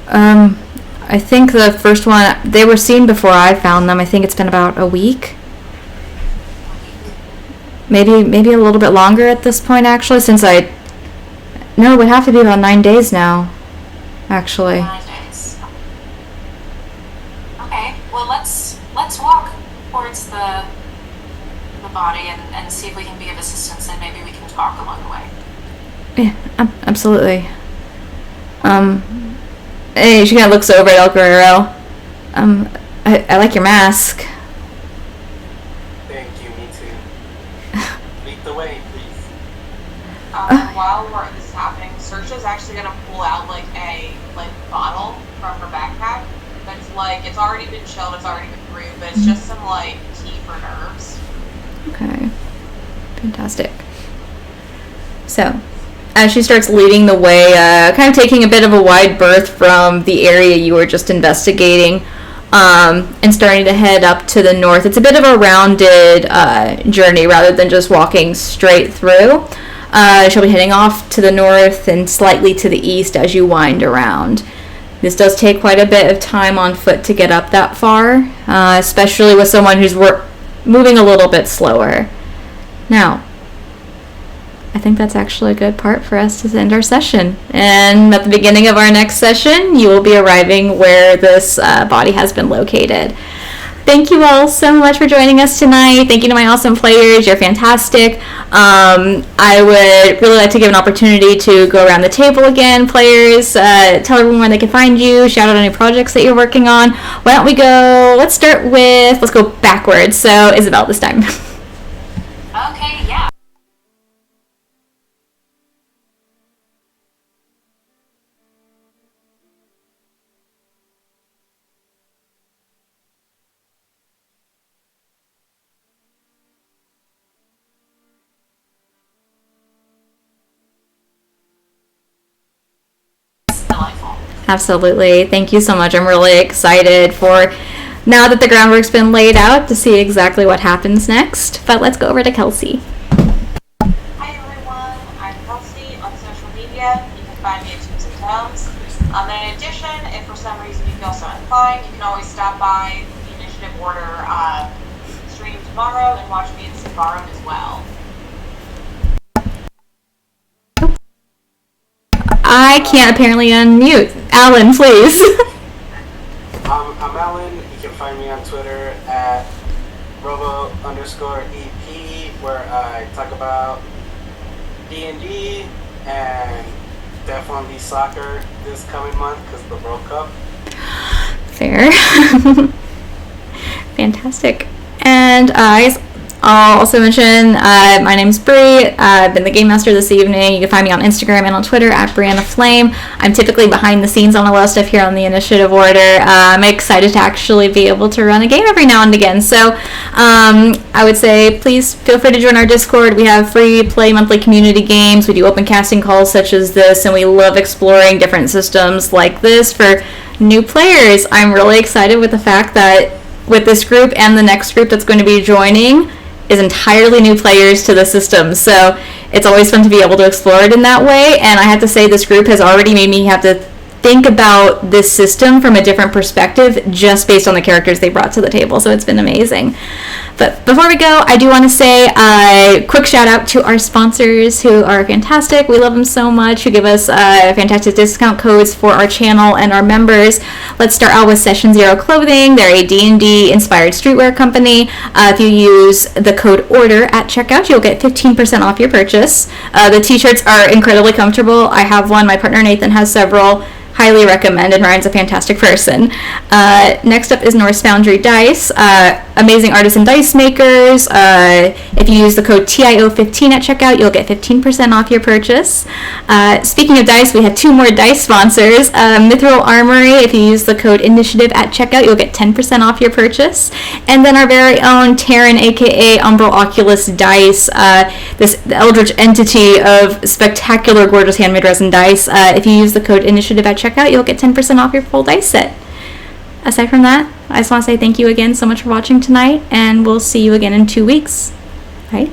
I think the first one, they were seen before I found them. I think it's been about a week. Maybe a little bit longer at this point, actually, no, it would have to be about 9 days now, actually. 9 days. Okay, well let's walk towards the body and see if we can be of assistance, and maybe we can talk along the way. Yeah, absolutely. Hey, she kind of looks over at El Guerrero. I like your mask. Thank you, me too. Lead the way, please. While this is happening, Saoirse's actually gonna pull out a bottle from her backpack. That's it's already been chilled, it's already been brewed, but it's just some tea for nerves. Okay. Fantastic. So, as she starts leading the way, kind of taking a bit of a wide berth from the area you were just investigating, and starting to head up to the north. It's a bit of a rounded journey rather than just walking straight through. She'll be heading off to the north and slightly to the east as you wind around. This does take quite a bit of time on foot to get up that far, especially with someone who's moving a little bit slower. Now, I think that's actually a good part for us to end our session. And at the beginning of our next session, you will be arriving where this body has been located. Thank you all so much for joining us tonight. Thank you to my awesome players. You're fantastic. I would really like to give an opportunity to go around the table again. Players, tell everyone where they can find you. Shout out any projects that you're working on. Why don't we go, let's go backwards. So Isabel this time. Okay, yeah. Absolutely. Thank you so much. I'm really excited for, now that the groundwork's been laid out, to see exactly what happens next. But let's go over to Kelsey. Hi everyone, I'm Kelsey on social media. You can find me at Tips and Tomes. In addition, if for some reason you feel so inclined, you can always stop by the Initiative Order stream tomorrow and watch me in Saoirse as well. I can't apparently unmute. Allan, please. I'm Allan. You can find me on Twitter at robo_EP, where I talk about D&D and definitely soccer this coming month because of the World Cup. Fair. Fantastic. And I'll also mention my name's Bree. I've been the Game Master this evening. You can find me on Instagram and on Twitter at BriannaFlame. I'm typically behind the scenes on a lot of stuff here on the Initiative Order. I'm excited to actually be able to run a game every now and again. So I would say please feel free to join our Discord. We have free play monthly community games. We do open casting calls such as this, and we love exploring different systems like this for new players. I'm really excited with the fact that with this group and the next group that's going to be joining is entirely new players to the system, so it's always fun to be able to explore it in that way. And I have to say, this group has already made me have to think about this system from a different perspective just based on the characters they brought to the table. So it's been amazing. But before we go, I do want to say a quick shout out to our sponsors who are fantastic. We love them so much, who give us fantastic discount codes for our channel and our members. Let's start out with Session Zero Clothing. They're a D&D inspired streetwear company. If you use the code ORDER at checkout, you'll get 15% off your purchase. The t-shirts are incredibly comfortable. I have one. My partner Nathan has several. Highly recommend, and Ryan's a fantastic person. Next up is Norse Foundry Dice. Amazing artisan dice makers. If you use the code TIO15 at checkout, you'll get 15% off your purchase. Speaking of dice, we have 2 more dice sponsors. Mithril Armory. If you use the code Initiative at checkout, you'll get 10% off your purchase. And then our very own Terran, aka Umbral Oculus Dice. This eldritch entity of spectacular, gorgeous handmade resin dice. If you use the code Initiative at checkout, you'll get 10% off your full dice set. Aside from that, I just want to say thank you again so much for watching tonight, and we'll see you again in 2 weeks. Right?